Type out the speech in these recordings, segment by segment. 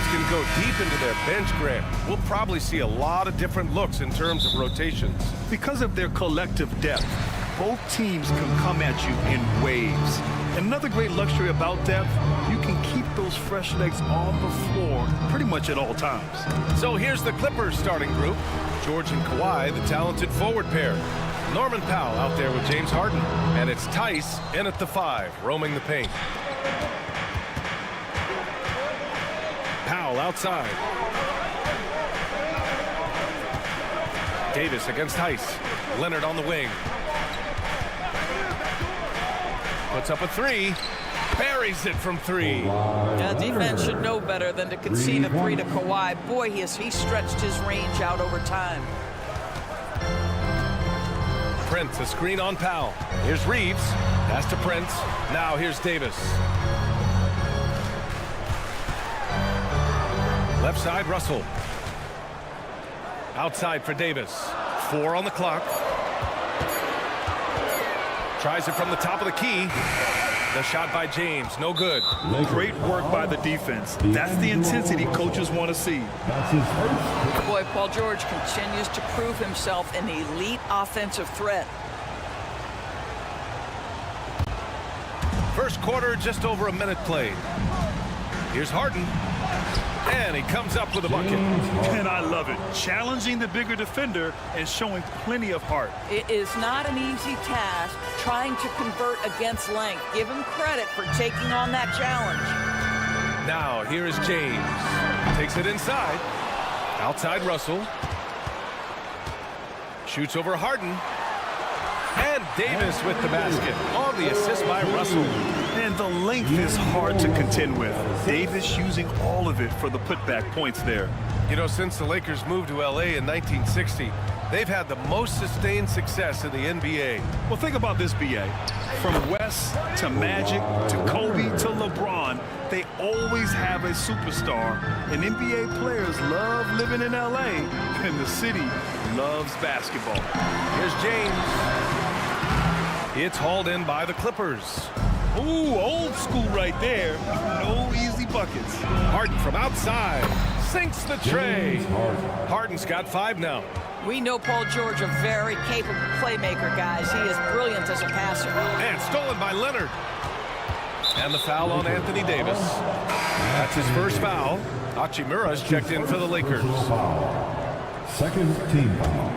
teams can go deep into their bench, Grant, we'll probably see a lot of different looks in terms of rotations. Because of their collective depth, both teams can come at you in waves. Another great luxury about depth, you can keep those fresh legs on the floor pretty much at all times. So here's the Clippers starting group. George and Kawhi, the talented forward pair. Norman Powell out there with James Harden. And it's Tice in at the 5, roaming the paint. Powell outside. Davis against Tice. Leonard on the wing. Puts up a 3. Buries it from 3. Yeah, defense should know better than to concede a 3 to Kawhi. Boy, he stretched his range out over time. Prince, a screen on Powell. Here's Reeves. Pass to Prince. Now here's Davis. Left side, Russell. Outside for Davis. 4 on the clock. Tries it from the top of the key. The shot by James, no good. Great work by the defense. That's the intensity coaches want to see. Boy, Paul George continues to prove himself an elite offensive threat. First quarter, just over a minute played. Here's Harden. And he comes up with a bucket. And I love it. Challenging the bigger defender and showing plenty of heart. It is not an easy task trying to convert against length. Give him credit for taking on that challenge. Now, here is James. Takes it inside. Outside Russell. Shoots over Harden. And Davis with the basket on the assist by Russell. And the length is hard to contend with. Davis using all of it for the putback points there. You know, since the Lakers moved to LA in 1960, they've had the most sustained success in the NBA. Well, think about this, B.A. From West to Magic to Kobe to LeBron, they always have a superstar. And NBA players love living in LA, and the city loves basketball. Here's James. It's hauled in by the Clippers. Ooh, old school right there. No easy buckets. Harden from outside. Sinks the tray. Harden's got 5 now. We know Paul George, a very capable playmaker, guys. He is brilliant as a passer. And stolen by Leonard. And the foul on Anthony Davis. That's his first foul. Hachimura's checked in for the Lakers. Second team foul.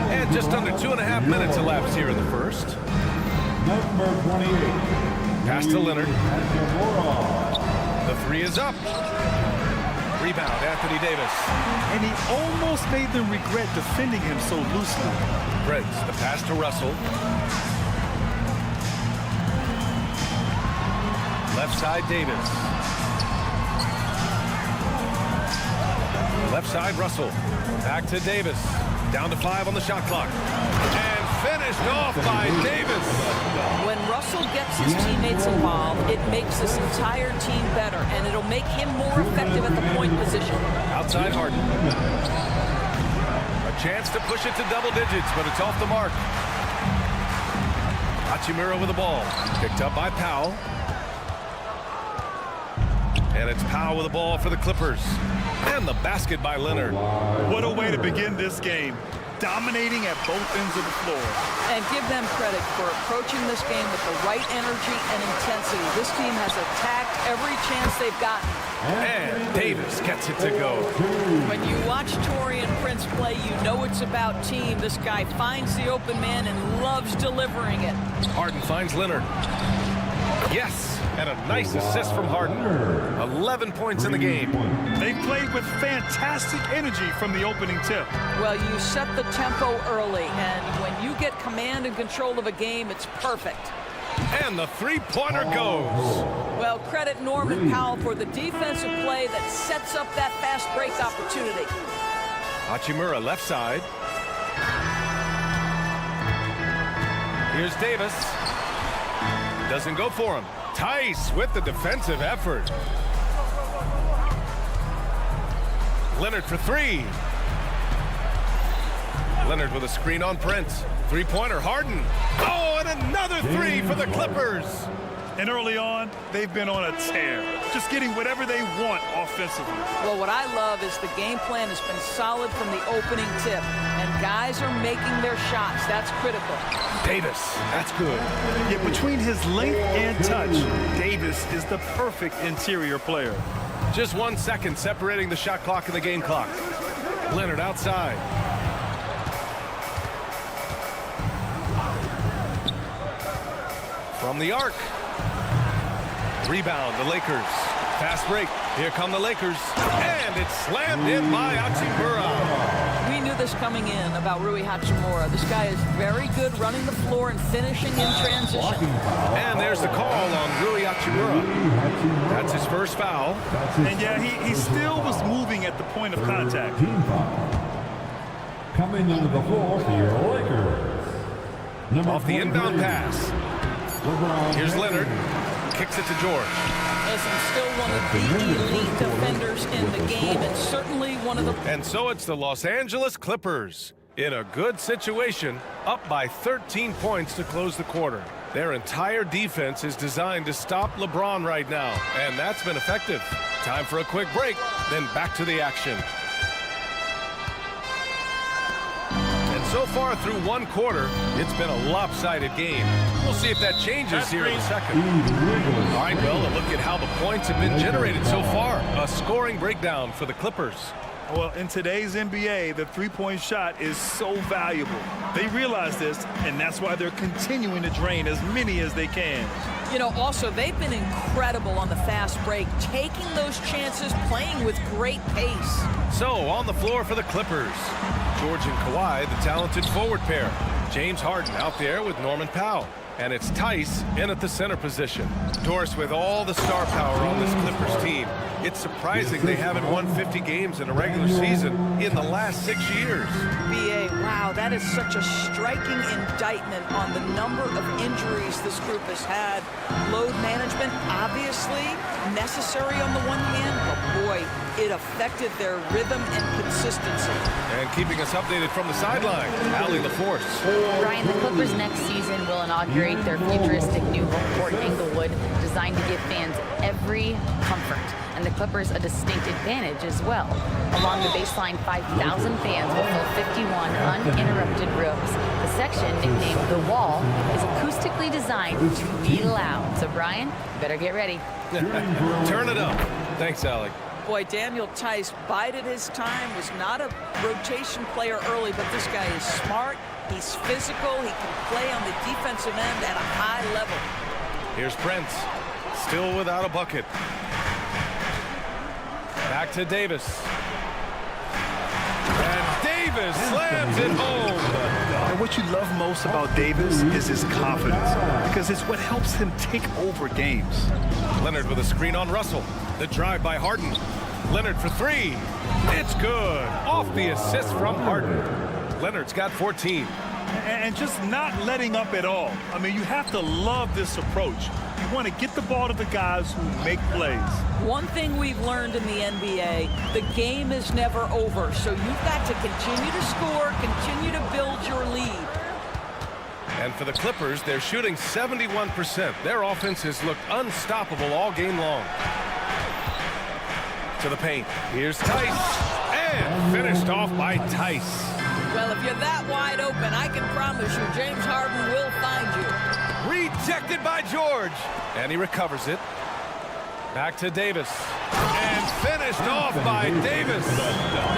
And just under 2.5 minutes elapsed here in the first. Number 28. Pass to Leonard. The 3 is up. Rebound, Anthony Davis. And he almost made them regret defending him so loosely. Prince, the pass to Russell. Left side, Davis. Left side, Russell. Back to Davis. Down to 5 on the shot clock. And finished off by Davis. When Russell gets his teammates involved, it makes this entire team better, and it'll make him more effective at the point position. Outside Harden. A chance to push it to double digits, but it's off the mark. Hachimura with the ball. Picked up by Powell. And it's Powell with the ball for the Clippers. And the basket by Leonard. What a way to begin this game. Dominating at both ends of the floor. And give them credit for approaching this game with the right energy and intensity. This team has attacked every chance they've gotten. And Davis gets it to go. When you watch Taurean Prince play, you know it's about team. This guy finds the open man and loves delivering it. Harden finds Leonard. Yes, and a nice assist from Harden. 11 points in the game. They played with fantastic energy from the opening tip. Well, you set the tempo early, and when you get command and control of a game, it's perfect. And the three-pointer goes. Well, credit Norman Powell for the defensive play that sets up that fast break opportunity. Hachimura left side. Here's Davis. Doesn't go for him. Tice with the defensive effort. Leonard for 3. Leonard with a screen on Prince. Three-pointer, Harden. Oh, and another 3 for the Clippers. And early on, they've been on a tear. just getting whatever they want offensively. Well, what I love is the game plan has been solid from the opening tip, and guys are making their shots. That's critical. Davis, that's good. Yet between his length and touch, Davis is the perfect interior player. Just 1 second separating the shot clock and the game clock. Leonard outside. From the arc. Rebound, the Lakers. Fast break. Here come the Lakers. And it's slammed in by Hachimura. We knew this coming in about Rui Hachimura. This guy is very good running the floor and finishing in transition. And there's the call on Rui Hachimura. That's his first foul. And yeah, he still was moving at the point of contact. Team foul. Coming into the floor for your Lakers. Number Off the inbound 43. pass. LeBron Here's James. Leonard. Kicks it to George. Listen, still one of the elite defenders in the game, and certainly one of the... And so it's the Los Angeles Clippers in a good situation, up by 13 points to close the quarter. Their entire defense is designed to stop LeBron right now, and that's been effective. Time for a quick break, then back to the action. And so far through one quarter, it's been a lopsided game. We'll see if that changes here in a second. All right, well, a look at how the points have been generated so far. A scoring breakdown for the Clippers. Well, in today's NBA, the three-point shot is so valuable. They realize this, and that's why they're continuing to drain as many as they can. You know, also, they've been incredible on the fast break, taking those chances, playing with great pace. So, on the floor for the Clippers, George and Kawhi, the talented forward pair. James Harden out there with Norman Powell. And it's Tice in at the center position. Doris, with all the star power on this Clippers team, it's surprising they haven't won 50 games in a regular season in the last 6 years. BA, wow, that is such a striking indictment on the number of injuries this group has had. Load management, obviously, necessary on the one hand, but boy, it affected their rhythm and consistency. And keeping us updated from the sideline, Allie LaForce. Brian, the Clippers next season will inaugurate their futuristic new home court in Inglewood, designed to give fans every comfort, and the Clippers a distinct advantage as well. Along the baseline, 5,000 fans will fill 51 uninterrupted rooms. The section, nicknamed The Wall, is acoustically designed to be loud. So, Brian, you better get ready. Turn it up. Thanks, Allie. Boy, Daniel Tice bided his time, was not a rotation player early, but this guy is smart, he's physical, he can play on the defensive end at a high level. Here's Prince, still without a bucket. Back to Davis. And Davis slams it home. And what you love most about Davis is his confidence, because it's what helps him take over games. Leonard with a screen on Russell. The drive by Harden. Leonard for three. It's good. Off the assist from Harden. Leonard's got 14. And just not letting up at all. I mean, you have to love this approach. You want to get the ball to the guys who make plays. One thing we've learned in the NBA, the game is never over, so you've got to continue to score, continue to build your lead. And for the Clippers, they're shooting 71%. Their offense has looked unstoppable all game long. To the paint. Here's Tice. And finished off by Tice. Well, if you're that wide open, I can promise you James Harden will find you. Rejected by George. And he recovers it. Back to Davis. And finished off by Davis.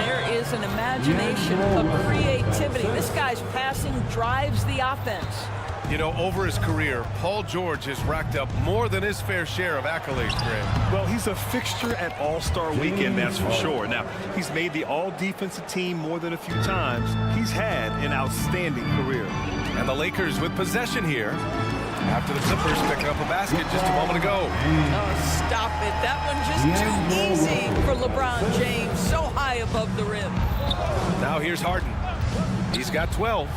There is an imagination, a creativity. This guy's passing drives the offense. You know, over his career, Paul George has racked up more than his fair share of accolades, Graham. Well, he's a fixture at All-Star Weekend, that's for sure. Now, he's made the All-Defensive team more than a few times. He's had an outstanding career. And the Lakers with possession here after the Clippers picking up a basket just a moment ago. Oh, stop it. That one just too easy for LeBron James. So high above the rim. Now here's Harden. He's got 12.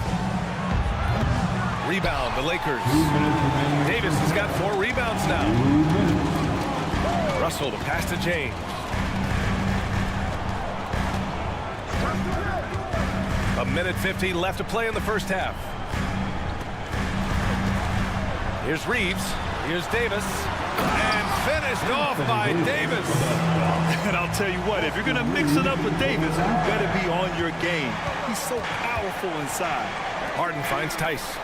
Rebound, the Lakers. Davis has got 4 rebounds now. Russell to pass to James. A minute 50 left to play in the first half. Here's Reeves. Here's Davis. And finished off by Davis. And I'll tell you what, if you're going to mix it up with Davis, you better be on your game. He's so powerful inside. Harden finds Tice.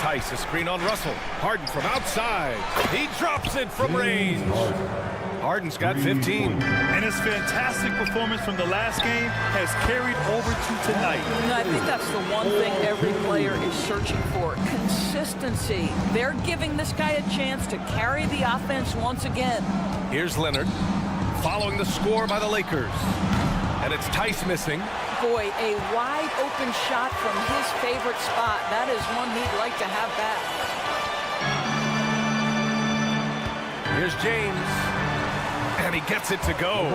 Tice, a screen on Russell. Harden from outside. He drops it from range. Harden's got 15. And his fantastic performance from the last game has carried over to tonight. You know, I think that's the one thing every player is searching for. Consistency. They're giving this guy a chance to carry the offense once again. Here's Leonard, following the score by the Lakers. And it's Tice missing. Boy, a wide open shot from his favorite spot. That is one he'd like to have back. Here's James. And he gets it to go.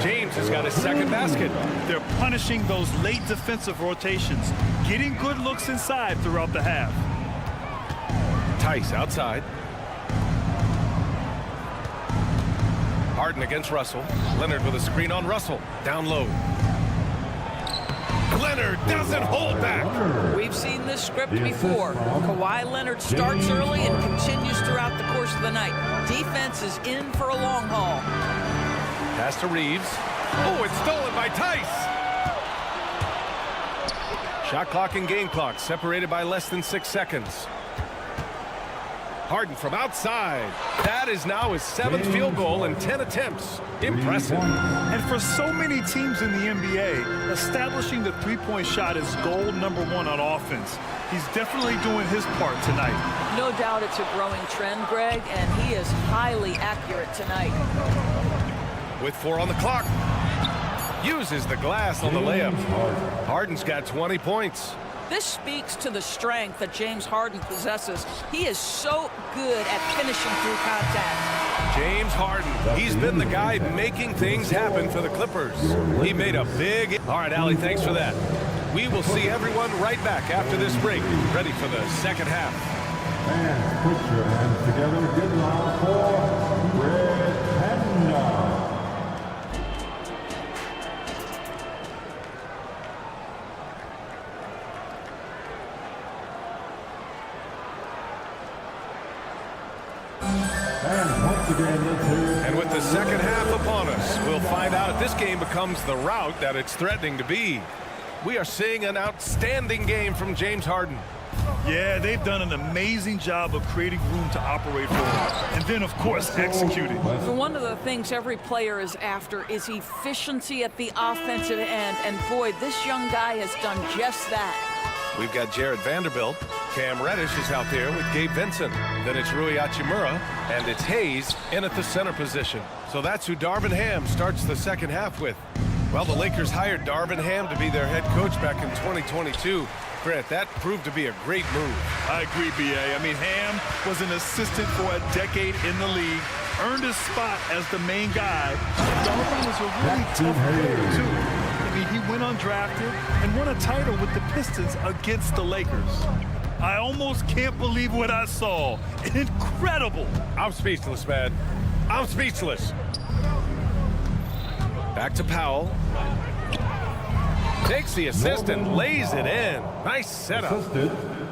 James has got his second basket. They're punishing those late defensive rotations, getting good looks inside throughout the half. Tice outside. Harden against Russell. Leonard with a screen on Russell. Down low. Leonard doesn't hold back. We've seen this script before. Kawhi Leonard starts early and continues throughout the course of the night. Defense is in for a long haul. Pass to Reeves. Oh, it's stolen by Tice. Shot clock and game clock separated by less than 6 seconds. Harden from outside. That is now his 7th field goal in 10 attempts. Impressive. And for so many teams in the NBA, establishing the three-point shot is goal number 1 on offense. He's definitely doing his part tonight. No doubt it's a growing trend, Greg, and he is highly accurate tonight. With 4 on the clock. Uses the glass on the layup. Harden's got 20 points. This speaks to the strength that James Harden possesses. He is so good at finishing through contact. James Harden, he's been the guy making things happen for the Clippers. He made a big... All right, Allie, thanks for that. We will see everyone right back after this break, ready for the second half. And put your hands together. Good round for Red Panda. And with the second half upon us, we'll find out if this game becomes the rout that it's threatening to be. We are seeing an outstanding game from James Harden. Yeah, they've done an amazing job of creating room to operate for him. And then, of course, executing. For one of the things every player is after is efficiency at the offensive end. And boy, this young guy has done just that. We've got Jared Vanderbilt. Cam Reddish is out there with Gabe Vincent. Then it's Rui Hachimura, and it's Hayes in at the center position. So that's who Darvin Ham starts the second half with. Well, the Lakers hired Darvin Ham to be their head coach back in 2022. Grant, that proved to be a great move. I agree, B.A. I mean, Ham was an assistant for a decade in the league, earned his spot as the main guy. Darvin was a really tough player, too. I mean, he went undrafted and won a title with the Pistons against the Lakers. I almost can't believe what I saw. Incredible. I'm speechless, man. I'm speechless. Back to Powell. Takes the assist and lays it in. Nice setup.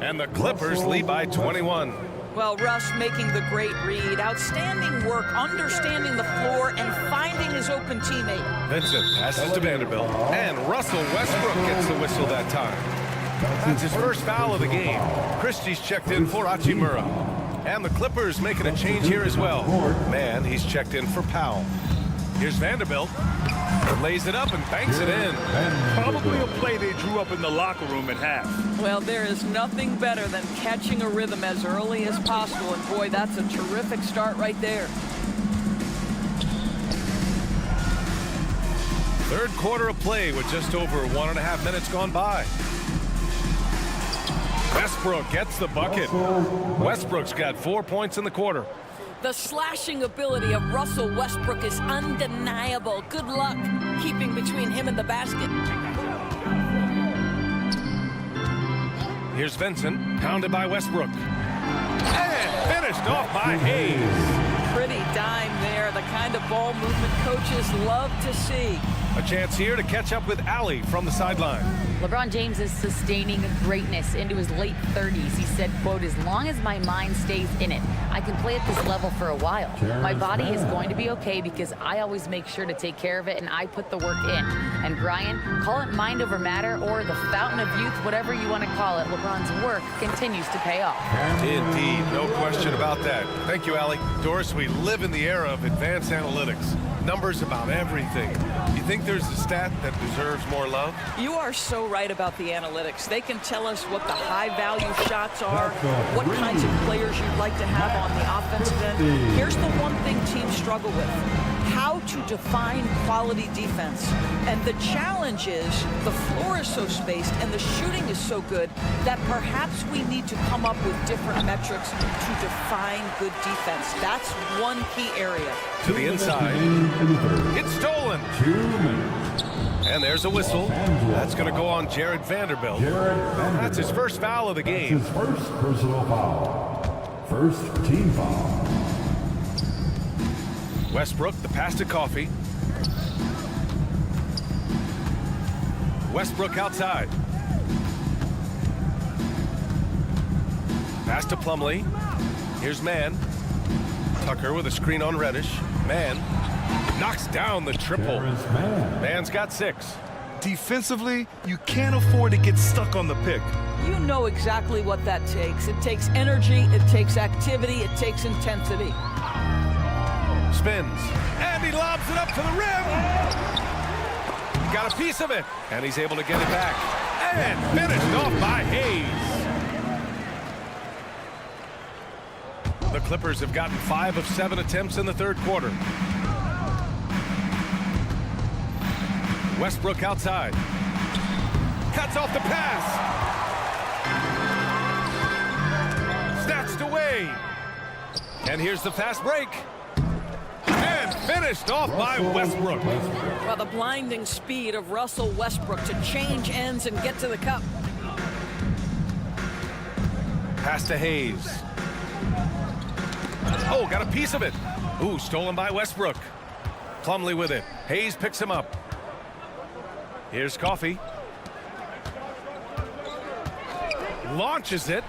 And the Clippers lead by 21. Well, Russ making the great read. Outstanding work, understanding the floor, and finding his open teammate. Vincent passes to Vanderbilt. And Russell Westbrook gets the whistle that time. That's his first foul of the game. Christie's checked in for Hachimura. And the Clippers making a change here as well. Man, he's checked in for Powell. Here's Vanderbilt. Lays it up and banks it in. Probably a play they drew up in the locker room at half. Well, there is nothing better than catching a rhythm as early as possible. And boy, that's a terrific start right there. Third quarter of play with just over 1.5 minutes gone by. Westbrook gets the bucket. Westbrook's got 4 points in the quarter. The slashing ability of Russell Westbrook is undeniable. Good luck keeping between him and the basket. Here's Vincent, pounded by Westbrook. And finished off by Hayes. pretty dime there. The kind of ball movement coaches love to see. A chance here to catch up with Allie from the sideline. LeBron James is sustaining greatness into his late 30s. He said, quote, "As long as my mind stays in it, I can play at this level for a while. My body is going to be okay because I always make sure to take care of it and I put the work in." And Brian, call it mind over matter or the fountain of youth, whatever you want to call it, LeBron's work continues to pay off. Indeed, no question about that. Thank you, Allie. Doris, we live in the era of advanced analytics. Numbers about everything. You think there's a stat that deserves more love? You are so right about the analytics. They can tell us what the high-value shots are, what kinds of players you'd like to have on the offensive end. Here's the one thing teams struggle with: how to define quality defense. And the challenge is the floor is so spaced and the shooting is so good that perhaps we need to come up with different metrics to define good defense. That's one key area. To the inside. It's stolen. 2 minutes. And there's a whistle. That's going to go on Jared Vanderbilt. That's his first foul of the game. His first personal foul. First team foul. Westbrook, the pass to Coffee. Westbrook outside. Pass to Plumlee. Here's Mann. Tucker with a screen on Reddish. Mann knocks down the triple. Mann's got 6. Defensively, you can't afford to get stuck on the pick. You know exactly what that takes. It takes energy, it takes activity, it takes intensity. Spins, and he lobs it up to the rim. He got a piece of it, and he's able to get it back. And finished off by Hayes. The Clippers have gotten 5 of 7 attempts in the third quarter. Westbrook outside. Cuts off the pass. Snatched away. And here's the fast break. And finished off by Westbrook. Well, the blinding speed of Russell Westbrook to change ends and get to the cup. Pass to Hayes. Oh, got a piece of it. Ooh, stolen by Westbrook. Plumlee with it. Hayes picks him up. Here's Coffee. Launches it.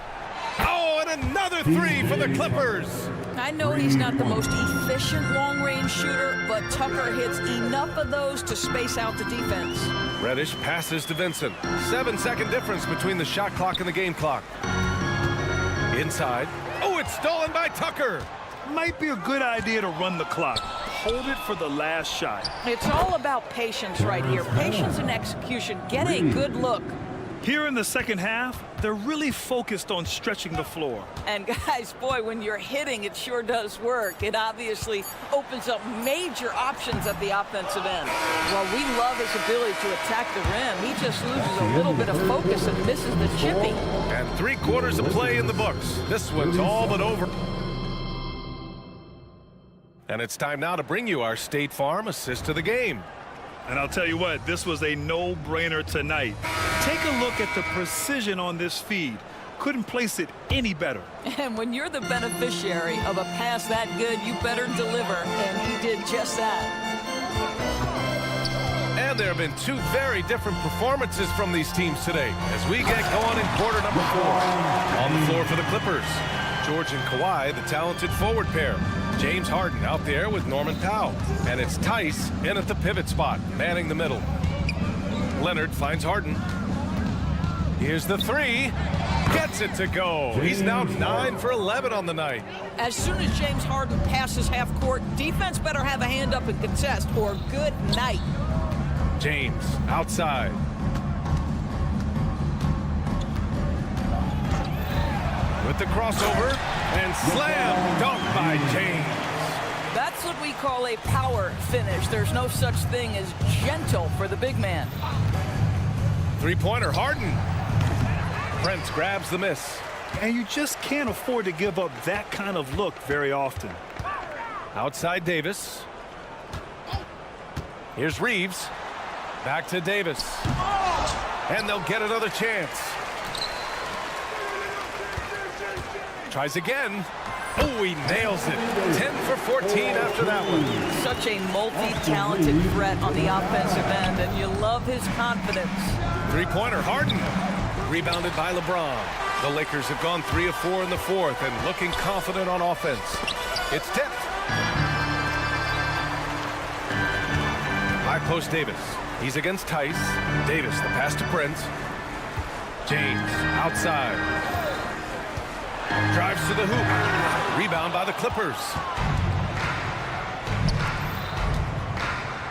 Oh, and another 3 for the Clippers. I know he's not the most efficient long-range shooter, but Tucker hits enough of those to space out the defense. Reddish passes to Vincent. 7-second difference between the shot clock and the game clock. Inside. Oh, it's stolen by Tucker. Might be a good idea to run the clock. Hold it for the last shot. It's all about patience right here. Patience and execution. Get a good look. Here in the second half, they're really focused on stretching the floor. And guys, boy, when you're hitting, it sure does work. It obviously opens up major options at the offensive end. Well, we love his ability to attack the rim. He just loses a little bit of focus and misses the chippy. And 3 quarters of play in the books. This one's all but over. And it's time now to bring you our State Farm assist of the game. And I'll tell you what, this was a no-brainer tonight. Take a look at the precision on this feed. Couldn't place it any better. And when you're the beneficiary of a pass that good, you better deliver. And he did just that. And there have been 2 very different performances from these teams today as we get going in quarter number 4. On the floor for the Clippers, George and Kawhi, the talented forward pair. James Harden out there with Norman Powell. And it's Tice in at the pivot spot, manning the middle. Leonard finds Harden. Here's the 3. Gets it to go. He's now 9 for 11 on the night. As soon as James Harden passes half court, defense better have a hand up and contest, or good night. James outside. With the crossover and slam dunk by James. That's what we call a power finish. There's no such thing as gentle for the big man. 3-pointer Harden. Prince grabs the miss. And you just can't afford to give up that kind of look very often. Outside Davis. Here's Reeves. Back to Davis. And they'll get another chance. Tries again. Oh, he nails it. 10 for 14 after that one. Such a multi-talented threat on the offensive end, and you love his confidence. Three-pointer, Harden. Rebounded by LeBron. The Lakers have gone 3 of 4 in the fourth and looking confident on offense. It's tipped. High post Davis. He's against Tice. Davis, the pass to Prince. James, outside. Drives to the hoop. Rebound by the Clippers.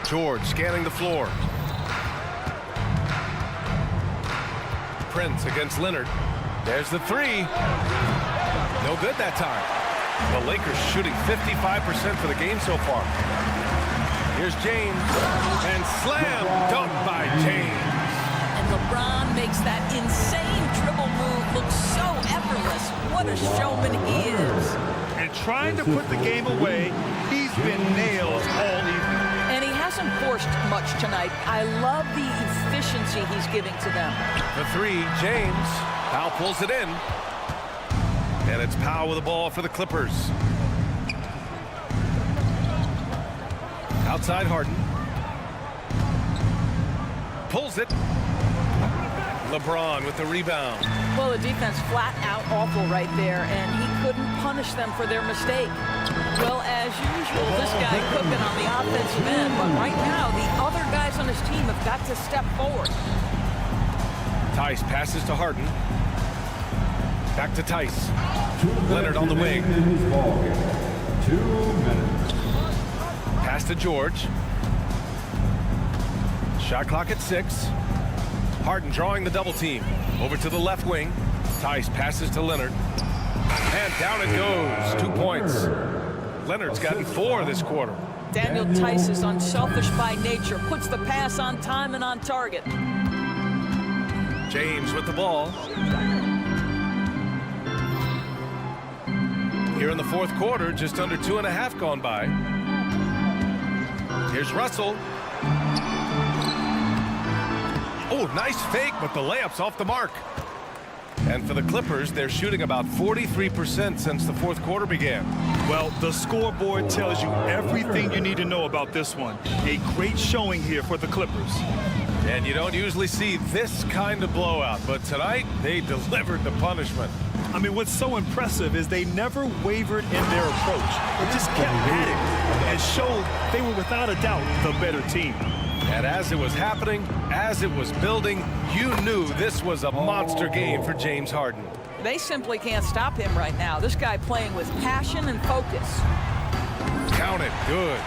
George scanning the floor. Prince against Leonard. There's the three. No good that time. The Lakers shooting 55% for the game so far. Here's James. And slam dunk by James. And LeBron makes that insane dribble move look so effortless. What a showman he is. And trying to put the game away, he's been nailed all evening. And he hasn't forced much tonight. I love the efficiency he's giving to them. The three, James. Powell pulls it in. And it's Powell with the ball for the Clippers. Outside Harden. Pulls it. LeBron with the rebound. Well, the defense flat out awful right there, and he couldn't punish them for their mistake. Well, as usual, this guy cooking on the offensive end, but right now, the other guys on his team have got to step forward. Tice passes to Harden. Back to Tice. Leonard on the wing. 2 minutes. Pass to George. Shot clock at 6. Harden drawing the double team. Over to the left wing. Tice passes to Leonard. And down it goes. 2 points. Leonard's gotten 4 this quarter. Daniel Tice is unselfish by nature, puts the pass on time and on target. James with the ball. Here in the fourth quarter, just under 2.5 gone by. Here's Russell. Oh, nice fake, but the layup's off the mark. And for the Clippers, they're shooting about 43% since the fourth quarter began. Well, the scoreboard tells you everything you need to know about this one. A great showing here for the Clippers. And you don't usually see this kind of blowout, but tonight they delivered the punishment. I mean, what's so impressive is they never wavered in their approach. They just kept at it and showed they were without a doubt the better team. And as it was happening, as it was building, you knew this was a monster game for James Harden. They simply can't stop him right now. This guy playing with passion and focus. Count it. Good.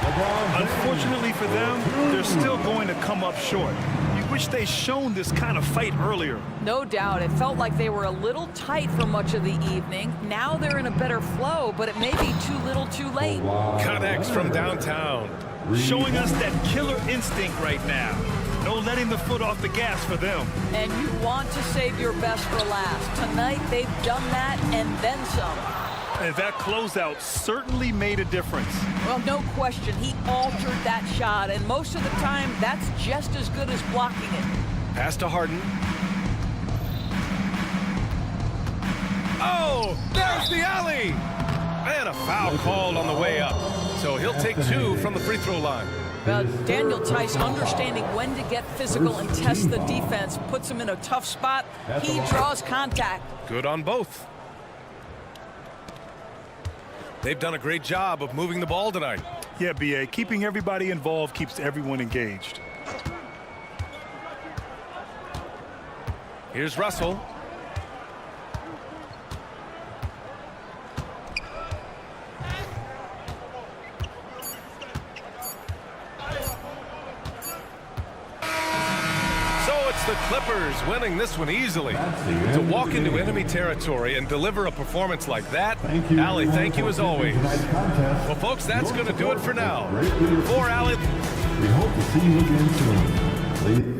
Unfortunately for them, they're still going to come up short. You wish they'd shown this kind of fight earlier. No doubt. It felt like they were a little tight for much of the evening. Now they're in a better flow, but it may be too little too late. Connects from downtown. Showing us that killer instinct right now. No letting the foot off the gas for them. And you want to save your best for last. Tonight they've done that and then some. And that closeout certainly made a difference. Well, no question. He altered that shot, and most of the time, that's just as good as blocking it. Pass to Harden. Oh, there's the alley! And a foul called on the way up. So he'll take 2 from the free throw line. Daniel Tice understanding when to get physical and test the defense, puts him in a tough spot. He draws contact. Good on both. They've done a great job of moving the ball tonight. Yeah, B.A., keeping everybody involved keeps everyone engaged. Here's Russell. The Clippers winning this one easily. To walk into enemy territory and deliver a performance like that, Allie, thank you as always. Well, folks, that's going to do it for now. For Allie, we hope to see you again soon.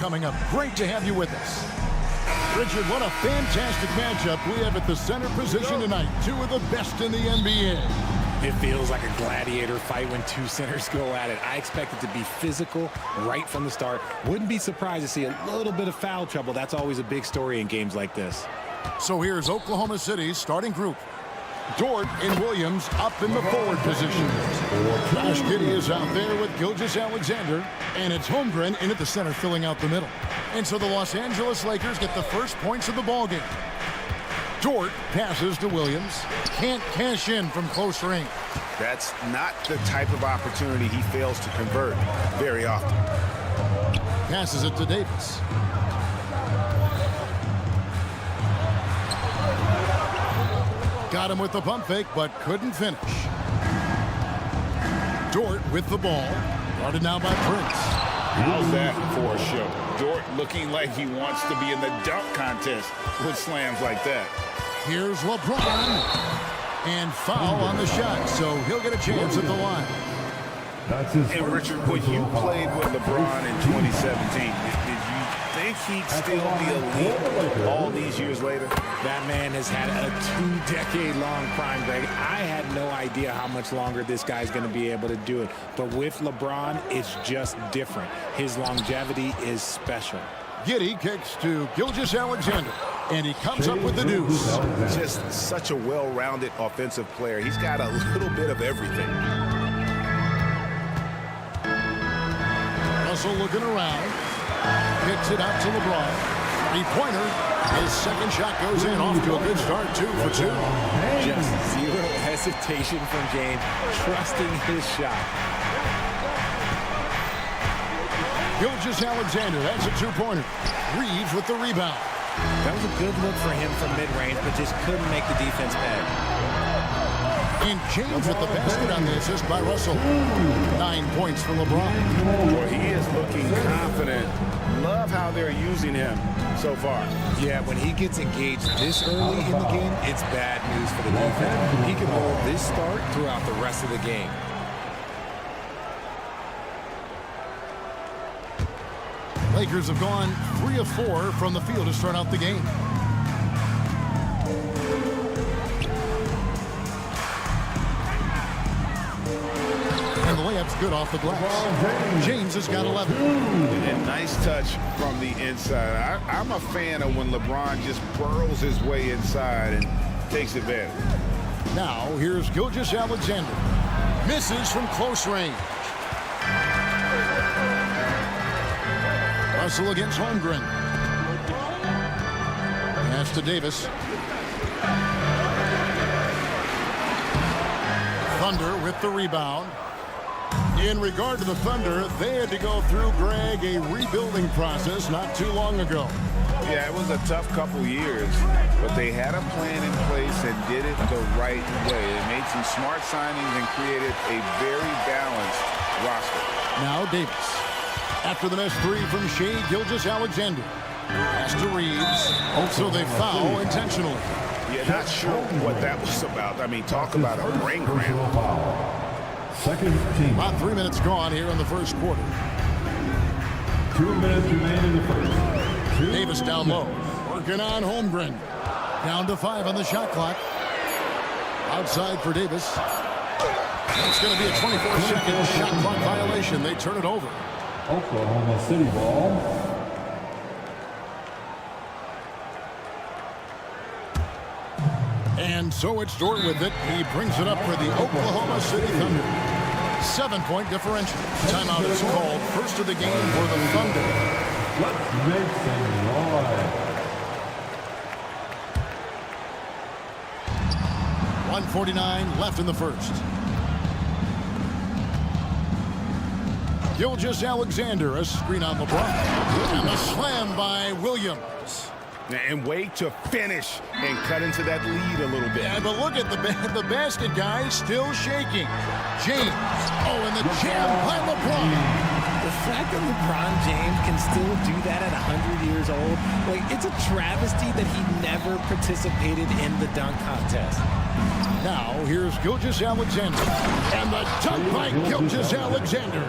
coming up. Great to have you with us. Richard, what a fantastic matchup we have at the center position tonight. Two of the best in the NBA. It feels like a gladiator fight when two centers go at it. I expect it to be physical right from the start. Wouldn't be surprised to see a little bit of foul trouble. That's always a big story in games like this. So here's Oklahoma City's starting group. Dort and Williams up in the forward position. Josh Giddey is out there with Gilgeous-Alexander, and it's Holmgren in at the center filling out the middle. And so the Los Angeles Lakers get the first points of the ballgame. Dort passes to Williams. Can't cash in from close range. That's not the type of opportunity he fails to convert very often. Passes it to Davis. Got him with the pump fake, but couldn't finish. Dort with the ball. Guarded now by Prince. How's that for a show? Dort looking like he wants to be in the dunk contest with slams like that. Here's LeBron. And foul on the shot, so he'll get a chance at the line. That's his And first Richard, when you personal played with LeBron in 2017, did you think he'd still be elite all these years later? That man has had a 2-decade-long prime, Greg. I had no idea how much longer this guy's going to be able to do it. But with LeBron, it's just different. His longevity is special. Giddey kicks to Gilgeous-Alexander, and he comes up with the deuce. Just such a well-rounded offensive player. He's got a little bit of everything. Russell looking around, kicks it out to LeBron. Three-pointer. His second shot goes in, off to a good start, 2 for 2. Just zero hesitation from James, trusting his shot. Gilgeous-Alexander, that's a 2-pointer. Reeves with the rebound. That was a good look for him from mid-range, but just couldn't make the defense pay. And James with the basket on the assist by Russell. 9 points for LeBron. Boy, he is looking confident. Love how they're using him so far. Yeah, when he gets engaged this early in the game, it's bad news for the defense. He can hold this start throughout the rest of the game. Lakers have gone 3 of 4 from the field to start out the game. And the layup's good off the glass. James has got 11. And nice touch from the inside. I'm a fan of when LeBron just burrows his way inside and takes advantage. Now, here's Gilgeous-Alexander. Misses from close range. Russell against Holmgren. Pass to Davis. Thunder with the rebound. In regard to the Thunder, they had to go through, Greg, a rebuilding process not too long ago. Yeah, it was a tough couple years, but they had a plan in place and did it the right way. They made some smart signings and created a very balanced roster. Now Davis. After the missed 3 from Shea Gilgeous-Alexander. Pass to Reeves. So they foul intentionally. Yeah, not sure what that was about. I mean, talk about a brain cramp. Second team. About 3 minutes gone here in the first quarter. 2 minutes remain in the first. Davis down low. Working on Holmgren. Down to 5 on the shot clock. Outside for Davis. It's going to be a 24-second shot clock violation. They turn it over. Oklahoma City ball. And so it's Dort with it. He brings it up for the Oklahoma City Thunder. 7-point differential. Timeout is called. First of the game for the Thunder. Let's make some noise. 1:49 left in the first. Gilgeous-Alexander, a screen on LeBron. And a slam by Williams. And way to finish and cut into that lead a little bit. Yeah, but look at the basket guy still shaking. James. Oh, and the jam by LeBron. The fact that LeBron James can still do that at 100 years old, like, it's a travesty that he never participated in the dunk contest. Now, here's Gilgeous-Alexander. And the dunk by Gilgeous-Alexander.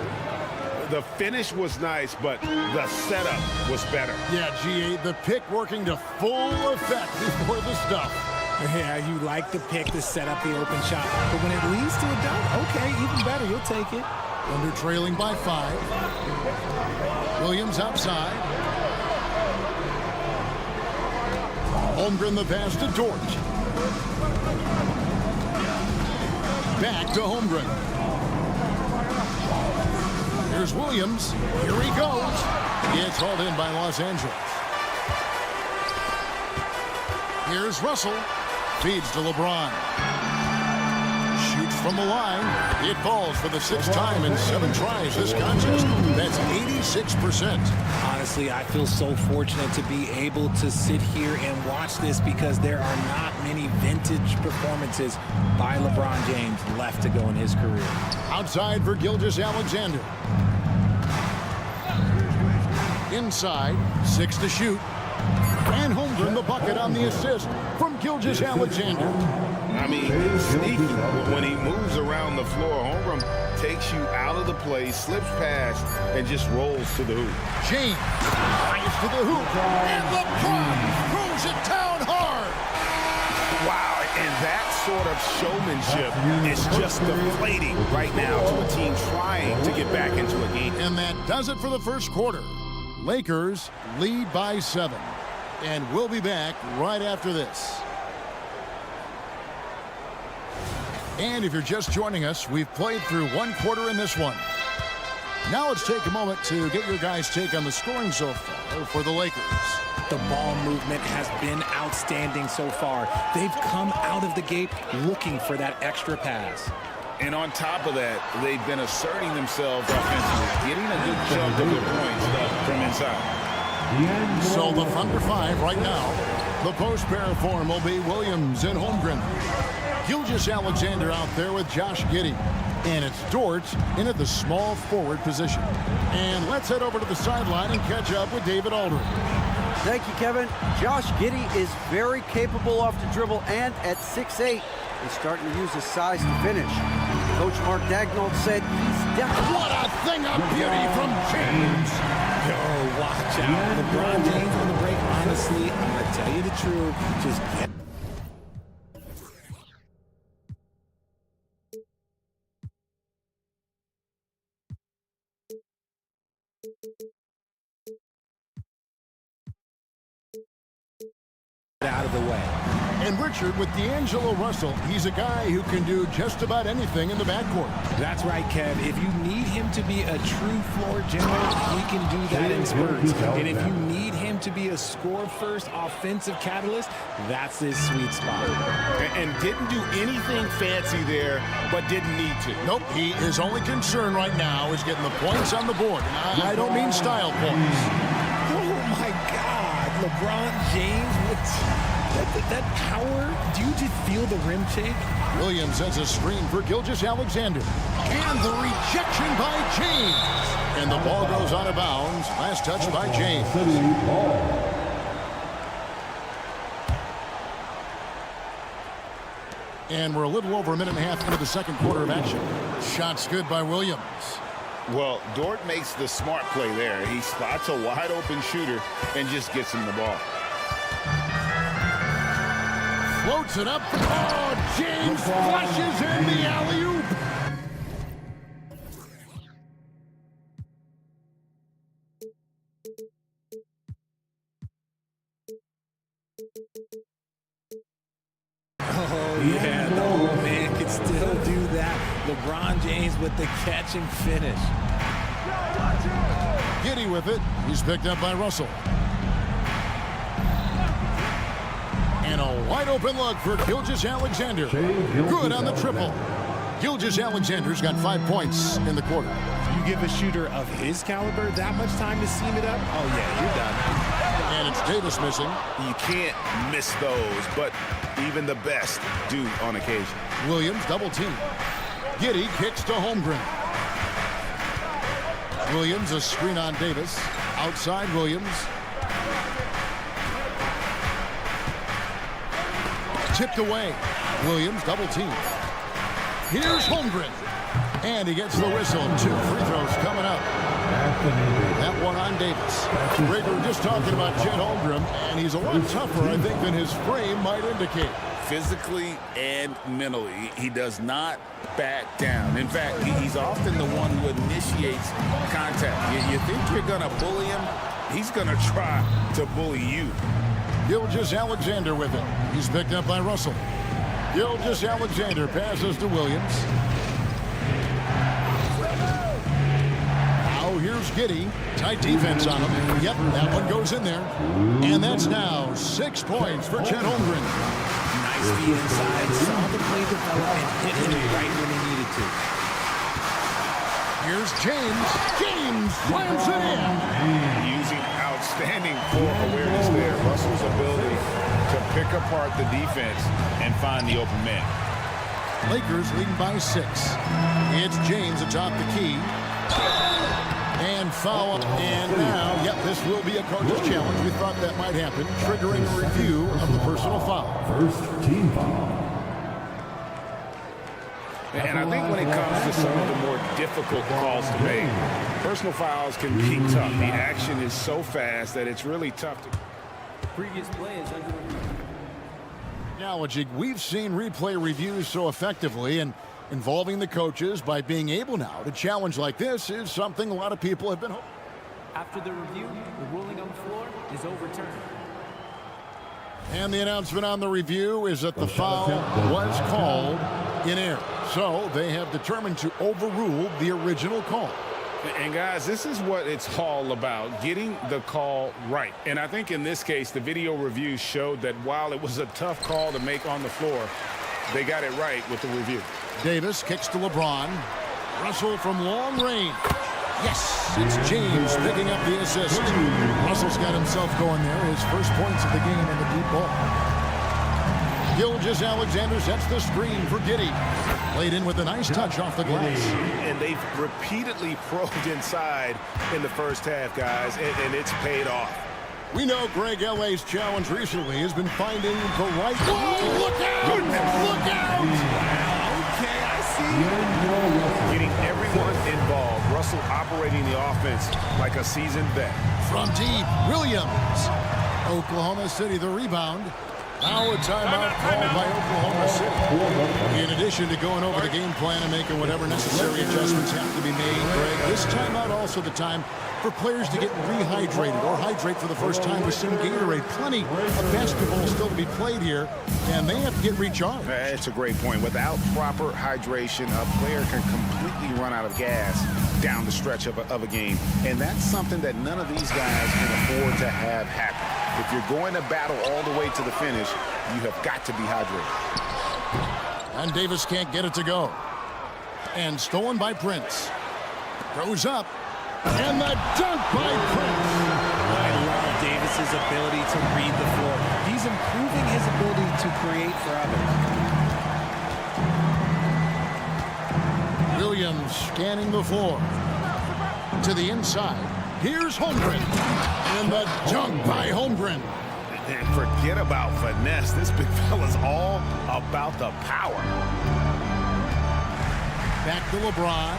The finish was nice, but the setup was better. Yeah, GA, the pick working to full effect before the stuff. Yeah, you like the pick to set up the open shot, but when it leads to a dunk, okay, even better, you'll take it. Under trailing by 5. Williams outside. Holmgren the pass to Dort. Back to Holmgren. Here's Williams. Here he goes. It's hauled in by Los Angeles. Here's Russell. Feeds to LeBron. Shoots from the line. It falls for the 6th time in 7 tries this contest. That's 86%. Honestly, I feel so fortunate to be able to sit here and watch this because there are not many vintage performances by LeBron James left to go in his career. Outside for Gilgeous-Alexander. Inside, 6 to shoot. And Holmgren the bucket on the assist from Gilgeous-Alexander. I mean, it's sneaky. When he moves around the floor, Holmgren takes you out of the play, slips past, and just rolls to the hoop. James fires to the hoop, and LeBron throws it down hard. Wow, and that sort of showmanship is just deflating right now to a team trying to get back into a game. And that does it for the first quarter. Lakers lead by 7. And we'll be back right after this. And if you're just joining us, we've played through one quarter in this one. Now let's take a moment to get your guys' take on the scoring so far for the Lakers. The ball movement has been outstanding so far. They've come out of the gate looking for that extra pass. And on top of that, they've been asserting themselves offensively, getting a good chunk of their points from inside. So the Thunder 5 right now. The post pair form will be Williams and Holmgren. Gilgeous-Alexander out there with Josh Giddey. And it's Dort in at the small forward position. And let's head over to the sideline and catch up with David Aldridge. Thank you, Kevin. Josh Giddey is very capable off the dribble, and at 6'8", he's starting to use his size to finish. Coach Mark Daigneault said he's definitely... What a thing of beauty from James! Yo, watch out. LeBron James on the break. Honestly, I'm going to tell you the truth. Just get... out of the way. And Richard, with D'Angelo Russell, he's a guy who can do just about anything in the backcourt. That's right, Kev. If you need him to be a true floor general, he can do that in spurts. And if you need him to be a score-first offensive catalyst, that's his sweet spot. And didn't do anything fancy there, but didn't need to. Nope, his only concern right now is getting the points on the board. And I don't mean style points. Oh, my God. LeBron James with... That power, do you just feel the rim shake? Williams has a screen for Gilgeous-Alexander. And the rejection by James. And the ball goes out of bounds. Last touch by James. And we're a little over a minute and a half into the second quarter of action. Shots good by Williams. Well, Dort makes the smart play there. He spots a wide open shooter and just gets him the ball. Floats it up. Oh, James flushes in the alley-oop. Oh, yeah, the old man can still do that. LeBron James with the catch and finish. Giddey with it. He's picked up by Russell. And a wide open look for Gilgeous-Alexander. Good on the triple. Gilgeous-Alexander's got 5 points in the quarter. You give a shooter of his caliber that much time to seam it up? Oh, yeah, you're done. And it's Davis missing. You can't miss those, but even the best do on occasion. Williams double team. Giddey kicks to Holmgren. Williams a screen on Davis. Outside Williams. Tipped away. Williams double team. Here's Holmgren. And he gets the whistle. 2 free throws coming up. That one on Davis. Greg, we were just talking about Chet Holmgren, and he's a lot tougher, I think, than his frame might indicate. Physically and mentally, he does not back down. In fact, he's often the one who initiates contact. You think you're going to bully him? He's going to try to bully you. Gilgeous-Alexander with it. He's picked up by Russell. Gilgeous-Alexander passes to Williams. Now here's Giddey. Tight defense on him. Yep, that one goes in there. And that's now 6 points for Chet Holmgren. Nice feed inside. Saw the play develop and hit him right when he needed to. Here's James. James slams it in. Using outstanding floor awareness there. Russell's ability to pick apart the defense and find the open man. Lakers leading by 6. It's James atop the key. And foul. And now, yep, this will be a Cardinals challenge. We thought that might happen, triggering a review of the personal foul. First team foul. And I think when it comes to some of the more difficult calls to make, personal fouls can be tough. The action is so fast that it's really tough to... Previous play is under review. Acknowledging we've seen replay reviews so effectively, and involving the coaches by being able now to challenge like this is something a lot of people have been hoping. After the review, the ruling on the floor is overturned. And the announcement on the review is that the foul was called in error. So they have determined to overrule the original call. And guys, this is what it's all about, getting the call right. And I think in this case, the video review showed that while it was a tough call to make on the floor, they got it right with the review. Davis kicks to LeBron. Russell from long range. Yes, it's James picking up the assist. Russell's got himself going there. His first points of the game in the deep ball. Gilgeous-Alexander sets the screen for Giddey. Played in with a nice touch off the glass. And they've repeatedly probed inside in the first half, guys, and it's paid off. We know Greg L.A.'s challenge recently has been finding the right... Whoa, look out! Goodness. Look out! Okay, I see. Getting everyone involved. Russell operating the offense like a seasoned vet. From deep, Williams. Oklahoma City the rebound. Now a timeout called by Oklahoma City. In addition to going over the game plan and making whatever necessary adjustments have to be made, Greg, this timeout also the time for players to get rehydrated or hydrate for the first time with some Gatorade. Plenty of basketball still to be played here, and they have to get recharged. It's a great point. Without proper hydration, a player can completely run out of gas down the stretch of a game. And that's something that none of these guys can afford to have happen. If you're going to battle all the way to the finish, you have got to be hydrated. And Davis can't get it to go. And stolen by Prince. Goes up. And the dunk by Prince. I love Davis's ability to read the floor. He's improving his ability to create for others. Williams scanning the floor. To the inside. Here's Holmgren. And the dunk by Holmgren. And forget about finesse. This big fella's all about the power. Back to LeBron.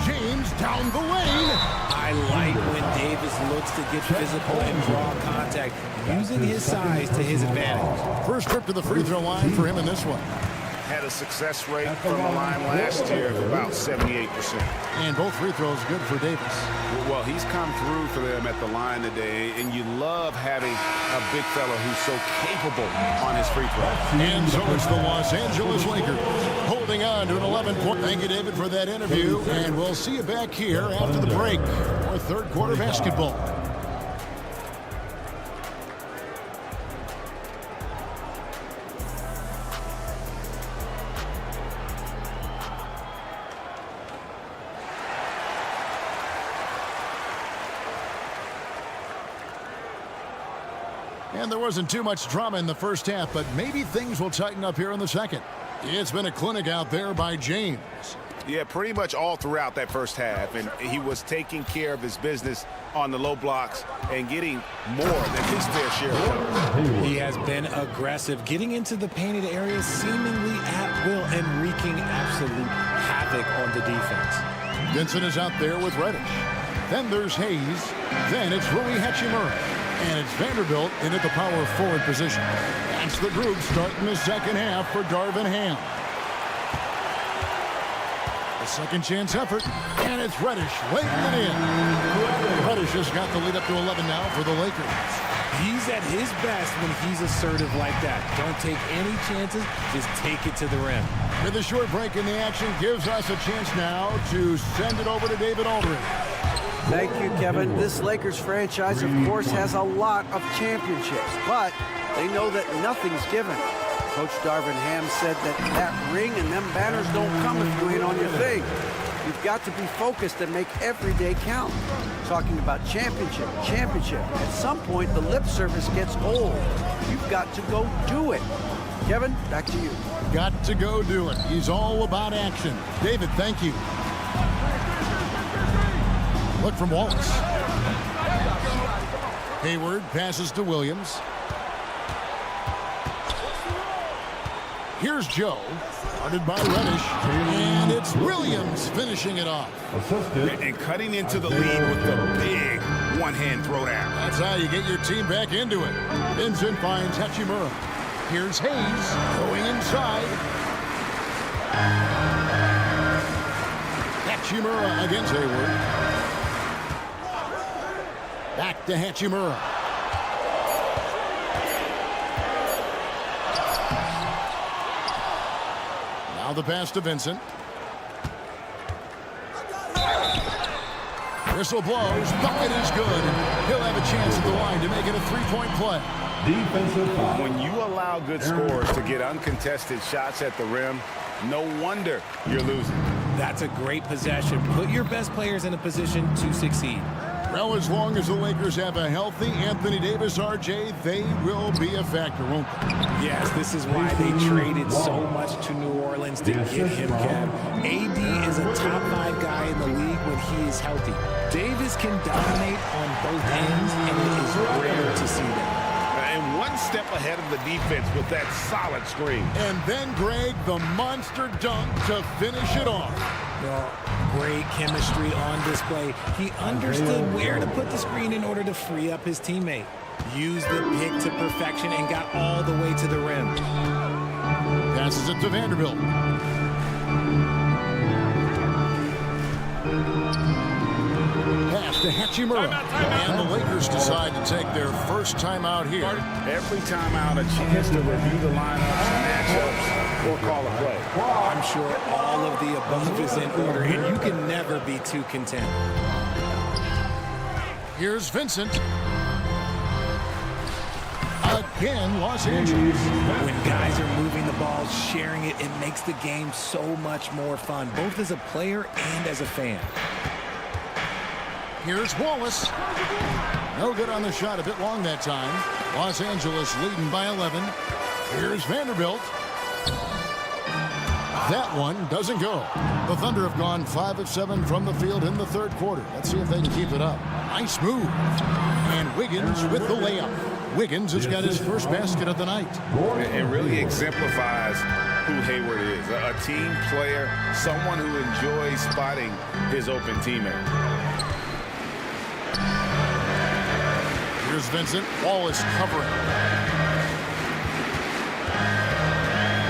James down the lane. I like when Davis looks to get physical and draw contact, using his size to his advantage. First trip to the free throw line for him in this one. Had a success rate from the line last year of about 78%. And both free throws good for Davis. Well, he's come through for them at the line today, and you love having a big fella who's so capable on his free throw. And so it's the Los Angeles Lakers holding on to an 11-point. Thank you, David, for that interview, and we'll see you back here after the break for third quarter basketball. And there wasn't too much drama in the first half, but maybe things will tighten up here in the second. It's been a clinic out there by James. Yeah, pretty much all throughout that first half, and he was taking care of his business on the low blocks and getting more than his fair share of those. He has been aggressive, getting into the painted areas seemingly at will and wreaking absolute havoc on the defense. Vincent is out there with Reddish. Then there's Hayes. Then it's Rui Hachimura. And it's Vanderbilt in at the power forward position. That's the group starting the second half for Darvin Ham. A second chance effort, and it's Reddish laying it in. Reddish has got the lead up to 11 now for the Lakers. He's at his best when he's assertive like that. Don't take any chances, just take it to the rim. With a short break in the action, gives us a chance now to send it over to David Aldridge. Thank you, Kevin. This Lakers franchise, of course, has a lot of championships, but they know that nothing's given. Coach Darvin Ham said that ring and them banners don't come if you ain't on your thing. You've got to be focused and make every day count. Talking about championship. At some point, the lip service gets old. You've got to go do it. Kevin, back to you. Got to go do it. He's all about action. David, thank you. Look from Wallace. Hayward passes to Williams. Here's Joe. Guarded by Reddish, and it's Williams finishing it off. Assisted. And cutting into the lead with the big one-hand throwdown. That's how you get your team back into it. Vincent finds Hachimura. Here's Hayes going inside. Hachimura against Hayward. Back to Hachimura. Now the pass to Vincent. Whistle blows. Bucket is good. He'll have a chance at the line to make it a three-point play. Defensive foul. When you allow good scorers to get uncontested shots at the rim, no wonder you're losing. That's a great possession. Put your best players in a position to succeed. Well, as long as the Lakers have a healthy Anthony Davis, RJ, they will be a factor, won't they? Yes, this is why they traded so much to New Orleans to get him, Kev. AD is a top 5 guy in the league when he is healthy. Davis can dominate on both ends, and it is rare to see that. And one step ahead of the defense with that solid screen. And then, Greg, the monster dunk to finish it off. Well, great chemistry on display. He understood where to put the screen in order to free up his teammate. Used the pick to perfection and got all the way to the rim. Passes it to Vanderbilt. Pass to Hachimura. And the Lakers decide to take their first timeout here. Every timeout, a chance to review the lineups, matchups, or call a play. I'm sure all of the above is in order, and you can never be too content. Here's Vincent. Again, Los Angeles. When guys are moving the ball, sharing it, it makes the game so much more fun, both as a player and as a fan. Here's Wallace. No good on the shot, a bit long that time. Los Angeles leading by 11. Here's Vanderbilt. That one doesn't go. The Thunder have gone 5 of 7 from the field in the third quarter. Let's see if they can keep it up. Nice move. And Wiggins with the layup. Wiggins has got his first basket of the night. It really exemplifies who Hayward is. A team player, someone who enjoys spotting his open teammate. Here's Vincent. Wallace covering.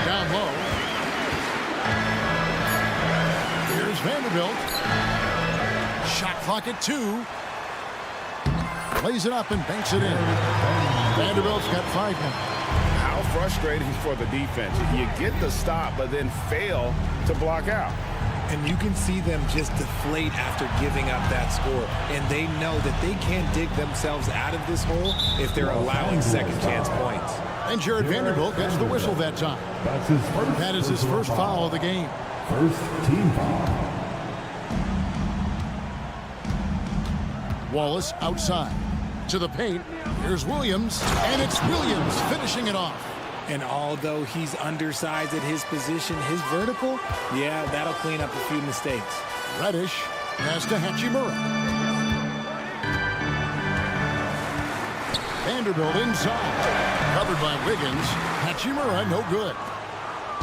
Down low. Here's Vanderbilt. Shot clock at 2. Lays it up and banks it in. Vanderbilt's got 5 now. How frustrating for the defense. You get the stop, but then fail to block out. And you can see them just deflate after giving up that score. And they know that they can't dig themselves out of this hole if they're allowing second chance points. And Jared Vanderbilt gets the whistle that time. That's his first. That is his first foul of the game. First team foul. Wallace outside. To the paint. Here's Williams. And it's Williams finishing it off. And although he's undersized at his position, his vertical, yeah, that'll clean up a few mistakes. Reddish pass to Hachimura. Vanderbilt inside. Covered by Wiggins. Hachimura no good.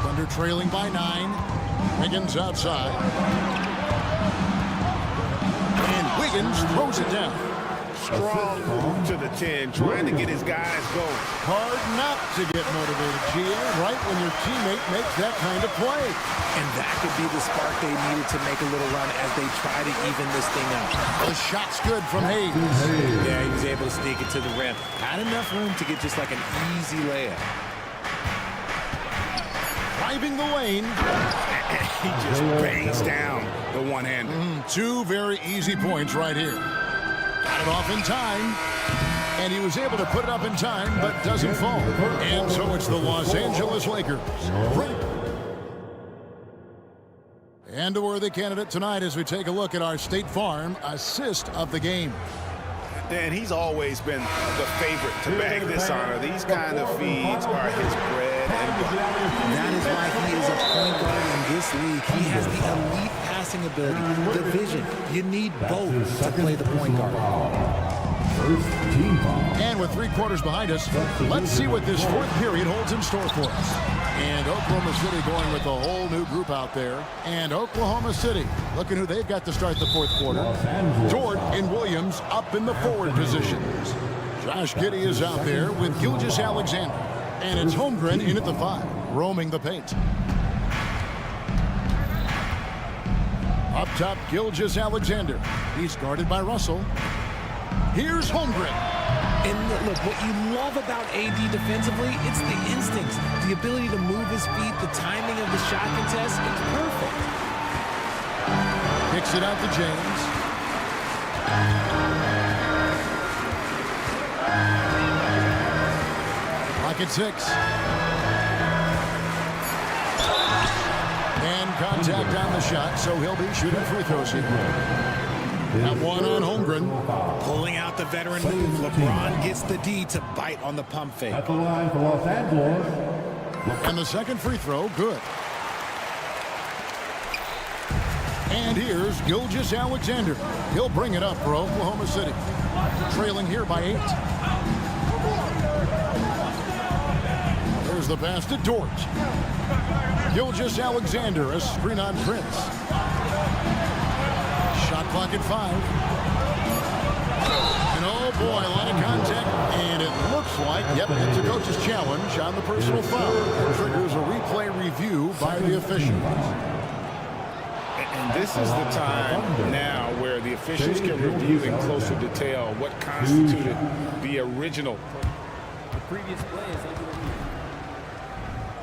Thunder trailing by 9. Wiggins outside. And Wiggins throws it down. Strong move to the 10, trying to get his guys going. Hard not to get motivated, GA, right when your teammate makes that kind of play. And that could be the spark they needed to make a little run as they try to even this thing up. The shot's good from Hayes. Yeah, he was able to sneak it to the rim. Had enough room to get just like an easy layup. Driving the lane. He just bangs down the one-hander. 2 very easy points right here. Got it off in time. And he was able to put it up in time, but doesn't fall. And so it's the Los Angeles Lakers. And a worthy candidate tonight as we take a look at our State Farm assist of the game. And he's always been the favorite to bag this honor. These kind of feeds are his bread and butter. That is why he is a point guard in this league. He has the elite passing ability, the vision. You need both to play the point guard. First team foul. And with 3 quarters behind us, let's see what this fourth period holds in store for us. And Oklahoma City going with a whole new group out there. And Oklahoma City, looking who they've got to start the fourth quarter. Dort and Williams up in the forward positions. Josh Giddey is out there with Gilgeous-Alexander. And it's Holmgren in at the 5, roaming the paint. Up top, Gilgeous-Alexander. He's guarded by Russell. Here's Holmgren. And look, what you love about AD defensively, it's the instincts, the ability to move his feet, the timing of the shot contest. It's perfect. Kicks it out to James. Clock at 6. And contact on the shot, so he'll be shooting free throws here. That one on Holmgren. Pulling out the veteran move. LeBron gets the D to bite on the pump fake. At the line for Los Angeles. And the second free throw, good. And here's Gilgeous-Alexander. He'll bring it up for Oklahoma City. Trailing here by 8. There's the pass to Dort. Gilgeous-Alexander, a screen on Prince. Shot clock at 5. And oh boy, a lot of contact. And it looks like, yep, it's a coach's challenge on the personal foul. It triggers a replay review by the officials. And this is the time now where the officials can review in closer detail what constituted the original. The previous play is under review.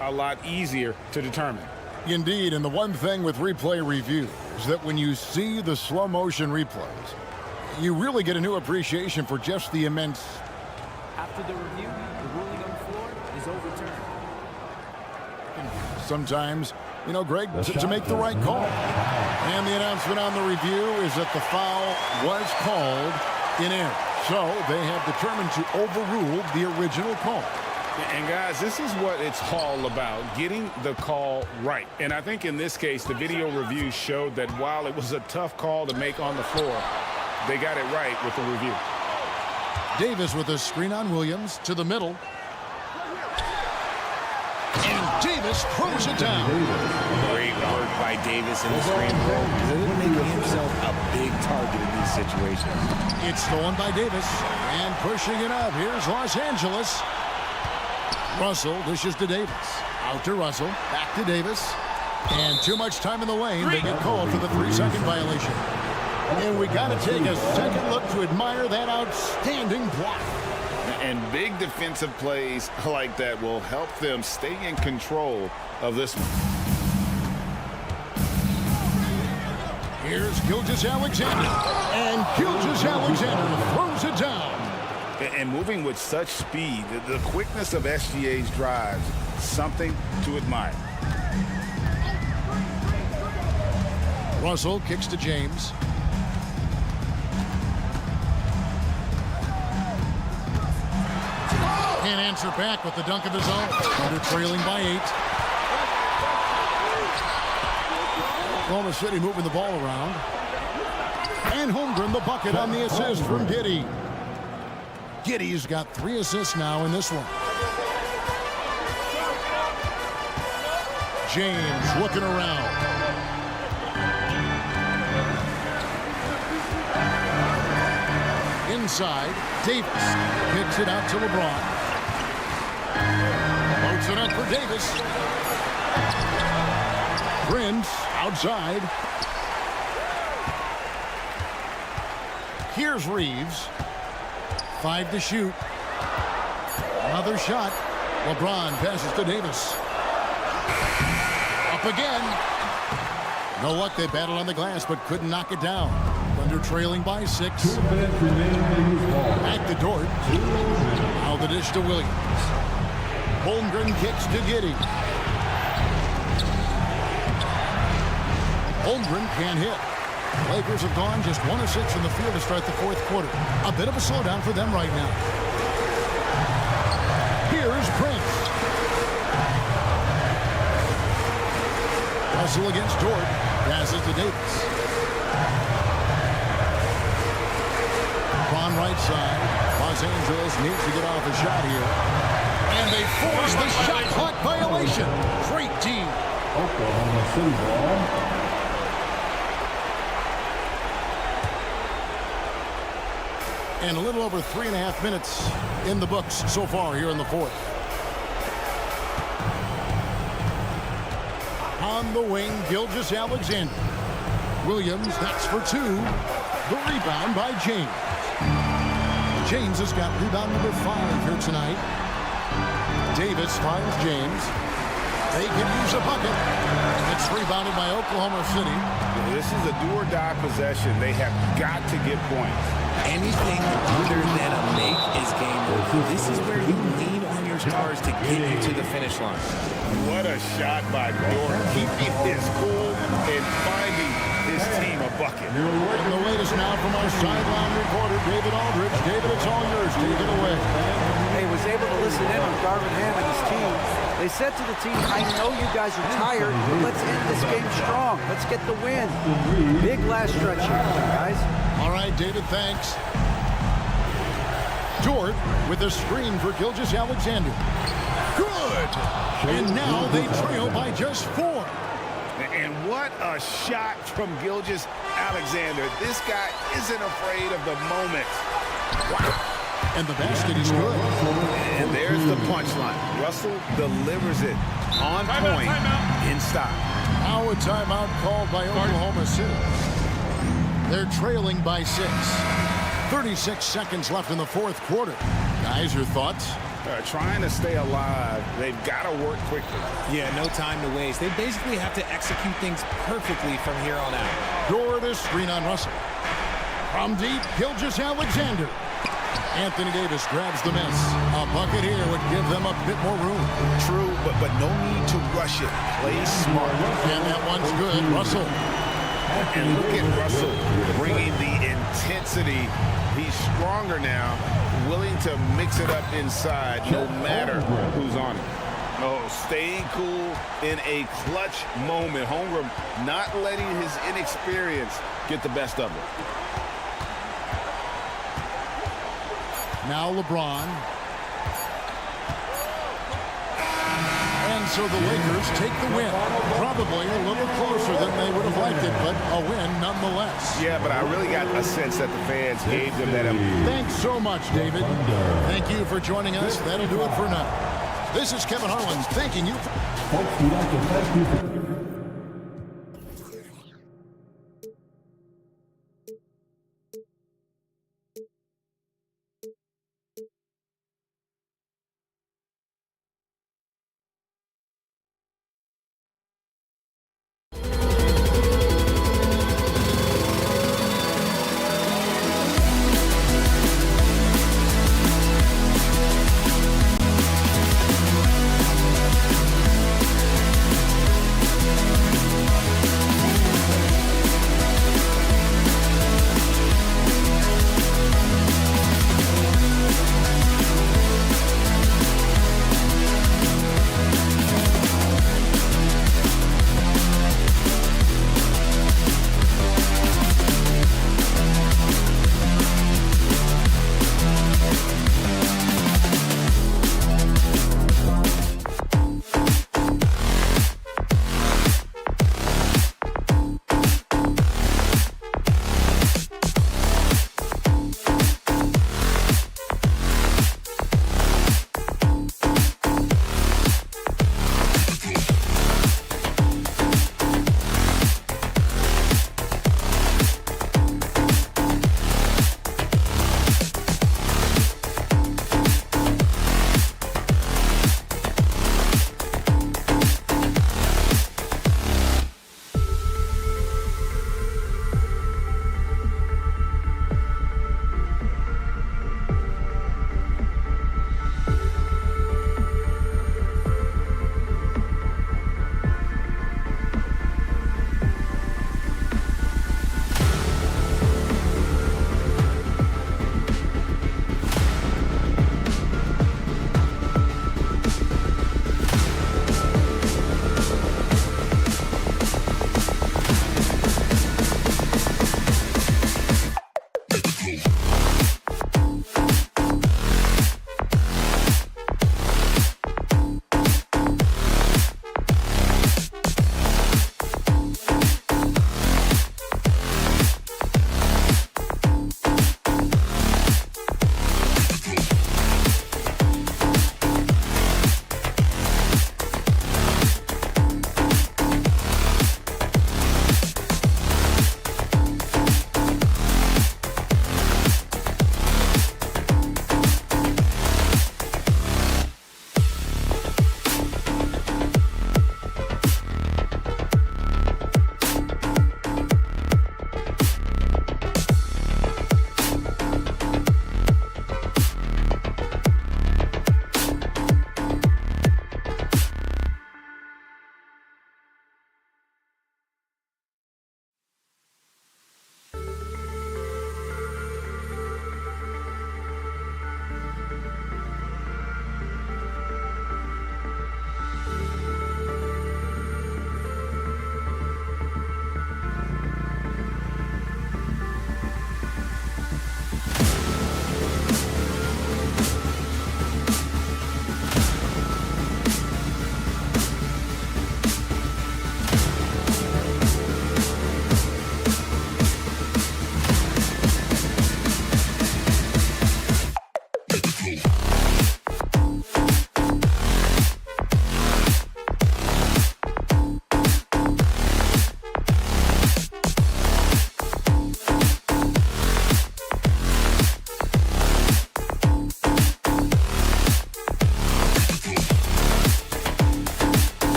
A lot easier to determine. Indeed, and the one thing with replay review is that when you see the slow motion replays, you really get a new appreciation for just the immense. After the review, the ruling on the floor is overturned. Sometimes, you know, Greg, to make the right call. And the announcement on the review is that the foul was called in error. So they have determined to overrule the original call. And guys, this is what it's all about, getting the call right. And I think in this case, the video review showed that while it was a tough call to make on the floor, they got it right with the review. Davis with a screen on Williams to the middle. And Davis throws it down. Great work by Davis in the screen roll. Really making himself a big target in these situations. It's stolen by Davis. And pushing it up. Here's Los Angeles. Russell dishes to Davis. Out to Russell. Back to Davis. And too much time in the lane. They get called for the 3-second violation. And we got to take a second look to admire that outstanding block. And big defensive plays like that will help them stay in control of this one. Here's Gilgeous-Alexander. And Gilgeous-Alexander throws it down. And moving with such speed, the quickness of SGA's drives, something to admire. Russell kicks to James. Can't answer back with the dunk of his own. Under trailing by 8. Oklahoma City moving the ball around. And Holmgren the bucket on the assist from Giddey. Giddey's got 3 assists now in this one. James looking around. Inside, Davis kicks it out to LeBron. Floats it up for Davis. Prince outside. Here's Reeves. 5 to shoot. Another shot. LeBron passes to Davis. Up again. No luck, they battled on the glass, but couldn't knock it down. Thunder trailing by 6. Back to Dort. Now the dish to Williams. Holmgren kicks to Giddey. Holmgren can't hit. Lakers have gone just 1 of 6 in the field to start the fourth quarter. A bit of a slowdown for them right now. Here's Prince. Russell against Dort. Passes to Davis. On right side. Los Angeles needs to get off a shot here. And they force the shot clock violation. Great team. Oklahoma City ball. And a little over 3.5 minutes in the books so far here in the fourth. On the wing, Gilgeous-Alexander. Williams, that's for two. The rebound by James. James has got rebound number 5 here tonight. Davis finds James. They can use a bucket. It's rebounded by Oklahoma City. This is a do-or-die possession. They have got to get points. Anything other than a make is game over. This is where you lean on your stars to get you to the finish line. What a shot by Dort, keeping his cool and finding his team a bucket. And the latest now from our sideline reporter, David Aldridge. David, it's all yours. Take it away. Hey, was able to listen in on Darvin Ham and his team. They said to the team, I know you guys are tired, but let's end this game strong. Let's get the win. Big last stretch here, guys. All right, David, thanks. Dort with a screen for Gilgeous-Alexander. Good! And now they trail by just 4. And what a shot from Gilgeous-Alexander. This guy isn't afraid of the moment. Wow. And the basket is good. And there's the punchline. Russell delivers it on point in style. Now a timeout called by Oklahoma City. They're trailing by 6. 36 seconds left in the fourth quarter. Guys, your thoughts? Trying to stay alive. They've got to work quickly. Yeah, no time to waste. They basically have to execute things perfectly from here on out. Dort is screen on Russell. From deep, Gilgeous-Alexander. Anthony Davis grabs the miss. A bucket here would give them a bit more room. True, but no need to rush it. Play smart. And that one's good. Russell. And look at Russell bringing the intensity. He's stronger now, willing to mix it up inside no matter who's on it. Oh, staying cool in a clutch moment. Holmgren not letting his inexperience get the best of him. Now LeBron. And so the Lakers take the win. Probably a little closer than they would have liked it, but a win nonetheless. Yeah, but I really got a sense that the fans gave them that. Thanks so much, David. Thank you for joining us. That'll do it for now. This is Kevin Harlan thanking you. Folks, we'd like to thank you for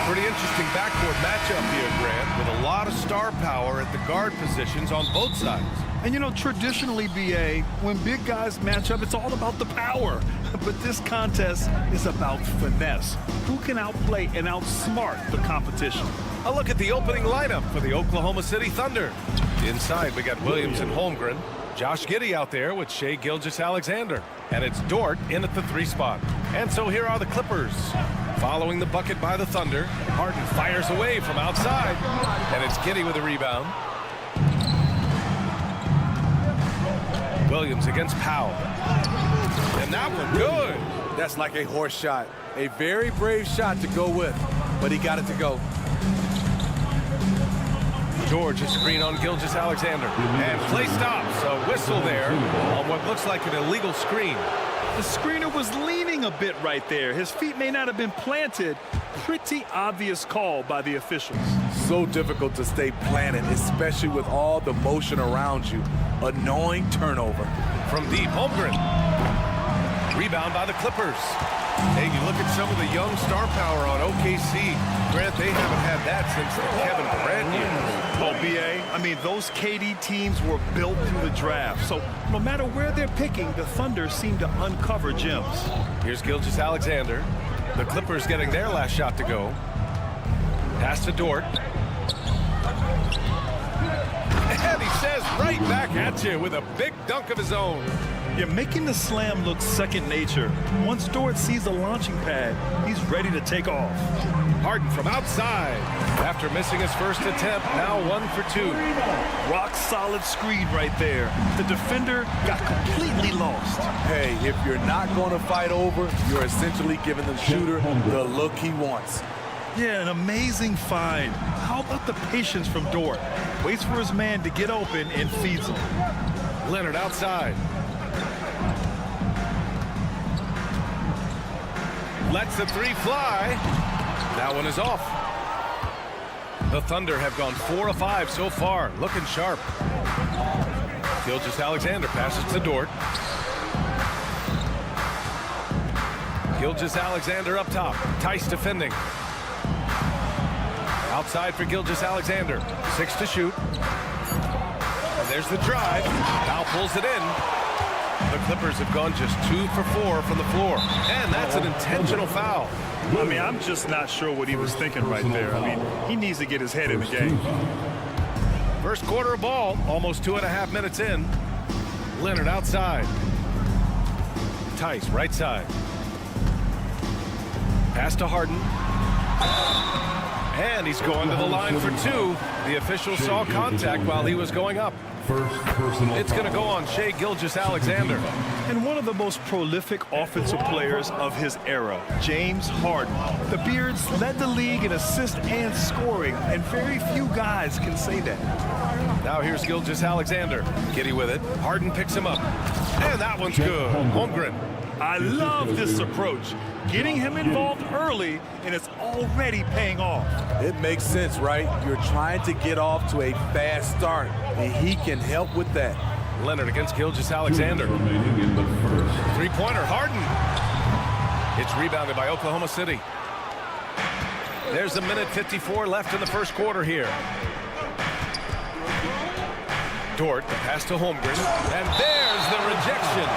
Pretty interesting backcourt matchup here, Grant, with a lot of star power at the guard positions on both sides. And you know, traditionally, BA, when big guys match up, it's all about the power. But this contest is about finesse. Who can outplay and outsmart the competition? A look at the opening lineup for the Oklahoma City Thunder. Inside, we got Williams and Holmgren. Josh Giddey out there with Shai Gilgeous-Alexander. And it's Dort in at the 3 spot. And so here are the Clippers. Following the bucket by the Thunder, Harden fires away from outside. And it's Giddey with a rebound. Williams against Powell. And that one good. That's like a horse shot. A very brave shot to go with, but he got it to go. George, a screen on Gilgeous-Alexander. And play stops. A whistle there on what looks like an illegal screen. The screener was leaning a bit right there. His feet may not have been planted. Pretty obvious call by the officials. So difficult to stay planted, especially with all the motion around you. Annoying turnover. From deep, Holmgren. Rebound by the Clippers. Hey, you look at some of the young star power on OKC. Grant, they haven't had that since the Kevin Durant years. Oh, BA, I mean, those KD teams were built through the draft. So no matter where they're picking, the Thunder seem to uncover gems. Here's Gilgeous-Alexander. The Clippers getting their last shot to go. Pass to Dort. And he says right back at you with a big dunk of his own. Yeah, making the slam look second nature. Once Dort sees the launching pad, he's ready to take off. Harden from outside. After missing his first attempt, now 1 for 2. Rock solid screen right there. The defender got completely lost. Hey, if you're not going to fight over, you're essentially giving the shooter the look he wants. Yeah, an amazing find. How about the patience from Dort? Waits for his man to get open and feeds him. Leonard outside. Lets the 3 fly. That one is off. The Thunder have gone 4 of 5 so far. Looking sharp. Gilgeous-Alexander passes to Dort. Gilgeous-Alexander up top. Tice defending. Outside for Gilgeous-Alexander. 6 to shoot. And there's the drive. Now pulls it in. The Clippers have gone just 2 for 4 from the floor. And that's an intentional foul. I mean, I'm just not sure what he was thinking right there. I mean, he needs to get his head in the game. First quarter of ball, almost 2.5 minutes in. Leonard outside. Tice right side. Pass to Harden. And he's going to the line for 2. The official saw contact while he was going up. It's going to go on Shai Gilgeous-Alexander. And one of the most prolific offensive players of his era, James Harden. The Beards led the league in assists and scoring, and very few guys can say that. Now here's Gilgeous-Alexander. Giddey with it. Harden picks him up. And that one's good. Holmgren. I love this approach. Getting him involved early, and it's already paying off. It makes sense, right? You're trying to get off to a fast start, and he can help with that. Leonard against Gilgeous-Alexander. 3-pointer, Harden. It's rebounded by Oklahoma City. There's a minute 54 left in the first quarter here. Dort, the pass to Holmgren. And there's the rejection.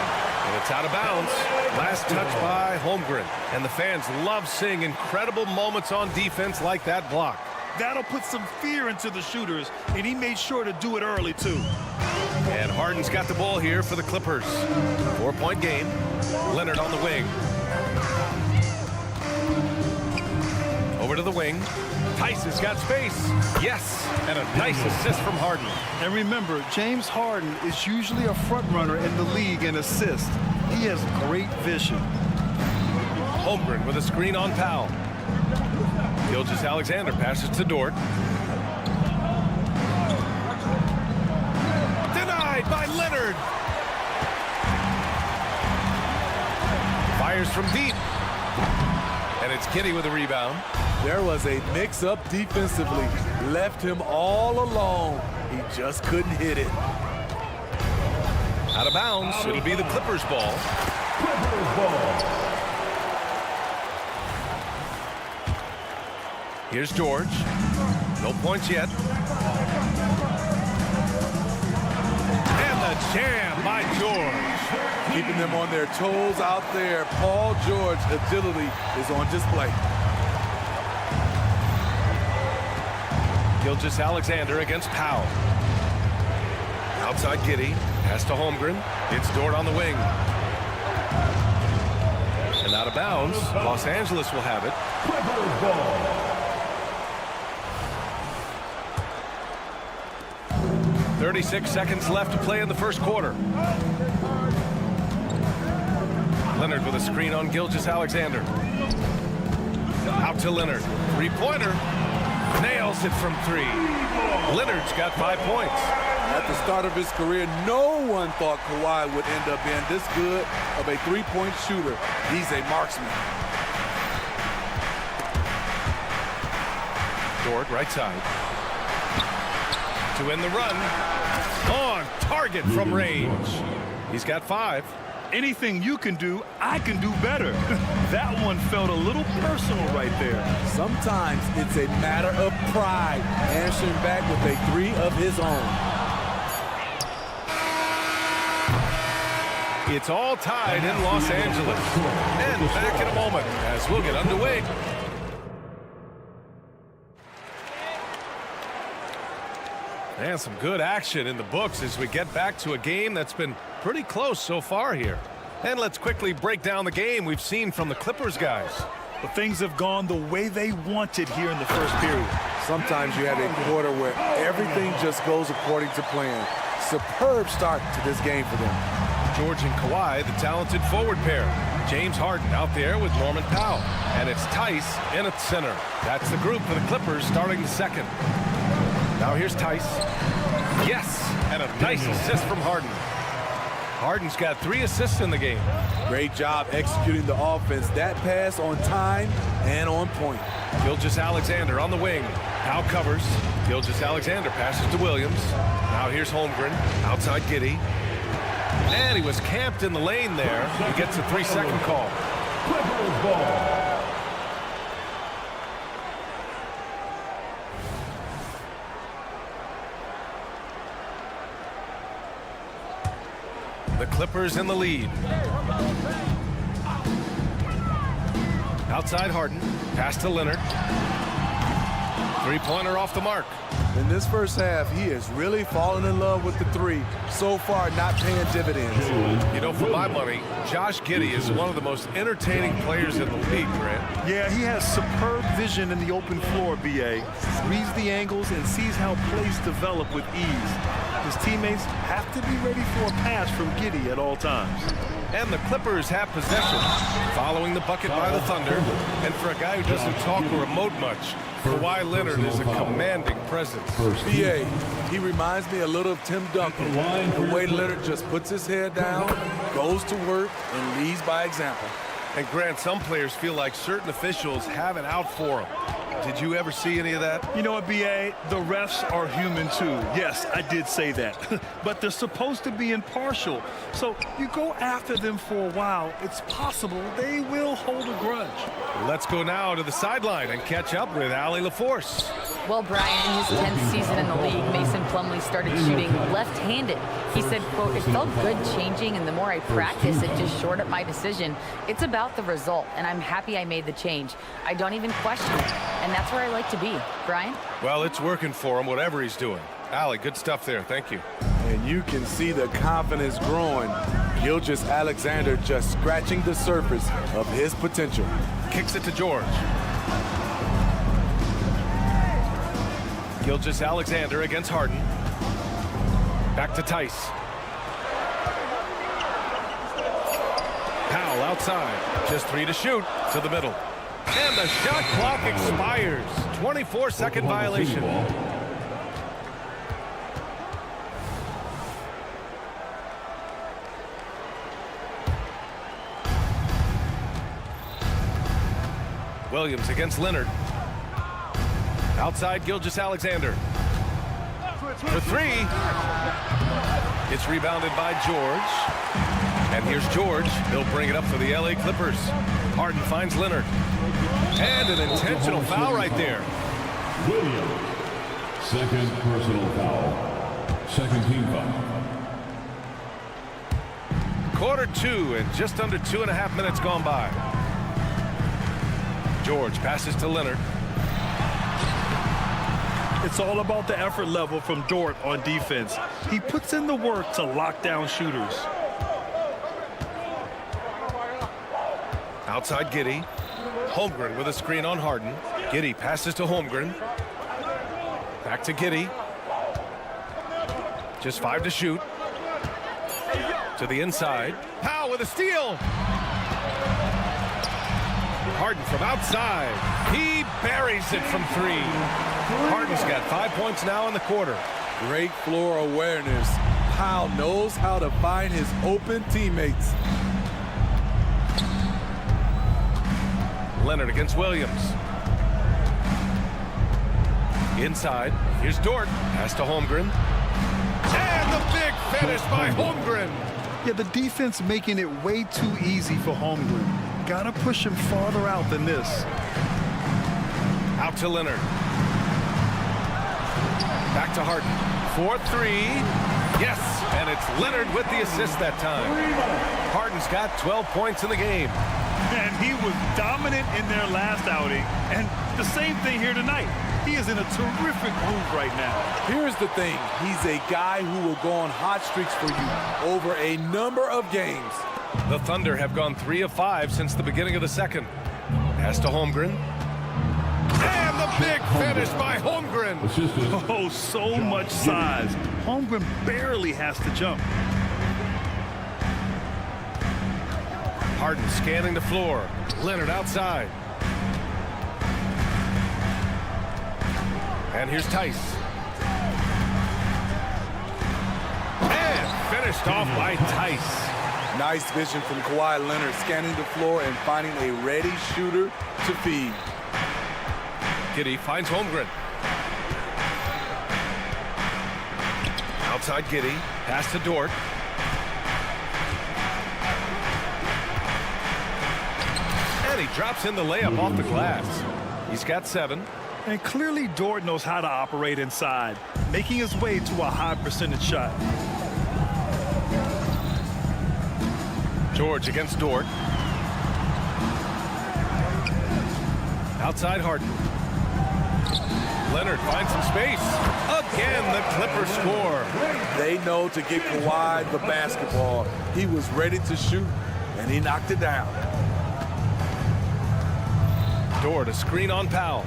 And it's out of bounds. Last touch by Holmgren. And the fans love seeing incredible moments on defense like that block. That'll put some fear into the shooters, and he made sure to do it early, too. And Harden's got the ball here for the Clippers. 4-point game. Leonard on the wing. Over to the wing. Tice has got space. Yes, and a nice assist from Harden. And remember, James Harden is usually a front runner in the league in assists. He has great vision. Holmgren with a screen on Powell. Gilgeous-Alexander passes to Dort. Denied by Leonard. Fires from deep. And it's Giddey with a rebound. There was a mix-up defensively. Left him all alone. He just couldn't hit it. Out of bounds. It'll be the Clippers ball. Here's George. No points yet. And the jam by George. Keeping them on their toes out there. Paul George agility is on display. Gilgeous-Alexander against Powell. Outside Giddey. Pass to Holmgren. It's Dort on the wing. And out of bounds. Los Angeles will have it. 36 seconds left to play in the first quarter. Leonard with a screen on Gilgeous-Alexander. Out to Leonard. Three-pointer. Nails it from three. Leonard's got 5 points. At the start of his career, no one thought Kawhi would end up being this good of a three-point shooter. He's a marksman. Dort, right side. To win the run. On target from range. He's got 5. Anything you can do, I can do better. That one felt a little personal right there. Sometimes it's a matter of pride, answering back with a three of his own. It's all tied in Los Angeles. And back in a moment as we'll get underway. And some good action in the books as we get back to a game that's been pretty close so far here. And let's quickly break down the game we've seen from the Clippers guys. But things have gone the way they wanted here in the first period. Sometimes you have a quarter where everything just goes according to plan. Superb start to this game for them. George and Kawhi, the talented forward pair. James Harden out there with Norman Powell. And it's Tice in at center. That's the group for the Clippers starting the second. Now here's Tice. Yes, and a nice assist from Harden. Harden's got 3 assists in the game. Great job executing the offense. That pass on time and on point. Gilgeous-Alexander on the wing. Powell covers. Gilgeous-Alexander passes to Williams. Now here's Holmgren. Outside Giddey. And he was camped in the lane there. He gets a 3-second call. Clippers ball. The Clippers in the lead. Outside Harden. Pass to Leonard. Three-pointer off the mark. In this first half, he has really fallen in love with the three. So far, not paying dividends. You know, for my money, Josh Giddey is one of the most entertaining players in the league, Grant. Yeah, he has superb vision in the open floor, B.A. Reads the angles and sees how plays develop with ease. His teammates have to be ready for a pass from Giddey at all times. And the Clippers have possession, following the bucket by the Thunder. And for a guy who doesn't talk or emote much, Kawhi Leonard is a commanding presence. B.A., he reminds me a little of Tim Duncan. The way Leonard just puts his head down, goes to work, and leads by example. And Grant, some players feel like certain officials have it out for them. Did you ever see any of that? You know what, B.A.? The refs are human, too. Yes, I did say that. But they're supposed to be impartial. So you go after them for a while, it's possible they will hold a grudge. Let's go now to the sideline and catch up with Allie LaForce. Well, Brian, in his 10th season in the league, Mason Plumlee started shooting left-handed. He said, quote, "It felt good changing, and the more I practice, it just shored up my decision. It's about the result, and I'm happy I made the change. I don't even question it, and that's where I like to be." Brian? Well, it's working for him, whatever he's doing. Allie, good stuff there. Thank you. And you can see the confidence growing. Gilgeous-Alexander just scratching the surface of his potential. Kicks it to George. Gilgeous-Alexander against Harden. Back to Tice. Powell outside. Just 3 to shoot. To the middle. And the shot clock expires. 24-second violation. Williams against Leonard. Outside Gilgeous-Alexander. For 3. It's rebounded by George. And here's George. He'll bring it up for the LA Clippers. Harden finds Leonard. And an intentional foul right there. Williams. Second personal foul. Second team foul. Quarter 2 and just under 2.5 minutes gone by. George passes to Leonard. It's all about the effort level from Dort on defense. He puts in the work to lock down shooters. Outside Giddey. Holmgren with a screen on Harden. Giddey passes to Holmgren. Back to Giddey. Just 5 to shoot. To the inside. Powell with a steal. Harden from outside. He buries it from 3. Harden's got 5 points now in the quarter. Great floor awareness. Powell knows how to find his open teammates. Leonard against Williams. Inside. Here's Dort. Pass to Holmgren. And the big finish by Holmgren. Yeah, the defense making it way too easy for Holmgren. Gotta push him farther out than this. Out to Leonard. Back to Harden. 4-3. Yes, and it's Leonard with the assist that time. Harden's got 12 points in the game. And he was dominant in their last outing. And the same thing here tonight. He is in a terrific groove right now. Here's the thing. He's a guy who will go on hot streaks for you over a number of games. The Thunder have gone 3 of 5 since the beginning of the second. Pass to Holmgren. And the big finish by Holmgren. Oh, so much size. Holmgren barely has to jump. Harden scanning the floor. Leonard outside. And here's Tice. And finished off by Tice. Nice vision from Kawhi Leonard, scanning the floor and finding a ready shooter to feed. Giddey finds Holmgren. Outside Giddey. Pass to Dort. And he drops in the layup off the glass. He's got 7. And clearly Dort knows how to operate inside, making his way to a high percentage shot. George against Dort. Outside Harden. Leonard finds some space. Again, the Clippers score. They know to get Kawhi the basketball. He was ready to shoot, and he knocked it down. Dort, a screen on Powell.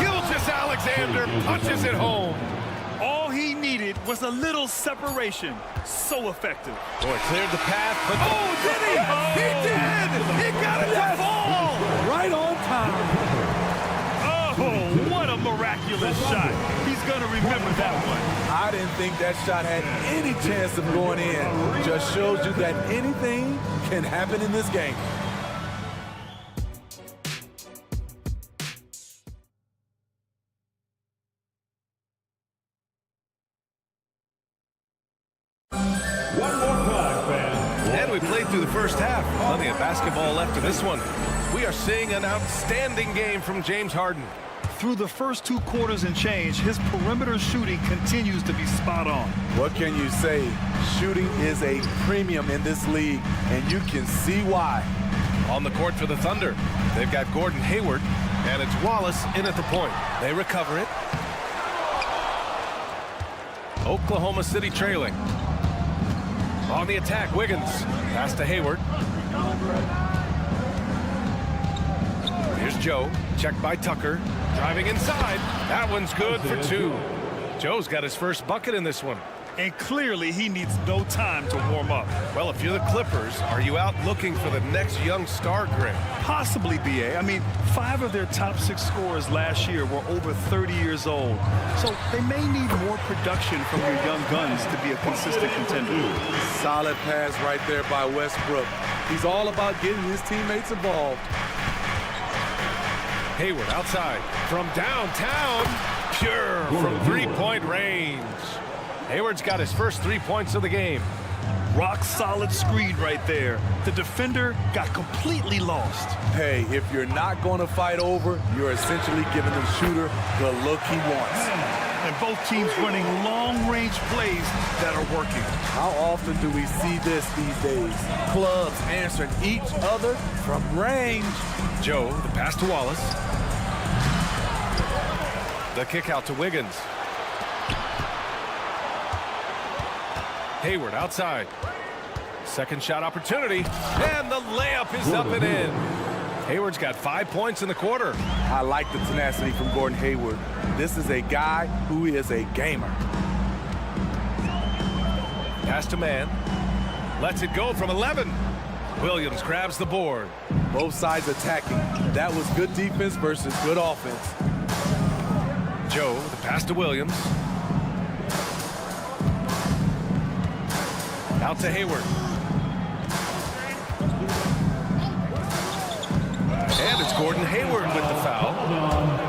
Gilgeous-Alexander punches it home. All he needed was a little separation. So effective. Boy, cleared the path. But oh, did he? He did! He got it to fall! Right on time. Oh, what a miraculous shot. He's going to remember that one. I didn't think that shot had any chance of going in. Just shows you that anything can happen in this game. And we played through the first half. Plenty of basketball left in this one. We are seeing an outstanding game from James Harden. Through the first 2 quarters and change, his perimeter shooting continues to be spot on. What can you say? Shooting is a premium in this league, and you can see why. On the court for the Thunder, they've got Gordon Hayward, and it's Wallace in at the point. They recover it. Oklahoma City trailing. On the attack, Wiggins. Pass to Hayward. Here's Joe. Checked by Tucker. Driving inside. That one's good for 2. Joe's got his first bucket in this one. And clearly he needs no time to warm up. Well, if you're the Clippers, are you out looking for the next young star grid? Possibly, BA. I mean, 5 of their top 6 scorers last year were over 30 years old. So they may need more production from your young guns to be a consistent contender. Solid pass right there by Westbrook. He's all about getting his teammates involved. Hayward outside from downtown. Pure from 3-point range. Hayward's got his first 3 points of the game. Rock-solid screen right there. The defender got completely lost. Hey, if you're not going to fight over, you're essentially giving the shooter the look he wants. And both teams running long-range plays that are working. How often do we see this these days? Clubs answering each other from range. Joe, the pass to Wallace. The kick out to Wiggins. Hayward outside. Second shot opportunity. And the layup is up and in. Hayward's got 5 points in the quarter. I like the tenacity from Gordon Hayward. This is a guy who is a gamer. Pass to man. Lets it go from 11. Williams grabs the board. Both sides attacking. That was good defense versus good offense. Joe, the pass to Williams. Out to Hayward. And it's Gordon Hayward with the foul.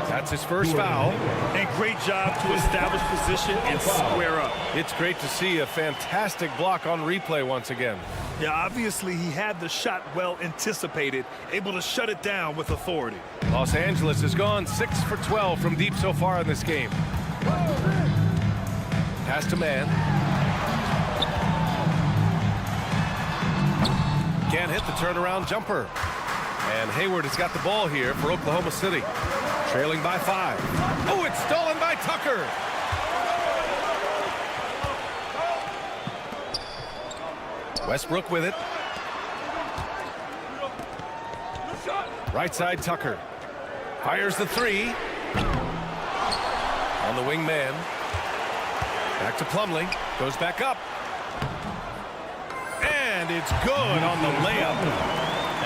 That's his first foul. And great job to establish position and square up. It's great to see a fantastic block on replay once again. Yeah, obviously he had the shot well anticipated, able to shut it down with authority. Los Angeles has gone 6 for 12 from deep so far in this game. Pass to man. Can't hit the turnaround jumper. And Hayward has got the ball here for Oklahoma City. Trailing by 5. Oh, it's stolen by Tucker. Westbrook with it. Right side Tucker. Fires the 3. On the wing man. Back to Plumlee. Goes back up. And it's good on the layup.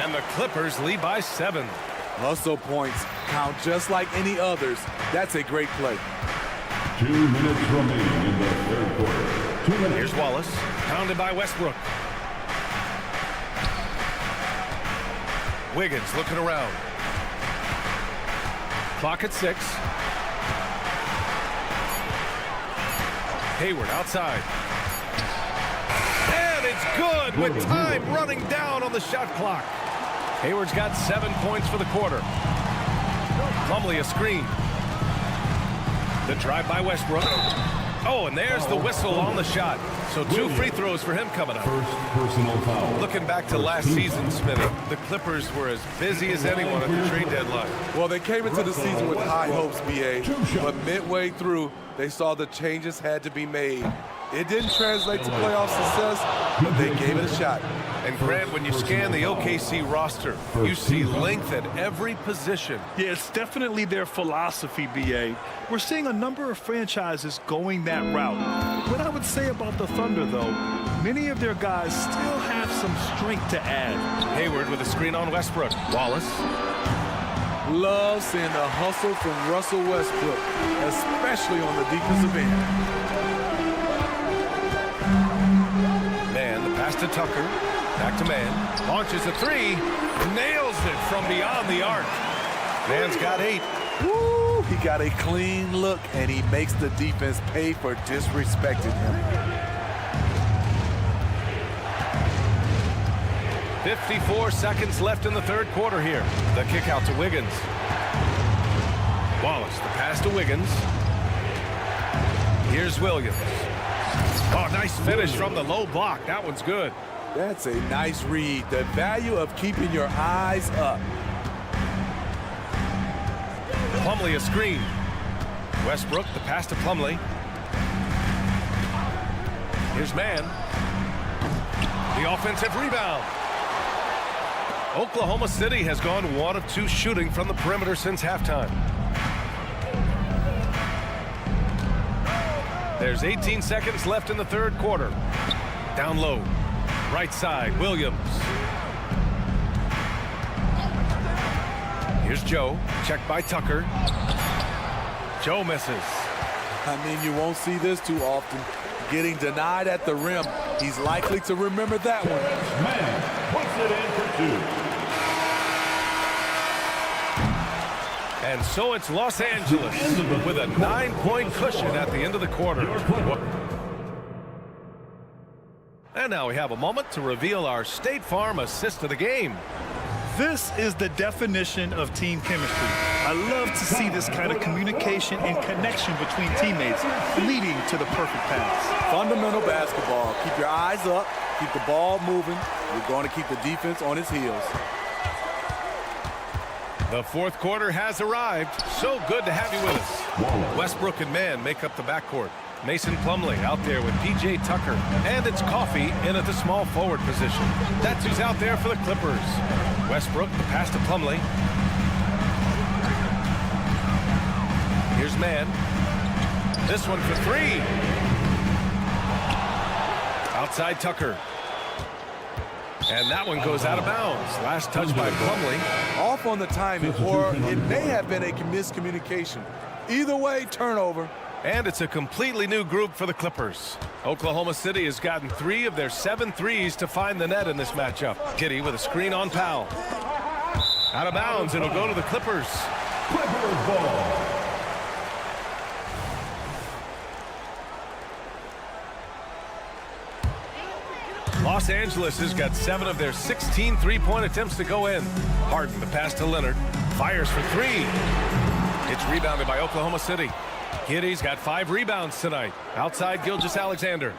And the Clippers lead by 7. Hustle points count just like any others. That's a great play. 2 minutes remaining in the third quarter. 2 minutes. Here's Wallace. Pounded by Westbrook. Wiggins looking around. Clock at 6. Hayward outside. And it's good with time running down on the shot clock. Hayward's got 7 points for the quarter. Plumlee a screen. The drive by Westbrook. Oh, and there's the whistle on the shot. So 2 free throws for him coming up. First personal foul. Looking back to last season, Smitty, the Clippers were as busy as anyone at the trade deadline. Well, they came into the season with high hopes, BA, but midway through, they saw the changes had to be made. It didn't translate to playoff success, but they gave it a shot. And Grant, when you scan the OKC roster, you see length at every position. Yeah, it's definitely their philosophy, BA. We're seeing a number of franchises going that route. What I would say about the Thunder, though, many of their guys still have some strength to add. Hayward with a screen on Westbrook. Wallace. Love seeing the hustle from Russell Westbrook, especially on the defensive end. Man, the pass to Tucker. Back to man. Launches a 3. Nails it from beyond the arc. Man's got 8. Woo! He got a clean look, and he makes the defense pay for disrespecting him. 54 seconds left in the third quarter here. The kick out to Wiggins. Wallace, the pass to Wiggins. Here's Williams. Oh, nice finish from the low block. That one's good. That's a nice read. The value of keeping your eyes up. Plumlee a screen. Westbrook, the pass to Plumlee. Here's man. The offensive rebound. Oklahoma City has gone 1 of 2 shooting from the perimeter since halftime. There's 18 seconds left in the third quarter. Down low. Right side, Williams. Here's Joe. Checked by Tucker. Joe misses. I mean, you won't see this too often. Getting denied at the rim. He's likely to remember that one. Man puts it in for 2. And so it's Los Angeles with a 9-point cushion at the end of the quarter. And now we have a moment to reveal our State Farm assist of the game. This is the definition of team chemistry. I love to see this kind of communication and connection between teammates leading to the perfect pass. Fundamental basketball. Keep your eyes up. Keep the ball moving. We're going to keep the defense on its heels. The fourth quarter has arrived. So good to have you with us. Westbrook and Mann make up the backcourt. Mason Plumlee out there with P.J. Tucker. And it's Coffey in at the small forward position. That's who's out there for the Clippers. Westbrook, the pass to Plumlee. Here's Mann. This one for three. Outside Tucker. And that one goes out of bounds. Last touch by Plumlee. Off on the timing, or it may have been a miscommunication. Either way, turnover. And it's a completely new group for the Clippers. Oklahoma City has gotten 3 of their 7 threes to find the net in this matchup. Giddey with a screen on Powell. Out of bounds, it'll go to the Clippers. Clippers ball. Los Angeles has got 7 of their 16 three-point attempts to go in. Harden, the pass to Leonard. Fires for 3. It's rebounded by Oklahoma City. Giddey's got 5 rebounds tonight. Outside Gilgeous-Alexander.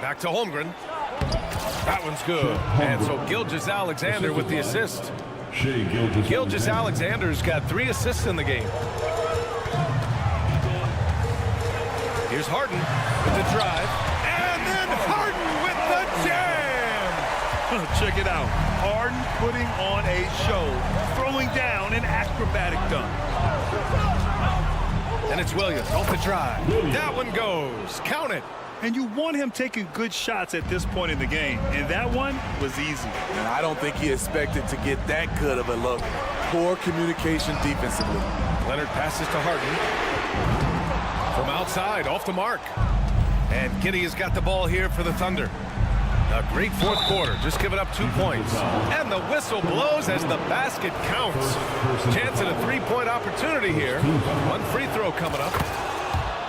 Back to Holmgren. That one's good. And so Gilgeous-Alexander with the assist. Gilgeous-Alexander's got 3 assists in the game. Here's Harden with the drive. And then Harden with the jam! Check it out. Harden putting on a show, throwing down an acrobatic dunk. And it's Williams off the drive. That one goes. Count it. And you want him taking good shots at this point in the game. And that one was easy. And I don't think he expected to get that good of a look. Poor communication defensively. Leonard passes to Harden. From outside, off the mark. And Giddey has got the ball here for the Thunder. A great fourth quarter, just giving up 2 points. And the whistle blows as the basket counts. Chance at a 3-point opportunity here. 1 free throw coming up.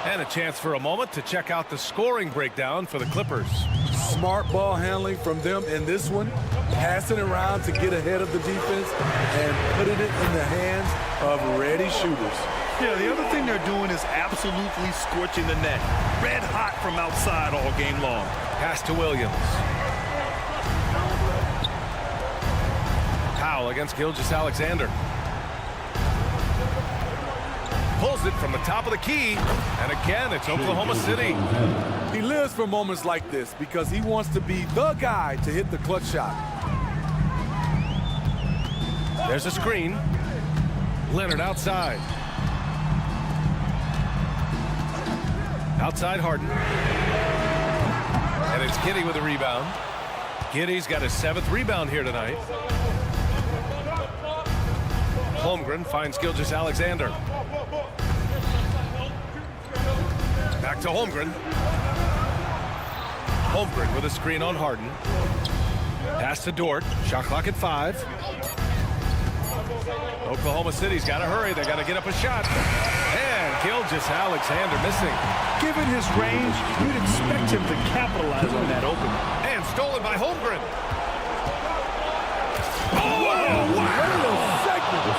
And a chance for a moment to check out the scoring breakdown for the Clippers. Smart ball handling from them in this one. Passing around to get ahead of the defense and putting it in the hands of ready shooters. Yeah, the other thing they're doing is absolutely scorching the net. Red hot from outside all game long. Pass to Williams. Powell against Gilgeous-Alexander. Pulls it from the top of the key. And again, it's Oklahoma City. He lives for moments like this because he wants to be the guy to hit the clutch shot. There's a screen. Leonard outside. Outside Harden. And it's Giddey with a rebound. Giddey's got his 7th rebound here tonight. Holmgren finds Gilgeous-Alexander. Back to Holmgren. Holmgren with a screen on Harden. Pass to Dort. Shot clock at 5. Oklahoma City's got to hurry. They got to get up a shot. And Gilgeous-Alexander missing. Given his range, you'd expect him to capitalize on that opening. And stolen by Holmgren. Oh, wow!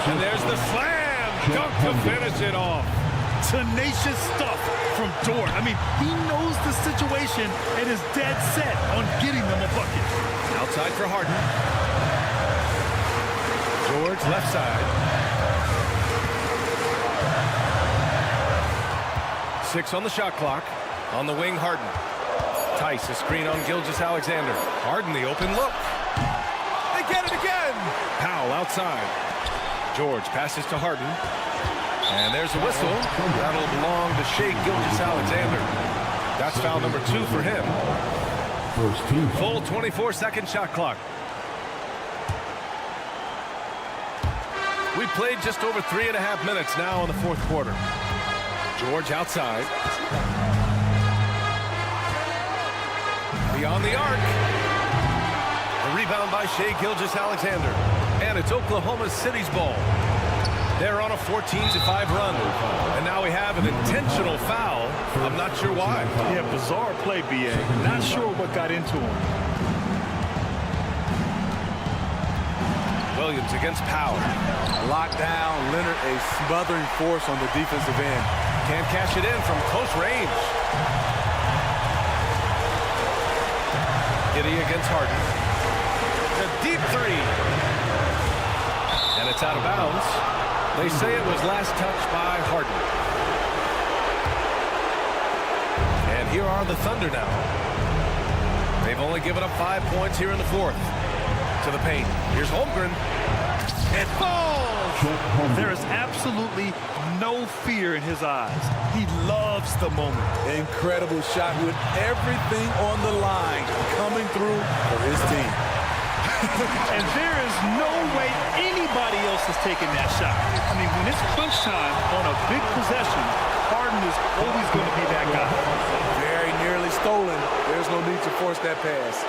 And there's the slam dunk to finish it off. Tenacious stuff from Dort. I mean, he knows the situation and is dead set on getting them a bucket. Outside for Harden. George left side. 6 on the shot clock. On the wing, Harden. Tice, a screen on Gilgeous-Alexander. Harden, the open look. They get it again. Powell outside. George passes to Harden. And there's a whistle. That'll belong to Shai Gilgeous-Alexander. That's foul number 2 for him. Full 24-second shot clock. We played just over 3.5 minutes now in the fourth quarter. George outside. Beyond the arc. The rebound by Shai Gilgeous-Alexander. And it's Oklahoma City's ball. They're on a 14-5 run. And now we have an intentional foul. I'm not sure why. Yeah, bizarre play, B.A. Not sure what got into him. Williams against Powell. Locked down, Leonard a smothering force on the defensive end. Can't cash it in from close range. Giddy against Harden. The deep three. And it's out of bounds. They say it was last touched by Harden. And here are the Thunder now. They've only given up 5 points here in the fourth. To the paint. Here's Holmgren. It falls! There is absolutely no fear in his eyes. He loves the moment. Incredible shot with everything on the line coming through for his team. And there is no way anybody else is taking that shot. I mean, when it's crunch time on a big possession, Harden is always going to be that guy. Very nearly stolen. There's no need to force that pass.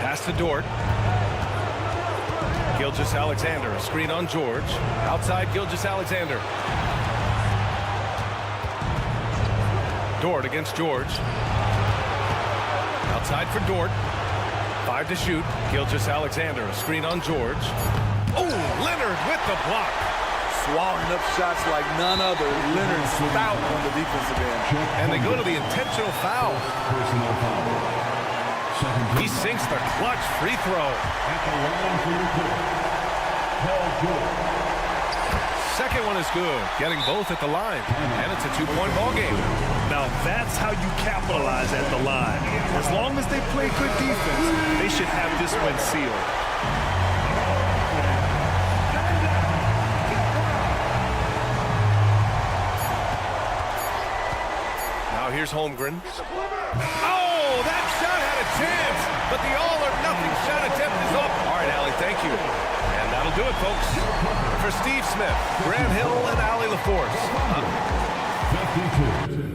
Pass to Dort. Gilgeous-Alexander, a screen on George. Outside Gilgeous-Alexander. Dort against George. Outside for Dort. 5 to shoot. Gilgeous-Alexander, a screen on George. Oh, Leonard with the block. Swallowing up shots like none other. Leonard stout on the defensive end. And they go to the intentional foul. He sinks the clutch free throw. Second one is good, getting both at the line, and it's a 2-point ball game. Now that's how you capitalize at the line. As long as they play good defense, they should have this win sealed. Now here's Holmgren. Oh, that shot had a chance, but the all-or-nothing shot attempt is up. All right, Allie, thank you. And that'll do it, folks. For Steve Smith, Grant Hill, and Allie LaForce. 52.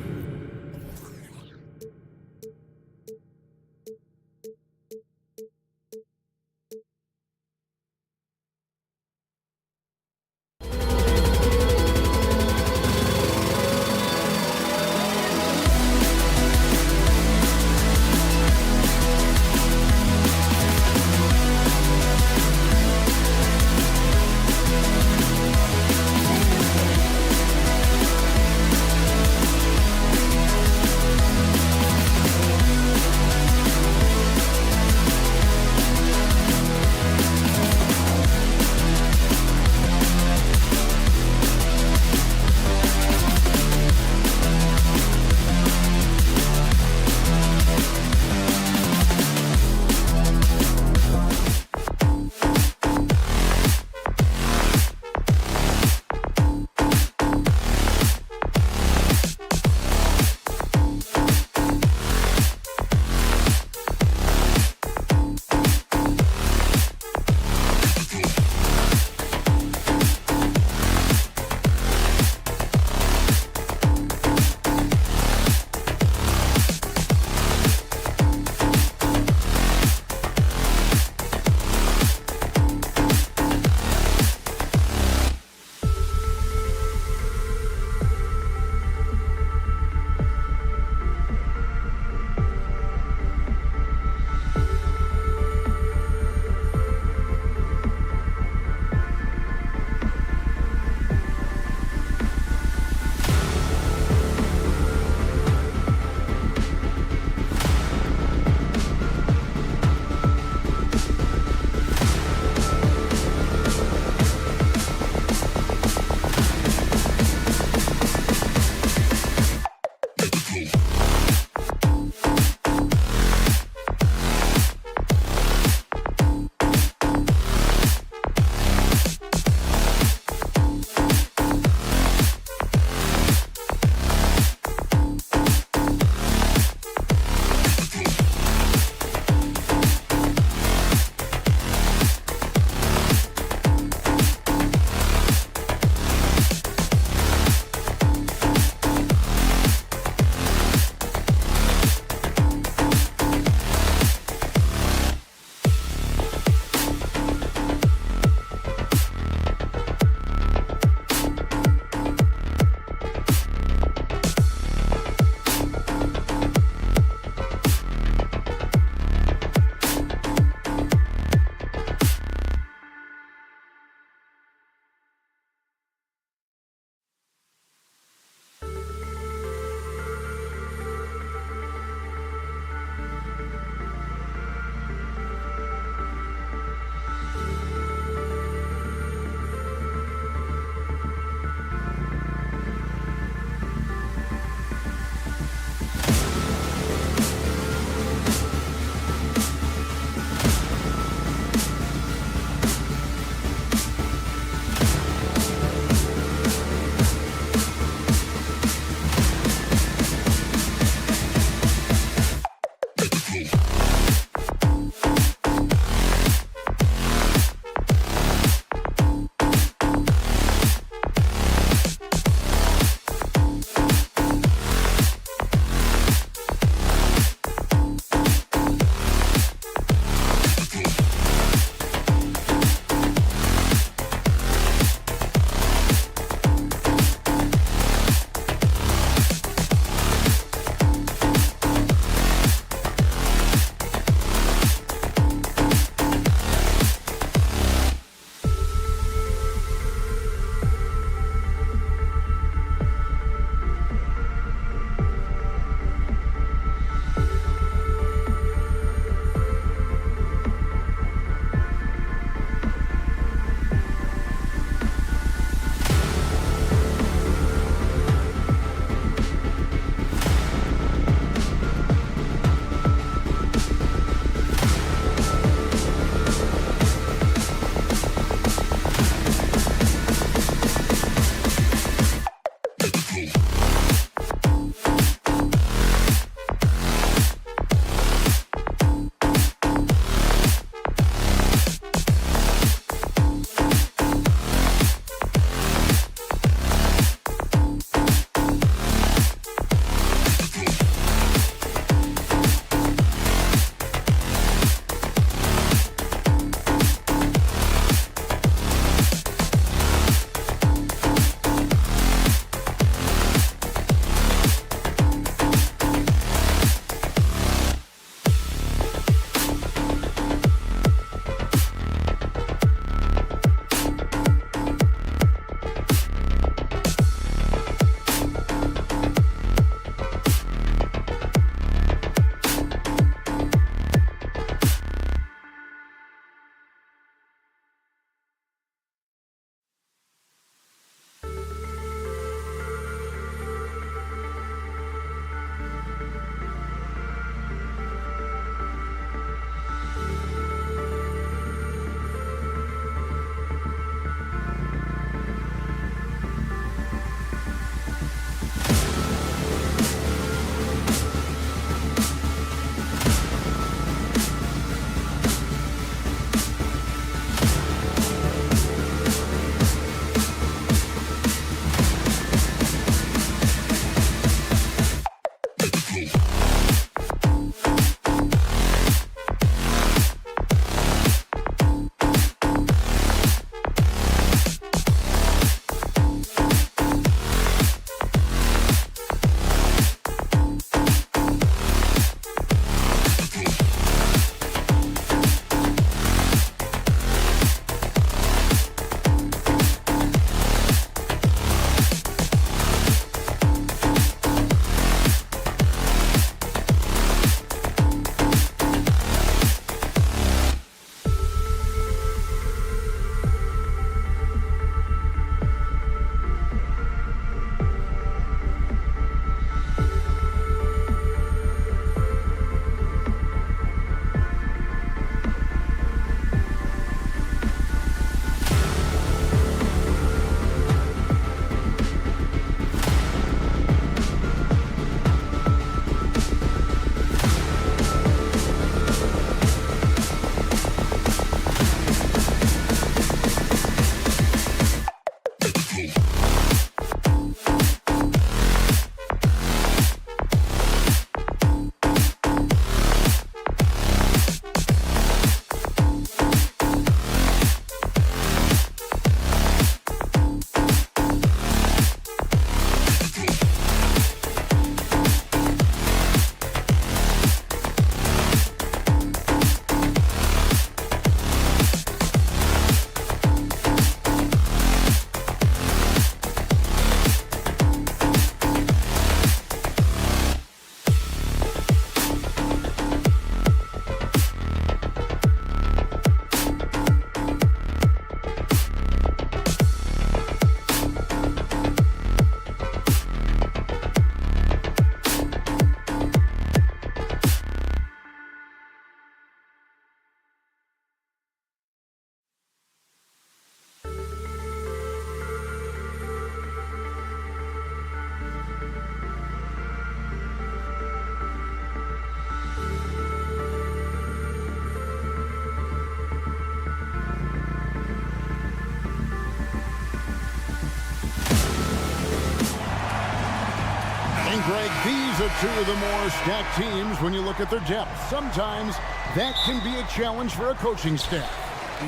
Greg, these are two of the more stacked teams when you look at their depth. Sometimes that can be a challenge for a coaching staff.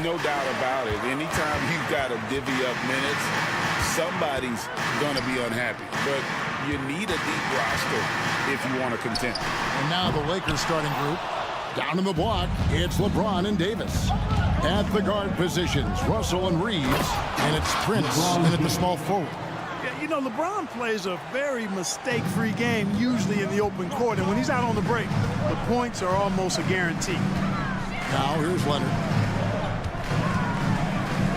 No doubt about it. Anytime you've got to divvy up minutes, somebody's going to be unhappy. But you need a deep roster if you want to contend. And now the Lakers starting group. Down in the block, it's LeBron and Davis. At the guard positions, Russell and Reeves. And it's Prince in at the small forward. Yeah, you know, LeBron plays a very mistake-free game, usually in the open court. And when he's out on the break, the points are almost a guarantee. Now here's Leonard.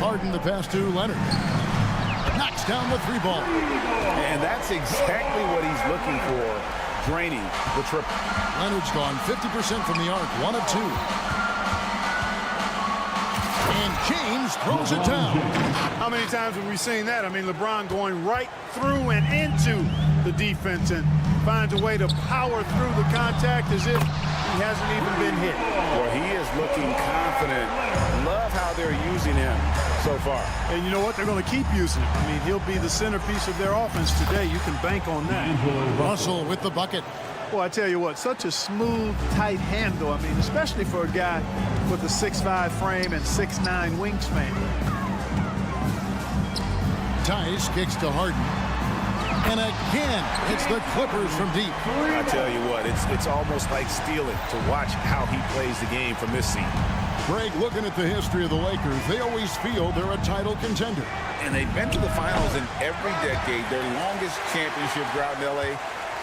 Harden the pass to Leonard. Knocks down the three ball. And that's exactly what he's looking for, draining the triple. Leonard's gone 50% from the arc, 1 of 2. And James throws it down. How many times have we seen that? I mean, LeBron going right through and into the defense and finds a way to power through the contact as if he hasn't even been hit. Well, he is looking confident. Love how they're using him so far. And you know what? They're going to keep using him. I mean, he'll be the centerpiece of their offense today. You can bank on that. Russell with the bucket. Well, I tell you what, such a smooth, tight handle. I mean, especially for a guy with a 6'5" frame and 6'9" wingspan. Tice kicks to Harden. And again, it's the Clippers from deep. I tell you what, it's almost like stealing to watch how he plays the game from this seat. Greg, looking at the history of the Lakers, they always feel they're a title contender. And they've been to the finals in every decade. Their longest championship drought in L.A.,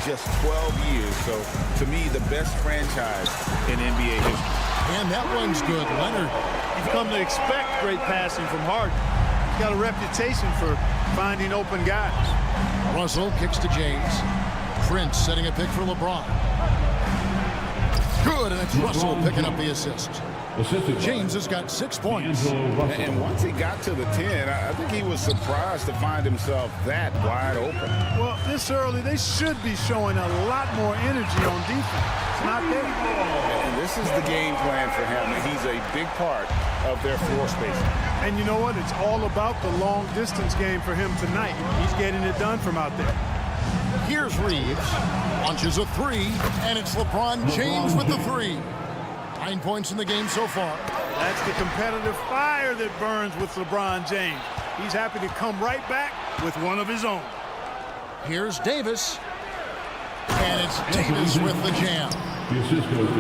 just 12 years. So, to me, the best franchise in NBA history. And that one's good. Leonard. You've come to expect great passing from Harden. He's got a reputation for finding open guys. Russell kicks to James. Prince setting a pick for LeBron. Good, and it's Russell picking up the assist. James has got 6 points. And once he got to the 10, I think he was surprised to find himself that wide open. Well, this early, they should be showing a lot more energy on defense. It's not there. And this is the game plan for him. He's a big part of their floor spacing. And you know what? It's all about the long-distance game for him tonight. He's getting it done from out there. Here's Reeves. Launches a 3, and it's LeBron James with the 3. 9 points in the game so far. That's the competitive fire that burns with LeBron James. He's happy to come right back with one of his own. Here's Davis. And it's Davis with the jam.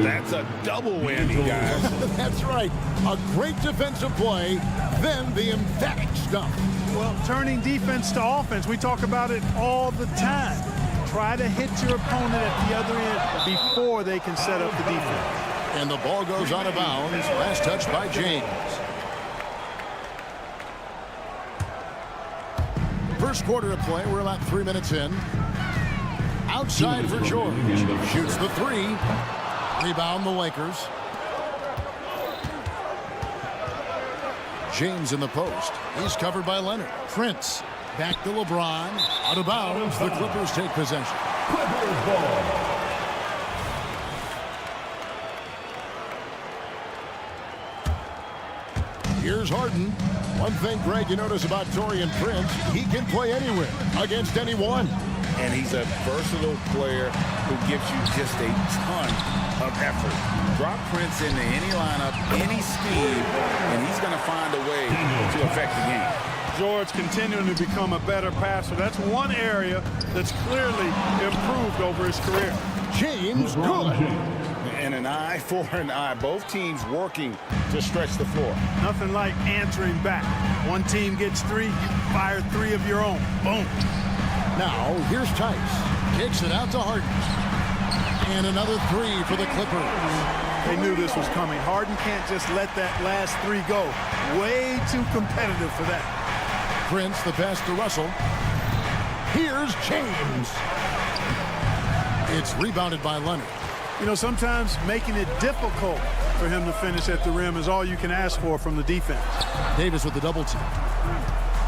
That's a double whammy, guys. That's right. A great defensive play, then the emphatic stuff. Well, turning defense to offense, we talk about it all the time. Try to hit your opponent at the other end before they can set up the defense. And the ball goes out of bounds. Last touch by James. First quarter of play. We're about 3 minutes in. Outside for George. Shoots the 3. Rebound the Lakers. James in the post. He's covered by Leonard. Prince. Back to LeBron. Out of bounds. The Clippers take possession. Clippers ball. Here's Harden. One thing, Greg, you notice about Taurean Prince, he can play anywhere, against anyone. And he's a versatile player who gives you just a ton of effort. Drop Prince into any lineup, any scheme, and he's going to find a way to affect the game. George continuing to become a better passer. That's one area that's clearly improved over his career. James, good. And an eye for an eye. Both teams working to stretch the floor. Nothing like answering back. One team gets 3, you fire 3 of your own. Boom. Now, here's Tice. Kicks it out to Harden. And another 3 for the Clippers. They knew this was coming. Harden can't just let that last 3 go. Way too competitive for that. Prince, the pass to Russell. Here's James. It's rebounded by Leonard. You know, sometimes making it difficult for him to finish at the rim is all you can ask for from the defense. Davis with the double team.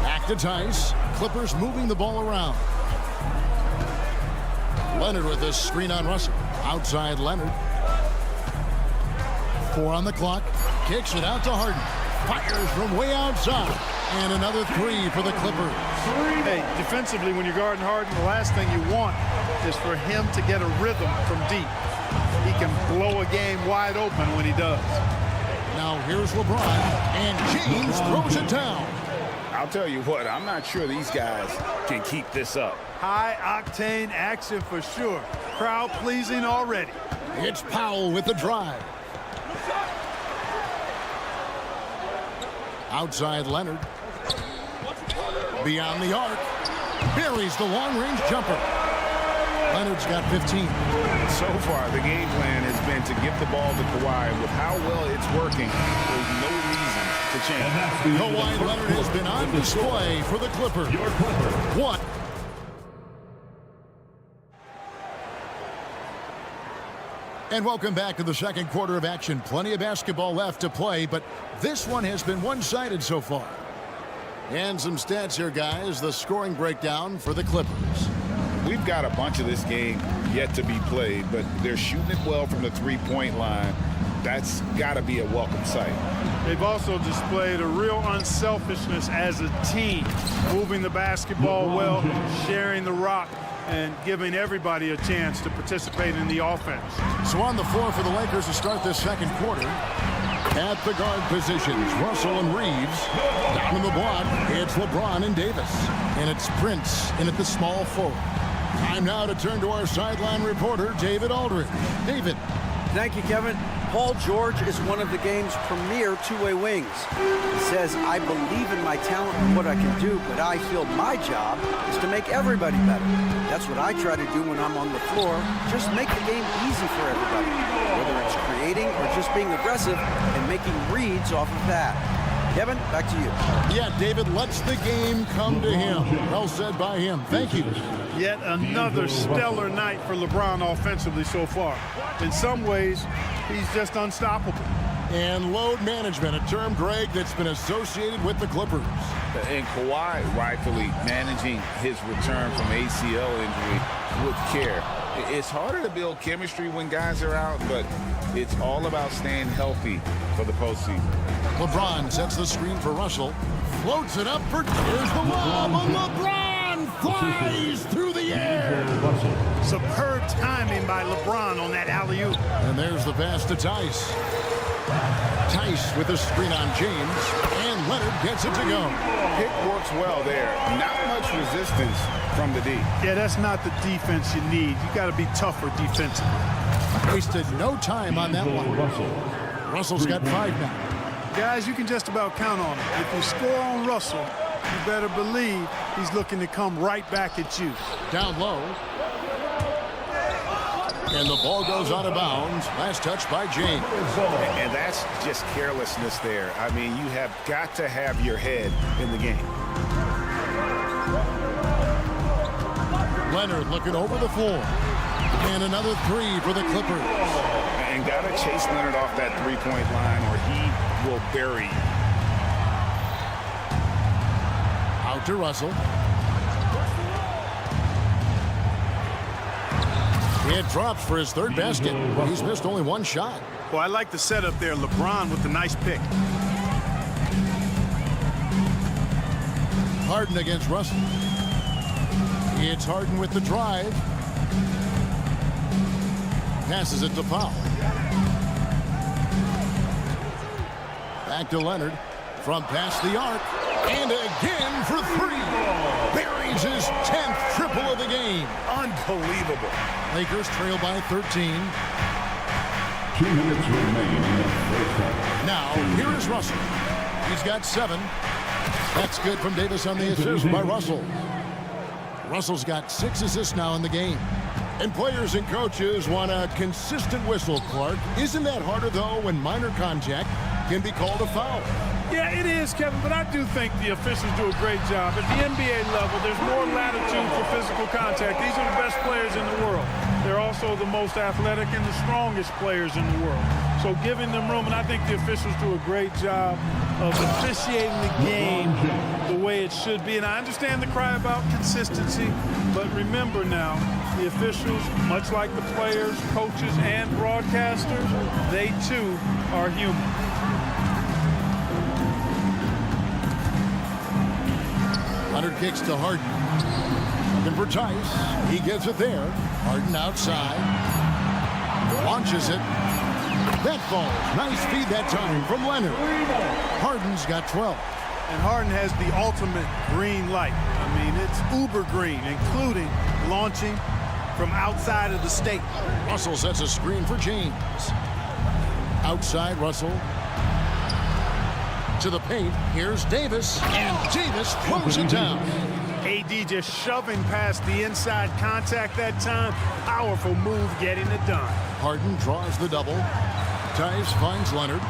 Back to Tice. Clippers moving the ball around. Leonard with this screen on Russell. Outside Leonard. 4 on the clock. Kicks it out to Harden. Fires from way outside. And another 3 for the Clippers. Hey, defensively, when you're guarding Harden, the last thing you want is for him to get a rhythm from deep. He can blow a game wide open when he does. Now here's LeBron, and James throws it down. I'll tell you what, I'm not sure these guys can keep this up. High-octane action for sure. Crowd-pleasing already. It's Powell with the drive. Outside Leonard. Beyond the arc. Buries the long-range jumper. Leonard's got 15. So far, the game plan has been to give the ball to Kawhi. With how well it's working, there's no reason to change. Kawhi Leonard has been on display for the Clippers. What? And welcome back to the second quarter of action. Plenty of basketball left to play, but this one has been one-sided so far. And some stats here, guys. The scoring breakdown for the Clippers. We've got a bunch of this game yet to be played, but they're shooting it well from the three-point line. That's got to be a welcome sight. They've also displayed a real unselfishness as a team, moving the basketball well, sharing the rock, and giving everybody a chance to participate in the offense. So on the floor for the Lakers to start this second quarter. At the guard positions, Russell and Reeves. Down in the block, it's LeBron and Davis. And it's Prince in at the small forward. Time now to turn to our sideline reporter, David Aldridge. David. Thank you, Kevin. Paul George is one of the game's premier two-way wings. He says, I believe in my talent and what I can do, but I feel my job is to make everybody better. That's what I try to do when I'm on the floor. Just make the game easy for everybody, whether it's creating or just being aggressive and making reads off of that. Kevin, back to you. Yeah, David lets the game come to him. Well said by him. Thank you. Yet another stellar night for LeBron offensively so far. In some ways, he's just unstoppable. And load management, a term, Greg, that's been associated with the Clippers. And Kawhi rightfully managing his return from ACL injury with care. It's harder to build chemistry when guys are out, but it's all about staying healthy for the postseason. LeBron sets the screen for Russell. Floats it up for... Here's the lob, and LeBron flies through the air. Superb timing by LeBron on that alley-oop. And there's the pass to Tice. Tice with the screen on James, and Leonard gets it to go. Pick works well there. Not much resistance from the D. Yeah, that's not the defense you need. You got to be tougher defensively. Wasted no time on that one. Russell's got 5 now. Guys, you can just about count on him. If you score on Russell, you better believe he's looking to come right back at you. Down low. And the ball goes out of bounds. Last touch by James. And that's just carelessness there. I mean, you have got to have your head in the game. Leonard looking over the floor. And another 3 for the Clippers. And got to chase Leonard off that three-point line or he will bury. Out to Russell. It drops for his 3rd basket. He's missed only 1 shot. Well, I like the setup there. LeBron with the nice pick. Harden against Russell. It's Harden with the drive. Passes it to Powell. Back to Leonard. From past the arc. And again for 3. Buries his 10th triple of the game. Unbelievable. Lakers trail by 13. 2 minutes remain in the first half. Now, here is Russell. He's got 7. That's good from Davis on the assist by Russell. Russell's got 6 assists now in the game. And players and coaches want a consistent whistle, Clark. Isn't that harder, though, when minor contact can be called a foul? Yeah, it is, Kevin, but I do think the officials do a great job. At the NBA level, there's more latitude for physical contact. These are the best players in the world. They're also the most athletic and the strongest players in the world. So giving them room, and I think the officials do a great job of officiating the game the way it should be. And I understand the cry about consistency, but remember now, the officials, much like the players, coaches, and broadcasters, they too are human. Leonard kicks to Harden. Looking for Tice. He gets it there. Harden outside. Launches it. That falls. Nice feed that time from Leonard. Harden's got 12. And Harden has the ultimate green light. I mean, it's uber green, including launching from outside of the state. Russell sets a screen for James. Outside Russell. To the paint. Here's Davis. And Davis throws it down. AD just shoving past the inside contact that time. Powerful move getting it done. Harden draws the double. Tice finds Leonard.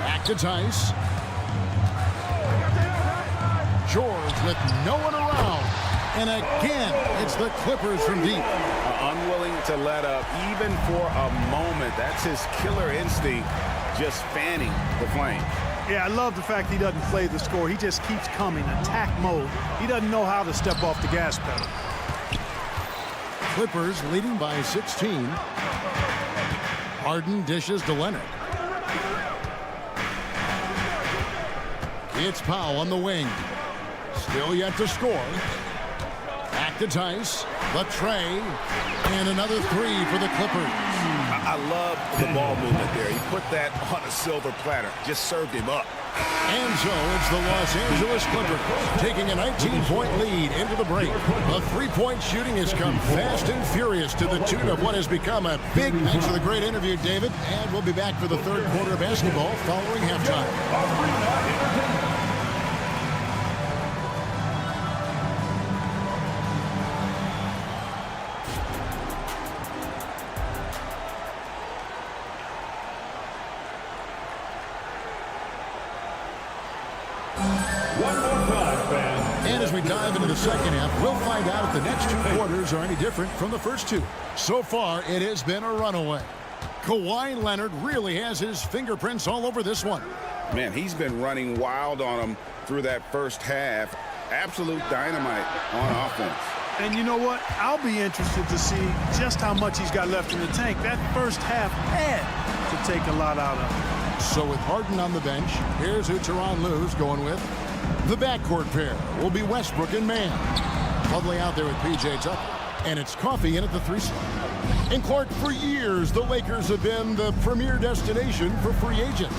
Back to Tice. George with no one around. And again, it's the Clippers from deep. Unwilling to let up even for a moment. That's his killer instinct, just fanning the flame. Yeah, I love the fact he doesn't play the score. He just keeps coming, attack mode. He doesn't know how to step off the gas pedal. Clippers leading by 16. Harden dishes to Leonard. It's Powell on the wing. Still yet to score. Back to Tice. The tray. And another three for the Clippers. I love the ball movement there. He put that on a silver platter. Just served him up. And so it's the Los Angeles Clippers taking a 19-point lead into the break. The three-point shooting has come fast and furious to the tune of what has become a big... Thanks for the great interview, David. And we'll be back for the third quarter of basketball following halftime. And as we dive into the second half, we'll find out if the next two quarters are any different from the first two. So far, it has been a runaway. Kawhi Leonard really has his fingerprints all over this one. Man, he's been running wild on him through that first half. Absolute dynamite on offense. And you know what? I'll be interested to see just how much he's got left in the tank. That first half had to take a lot out of him. So with Harden on the bench, here's who Tyronn Lue's going with. The backcourt pair will be Westbrook and Mann. Lovely out there with P.J. Tucker. And it's Coffee in at the 3 slot. And Clark, for years, the Lakers have been the premier destination for free agents.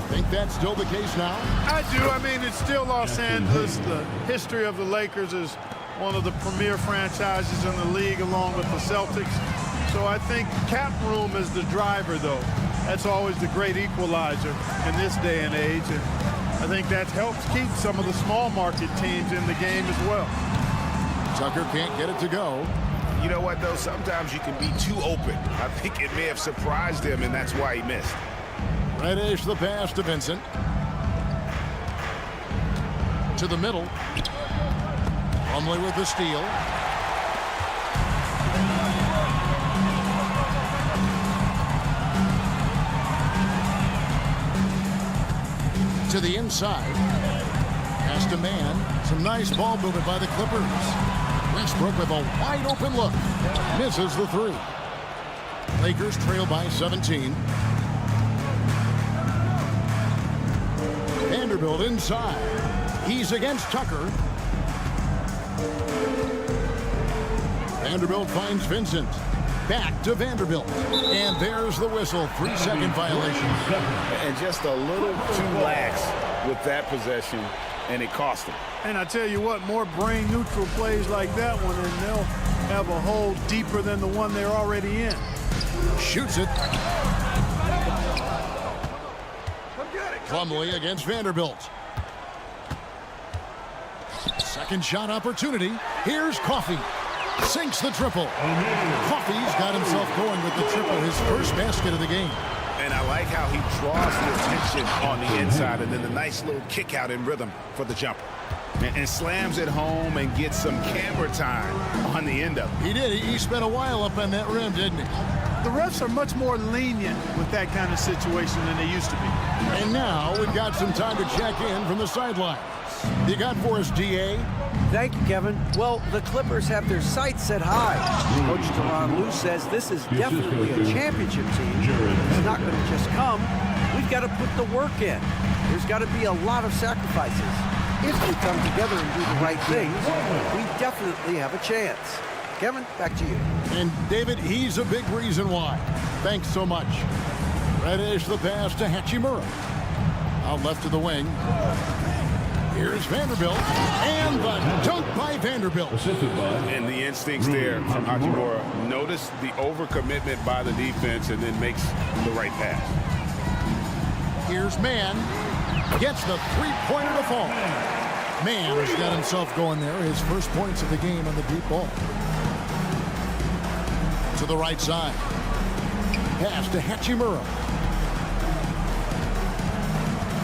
Think that's still the case now? I do. I mean, it's still Los Angeles. The history of the Lakers is one of the premier franchises in the league along with the Celtics. So I think cap room is the driver, though. That's always the great equalizer in this day and age. And I think that helps keep some of the small market teams in the game as well. Tucker can't get it to go. You know what, though? Sometimes you can be too open. I think it may have surprised him, and that's why he missed. Reddish the pass to Vincent. To the middle. Plumlee with the steal. To the inside. Pass to Mann. Some nice ball movement by the Clippers. Westbrook with a wide open look. Misses the three. Lakers trail by 17. Vanderbilt inside. He's against Tucker. Vanderbilt finds Vincent. Back to Vanderbilt. And there's the whistle. 3-second violation. And just a little too lax with that possession, and it cost him. And I tell you what, more brain-neutral plays like that one, and they'll have a hole deeper than the one they're already in. Shoots it. Plumlee against Vanderbilt. Second shot opportunity. Here's Coffee. Sinks the triple. Coffee's got himself going with the triple, his first basket of the game. And I like how he draws the attention on the inside, and then the nice little kick out in rhythm for the jumper. And slams it home and gets some camera time on the end of it. He did. He spent a while up on that rim, didn't he? The refs are much more lenient with that kind of situation than they used to be. And now we've got some time to check in from the sidelines. You got for us, D.A.? Thank you, Kevin. Well, the Clippers have their sights set high. Coach Tyronn Lue says this is definitely a championship team. It's not going to just come. We've got to put the work in. There's got to be a lot of sacrifices. if we come together and do the right things, we definitely have a chance. Kevin, back to you. And David, he's a big reason why. Thanks so much. Reddish the pass to Hachimura. Out left to the wing. Here's Vanderbilt. And the dunk by Vanderbilt. And the instincts there from Hachimura. Notice the overcommitment by the defense and then makes the right pass. Here's Mann. Gets the three-pointer to fall. Mann has got himself going there. His first points of the game on the deep ball. To the right side. Pass to Hachimura.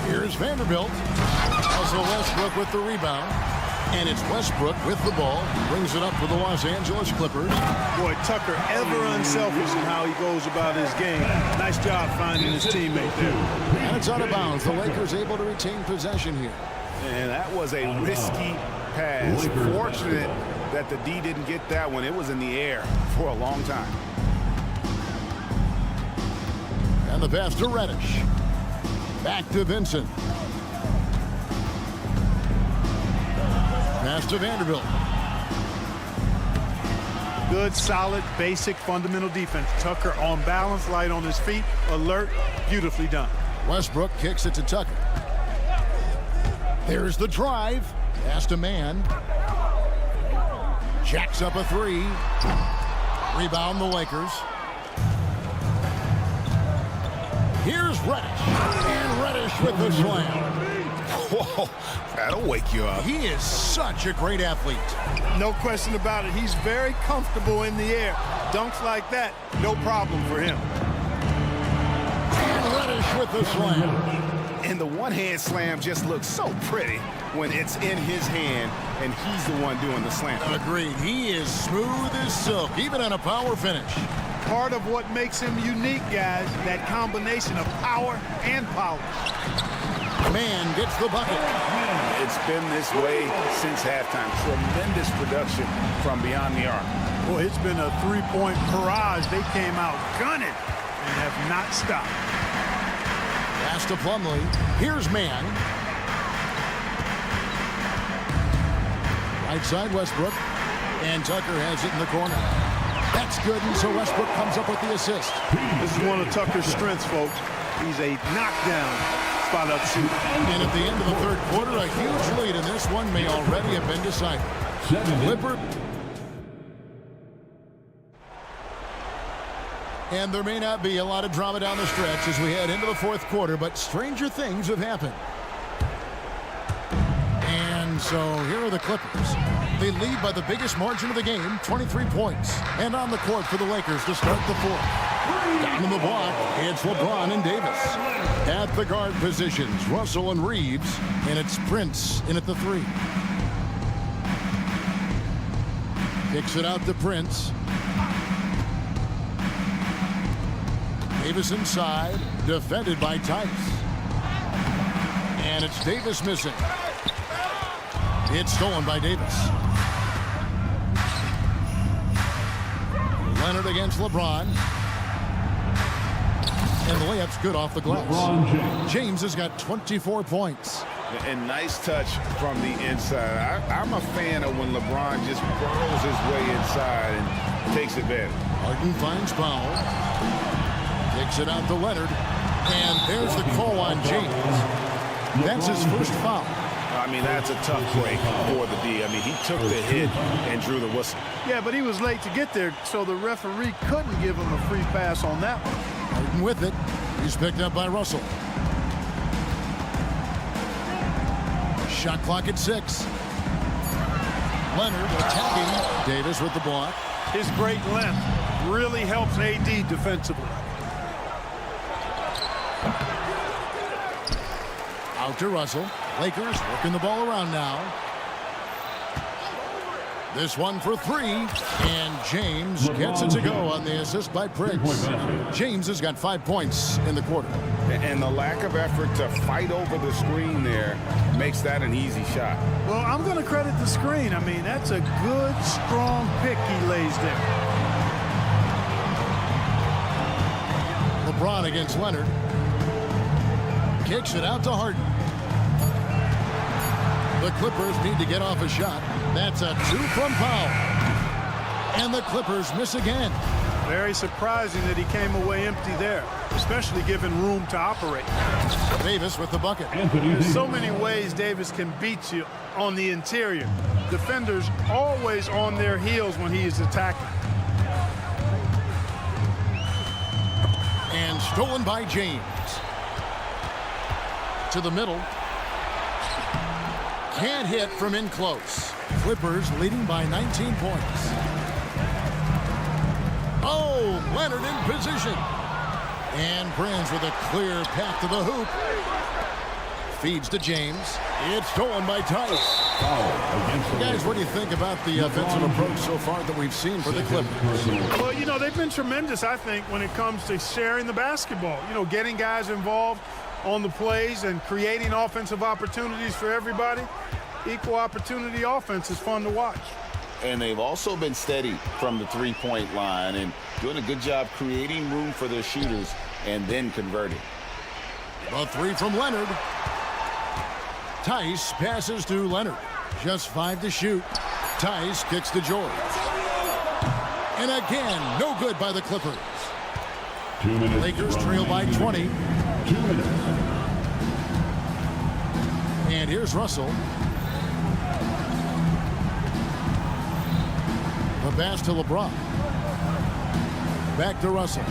Here's Vanderbilt. Also Westbrook with the rebound. And it's Westbrook with the ball. Brings it up for the Los Angeles Clippers. Boy, Tucker ever unselfish in how he goes about his game. Nice job finding his teammate there. And it's out of bounds. The Lakers able to retain possession here. And that was a risky pass. Fortunate that the D didn't get that one. It was in the air for a long time. And the pass to Reddish. Back to Vincent. Pass to Vanderbilt. Good, solid, basic, fundamental defense. Tucker on balance, light on his feet, alert, beautifully done. Westbrook kicks it to Tucker. There's the drive. Pass to Mann. Jacks up a three. Rebound the Lakers. Here's Reddish. And Reddish with the slam. Whoa, that'll wake you up. He is such a great athlete. No question about it. He's very comfortable in the air. Dunks like that, no problem for him. And Reddish with the slam. And the one-hand slam just looks so pretty when it's in his hand and he's the one doing the slam. Agreed. He is smooth as silk, even on a power finish. Part of what makes him unique, guys, that combination of power and polish. Mann gets the bucket. It's been this way since halftime. Tremendous production from beyond the arc. Boy, it's been a three-point barrage. They came out gunning and have not stopped. Pass to Plumlee. Here's Mann. Right side Westbrook. And Tucker has it in the corner. That's good, and so Westbrook comes up with the assist. This is one of Tucker's strengths, folks. He's a knockdown spot-up shooter. And at the end of the third quarter, a huge lead, and this one may already have been decided. Clipper. And there may not be a lot of drama down the stretch as we head into the fourth quarter, but stranger things have happened. And so here are the Clippers. They lead by the biggest margin of the game, 23 points. And on the court for the Lakers to start the fourth. Down in the block, it's LeBron and Davis. At the guard positions, Russell and Reeves. And it's Prince in at the three. Kicks it out to Prince. Davis inside, defended by Tice. And it's Davis missing. It's stolen by Davis. Leonard against LeBron. And the layup's good off the glass. James has got 24 points. And nice touch from the inside. I'm a fan of when LeBron just burrows his way inside and takes advantage. Harden finds Powell. Takes it out to Leonard. And there's the call on James. That's his first foul. I mean, that's a tough break for the D. I mean, he took the hit and drew the whistle. Yeah, but he was late to get there, so the referee couldn't give him a free pass on that one. Harden with it. He's picked up by Russell. Shot clock at 6. Leonard attacking. Davis with the block. His great length really helps AD defensively. Out to Russell. Lakers working the ball around now. This one for three. And James gets it to go on the assist by Prince. James has got 5 points in the quarter. And the lack of effort to fight over the screen there makes that an easy shot. Well, I'm going to credit the screen. I mean, that's a good, strong pick he lays there. LeBron against Leonard. Kicks it out to Harden. The Clippers need to get off a shot. That's a 2 from Powell. And the Clippers miss again. Very surprising that he came away empty there, especially given room to operate. Davis with the bucket. There's so many ways Davis can beat you on the interior. Defenders always on their heels when he is attacking. And stolen by James. To the middle. Can't hit from in close. Clippers leading by 19 points. Oh, Leonard in position. And Brands with a clear path to the hoop. Feeds to James. It's stolen by Tice. Guys, what do you think about the offensive approach so far that we've seen for the Clippers? Well, you know, they've been tremendous, I think, when it comes to sharing the basketball. You know, getting guys involved on the plays and creating offensive opportunities for everybody. Equal opportunity offense is fun to watch. And they've also been steady from the three-point line and doing a good job creating room for their shooters and then converting. A 3 from Leonard. Tice passes to Leonard. Just 5 to shoot. Tice kicks to George. And again, no good by the Clippers. 2 minutes. Lakers trail by 20. 2 minutes. And here's Russell. The pass to LeBron. Back to Russell.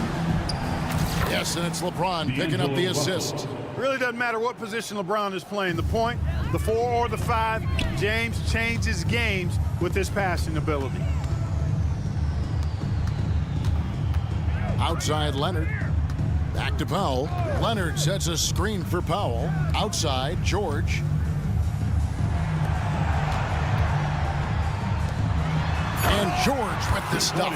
Yes, and it's LeBron picking up the assist. Really doesn't matter what position LeBron is playing. The point, the 4 or the 5, James changes games with his passing ability. Outside Leonard. Back to Powell. Leonard sets a screen for Powell. Outside, George. And George with the stuff.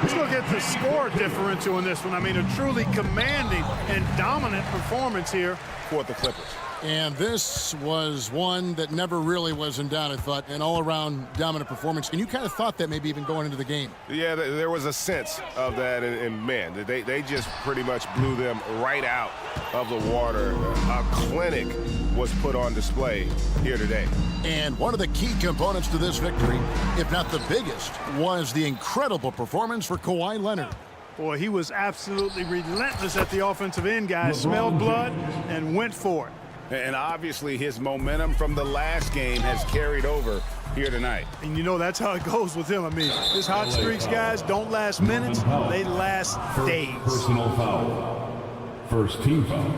Let's look at the score differential in this one. I mean, a truly commanding and dominant performance here For the Clippers. And this was one that never really was in doubt, I thought. An all-around dominant performance. And you kind of thought that maybe even going into the game. Yeah, there was a sense of that, and man, they just pretty much blew them right out of the water. A clinic was put on display here today. And one of the key components to this victory, if not the biggest, was the incredible performance for Kawhi Leonard. Boy, he was absolutely relentless at the offensive end, guys. Smelled blood and went for it. And obviously his momentum from the last game has carried over here tonight. And you know that's how it goes with him. I mean, his hot streaks, guys, don't last minutes. They last days. Personal foul. First team foul.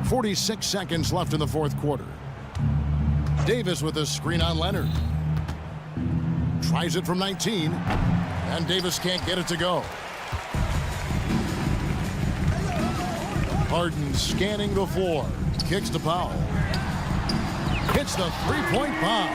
46 seconds left in the fourth quarter. Davis with a screen on Leonard. Tries it from 19. And Davis can't get it to go. Harden scanning the floor. Kicks to Powell. Hits the three-point bomb.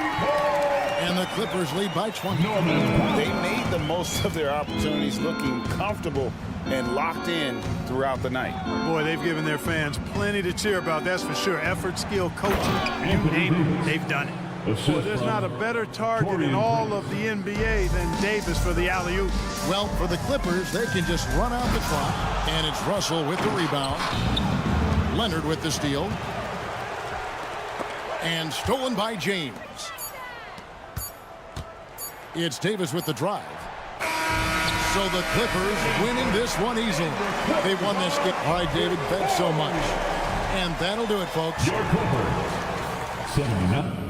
And the Clippers lead by 20. They made the most of their opportunities, looking comfortable and locked in throughout the night. Boy, they've given their fans plenty to cheer about, that's for sure. Effort, skill, coaching, you name it, they've done it. Boy, there's not a better target in all of the NBA than Davis for the alley-oop. Well, for the Clippers, they can just run out the clock. And it's Russell with the rebound. Leonard with the steal. And stolen by James. It's Davis with the drive. So the Clippers winning this one easily. They won this game. All right, David, thanks so much. And that'll do it, folks. Your Clippers. 79.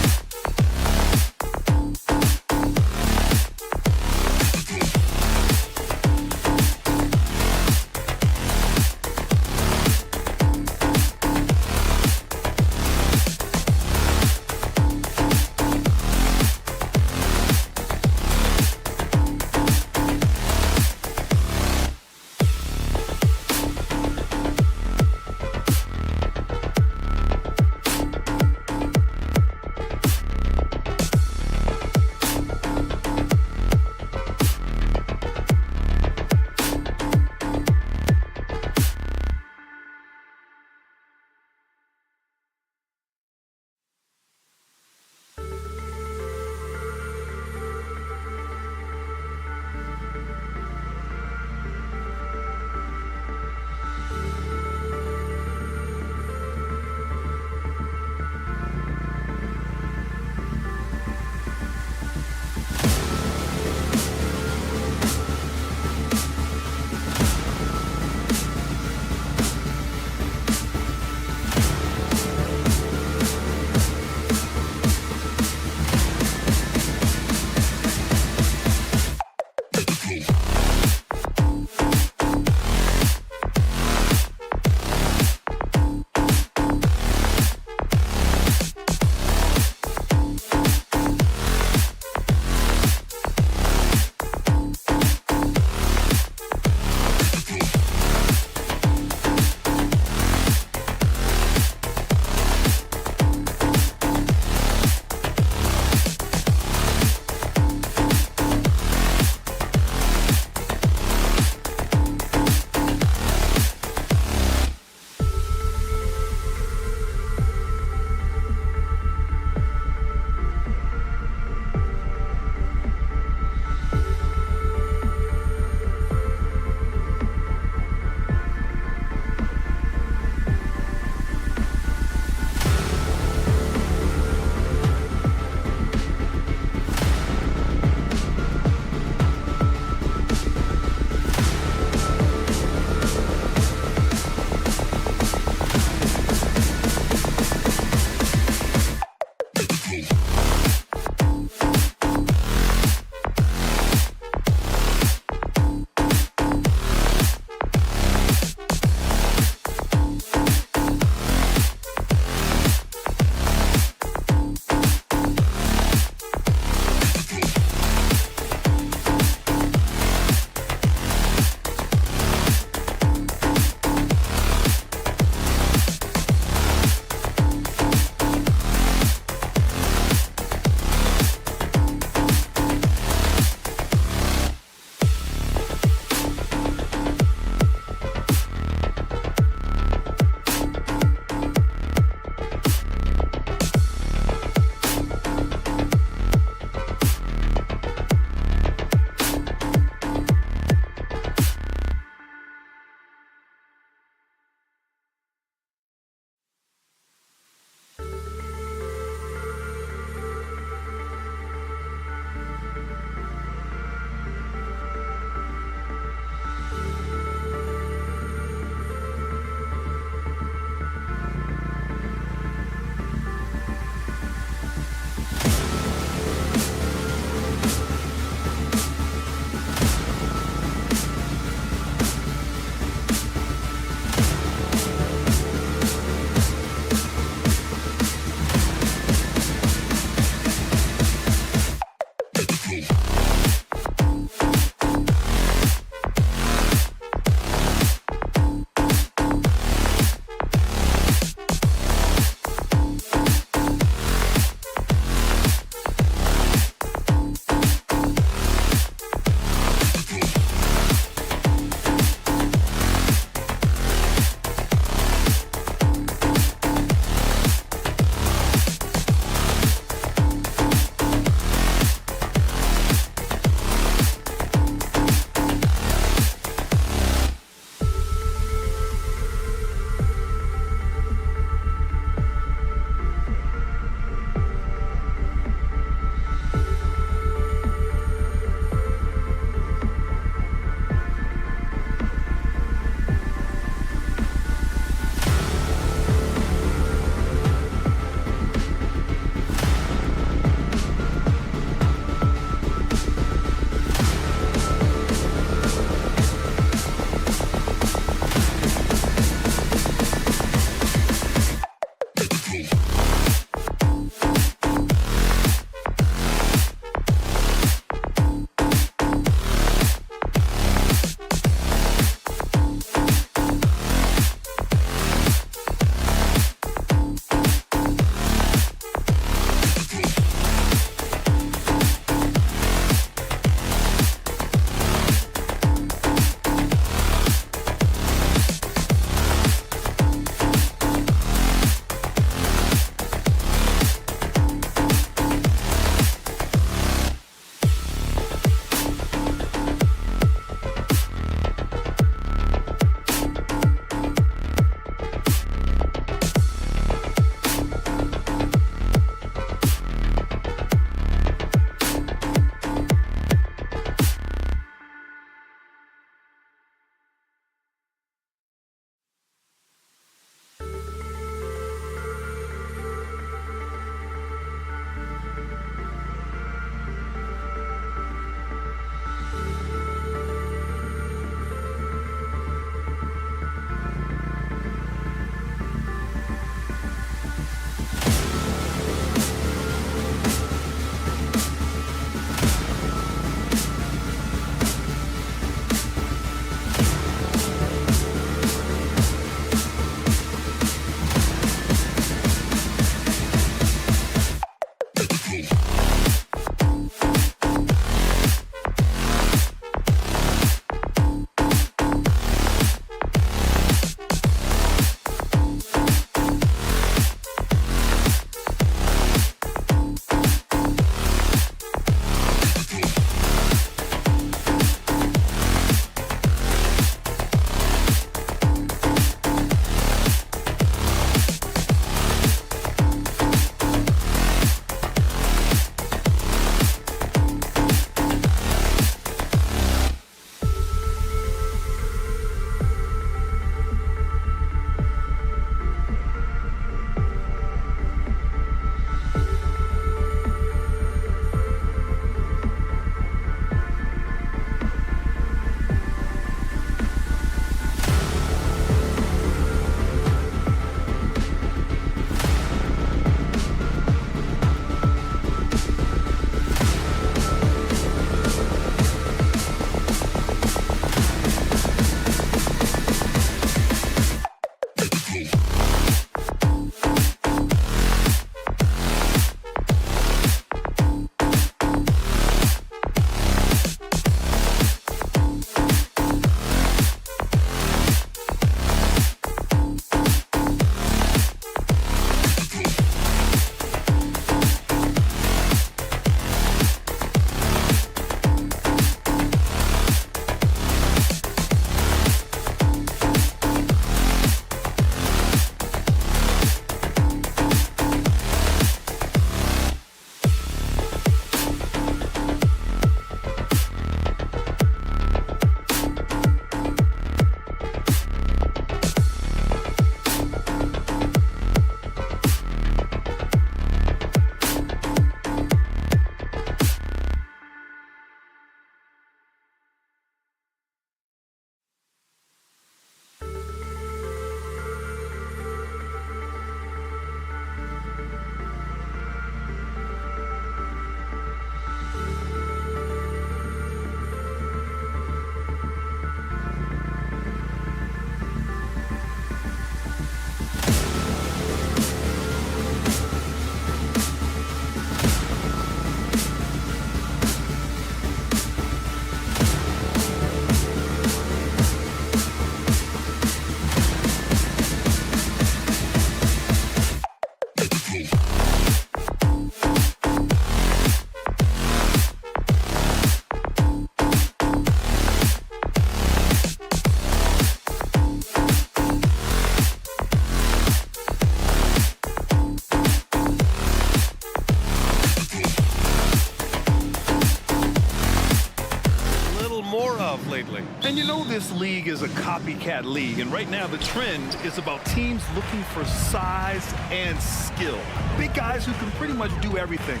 lately. And you know this league is a copycat league, and right now the trend is about teams looking for size and skill. Big guys who can pretty much do everything.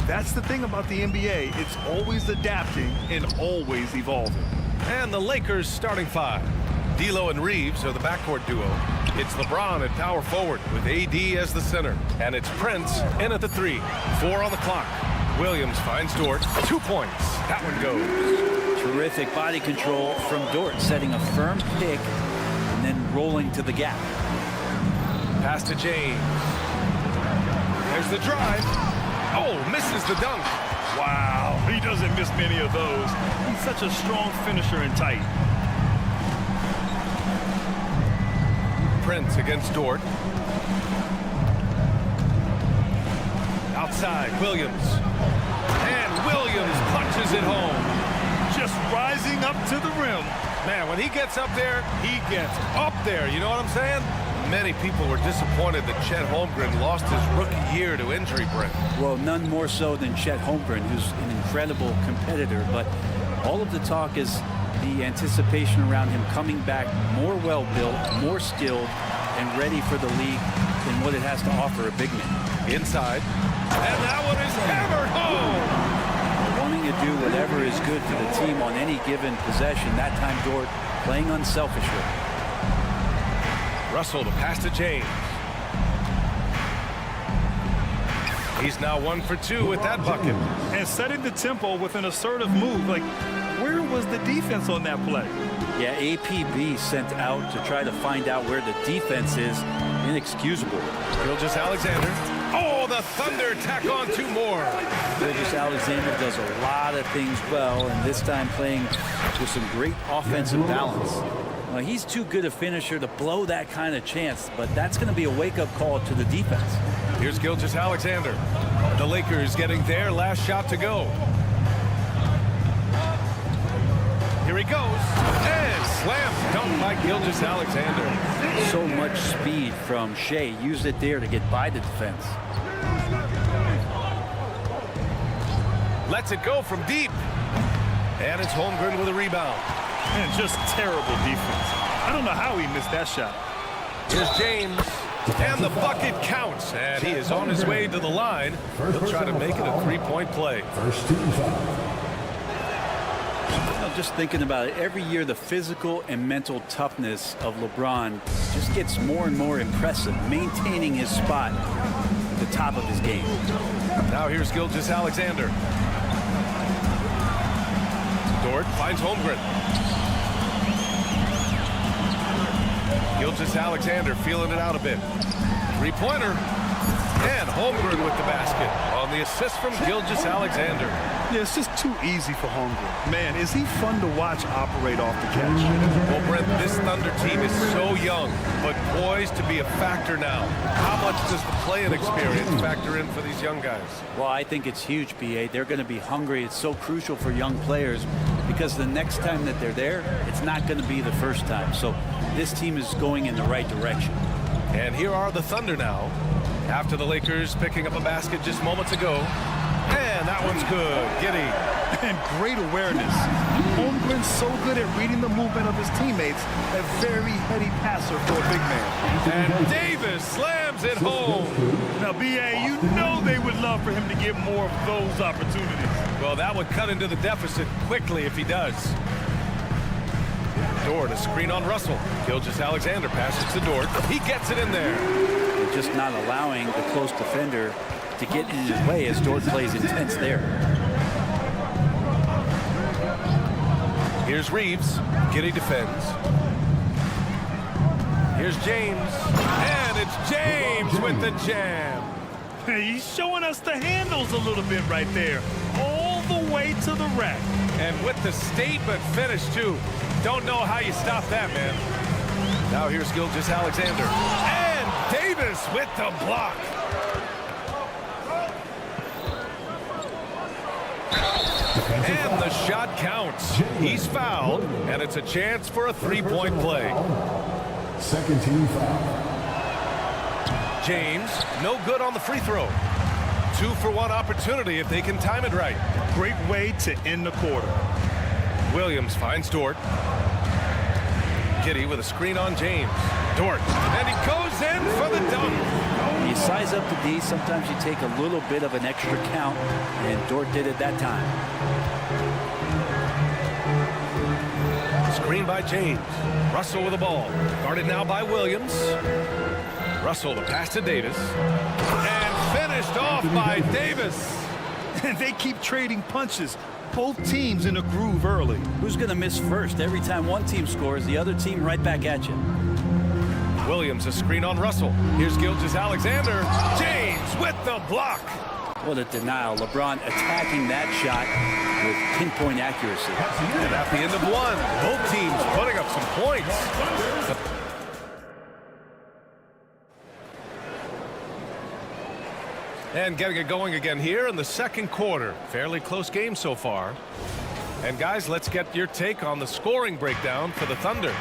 That's the thing about the NBA. It's always adapting and always evolving. And the Lakers starting five. D'Lo and Reeves are the backcourt duo. It's LeBron at power forward with AD as the center. And it's Prince in at the 3. 4 on the clock. Williams finds Dort. 2 points. That one goes. Terrific body control from Dort, setting a firm pick and then rolling to the gap. Pass to James. There's the drive. Oh, misses the dunk. Wow, he doesn't miss many of those. He's such a strong finisher and tight. Prince against Dort. Outside, Williams. And Williams punches it home. Just rising up to the rim. Man, when he gets up there, he gets up there. You know what I'm saying? Many people were disappointed that Chet Holmgren lost his rookie year to injury, Brent. Well, none more so than Chet Holmgren, who's an incredible competitor. But all of the talk is the anticipation around him coming back more well-built, more skilled, and ready for the league than what it has to offer a big man. Inside. And that one is hammered home. Wanting to do whatever is good for the team on any given possession. That time, Dort playing unselfishly. Russell to pass to James. He's now 1 for 2 with that bucket. And setting the tempo with an assertive move. Like, where was the defense on that play? Yeah, APB sent out to try to find out where the defense is. Inexcusable. Gilgeous-Alexander. Oh, the Thunder tack on 2 more. Gilgeous-Alexander does a lot of things well, and this time playing with some great offensive balance. He's too good a finisher to blow that kind of chance, but that's going to be a wake-up call to the defense. Here's Gilgeous-Alexander. The Lakers getting their last shot to go. Here he goes. And slam dunk by Gilgeous-Alexander. So much speed from Shea. Used it there to get by the defense. Lets it go from deep. And it's Holmgren with a rebound. And just terrible defense. I don't know how he missed that shot. Here's James. And the bucket counts. And he is on his way to the line. He'll try to make it a 3-point play. First team foul. Just thinking about it, every year the physical and mental toughness of LeBron just gets more and more impressive, maintaining his spot at the top of his game. Now here's Gilgeous-Alexander. Dort finds Holmgren. Gilgeous-Alexander feeling it out a bit. 3-pointer. And Holmgren with the basket on the assist from Gilgeous-Alexander. Yeah, it's just too easy for Holmgren. Man, is he fun to watch operate off the catch. Well, Brent, this Thunder team is so young, but poised to be a factor now. How much does the play-in experience factor in for these young guys? Well, I think it's huge, B.A. They're going to be hungry. It's so crucial for young players because the next time that they're there, it's not going to be the first time. So this team is going in the right direction. And here are the Thunder now. After the Lakers picking up a basket just moments ago. And that one's good. Giddy. And great awareness. Holmgren's so good at reading the movement of his teammates. A very heady passer for a big man. And Davis slams it home. Now, B.A., you know they would love for him to get more of those opportunities. Well, that would cut into the deficit quickly if he does. Dort, a screen on Russell. Gilgeous-Alexander passes to Dort. He gets it in there. They're just not allowing the close defender to get in his way as Dort plays intense there. Here's Reeves. Giddy defends. Here's James. And it's James with the jam. He's showing us the handles a little bit right there. All the way to the rack. And with the statement finish, too. Don't know how you stop that, man. Now here's Gilgeous-Alexander. And Davis with the block. And the shot counts. He's fouled, and it's a chance for a 3-point play. Second team foul. James, no good on the free throw. 2-for-1 opportunity if they can time it right. Great way to end the quarter. Williams finds Dort. Giddy with a screen on James. Dort, and he goes in for the dunk. You size up the D, sometimes you take a little bit of an extra count, and Dort did it that time. Screen by James. Russell with the ball. Guarded now by Williams. Russell, the pass to Davis. And finished off by Davis. And they keep trading punches. Both teams in a groove early. Who's going to miss first? Every time one team scores, the other team right back at you. Williams, a screen on Russell. Here's Gilgeous-Alexander. James with the block. What a denial. LeBron attacking that shot with pinpoint accuracy. And at the end of one, both teams putting up some points. And getting it going again here in the second quarter. Fairly close game so far. And guys, let's get your take on the scoring breakdown for the Thunder.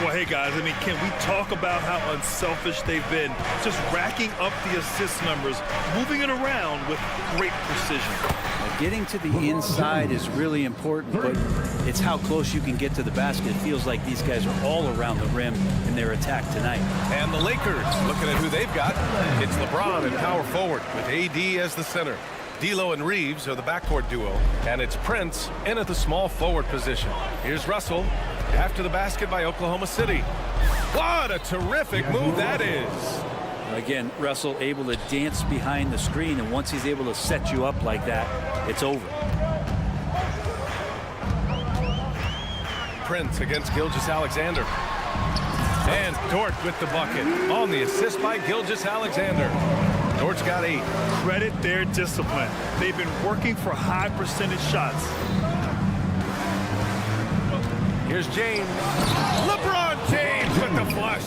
Well, hey guys, I mean, can we talk about how unselfish they've been? Just racking up the assist numbers, moving it around with great precision. Getting to the inside is really important, but it's how close you can get to the basket. It feels like these guys are all around the rim in their attack tonight. And the Lakers, looking at who they've got, it's LeBron and power forward with AD as the center. D'Lo and Reeves are the backcourt duo, and it's Prince in at the small forward position. Here's Russell after the basket by Oklahoma City. What a terrific move that is. Again, Russell able to dance behind the screen, and once he's able to set you up like that, it's over. Prince against Gilgeous-Alexander. And Dort with the bucket on the assist by Gilgeous-Alexander. Dort's got 8. Credit their discipline. They've been working for high percentage shots. Here's James. LeBron James with the flush.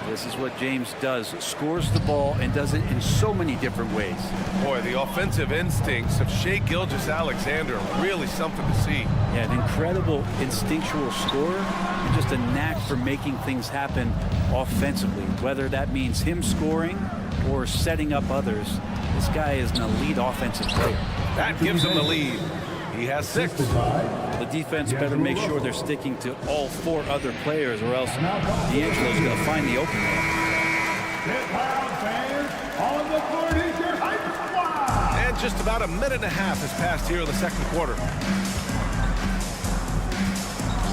This is what James does. Scores the ball and does it in so many different ways. Boy, the offensive instincts of Shai Gilgeous-Alexander are really something to see. Yeah, an incredible instinctual scorer and just a knack for making things happen offensively, whether that means him scoring or setting up others. This guy is an elite offensive player. That gives him the lead. He has 6. The defense better make sure they're sticking to all 4 other players, or else D'Angelo's going to find the opening. And just about a minute and a half has passed here in the second quarter.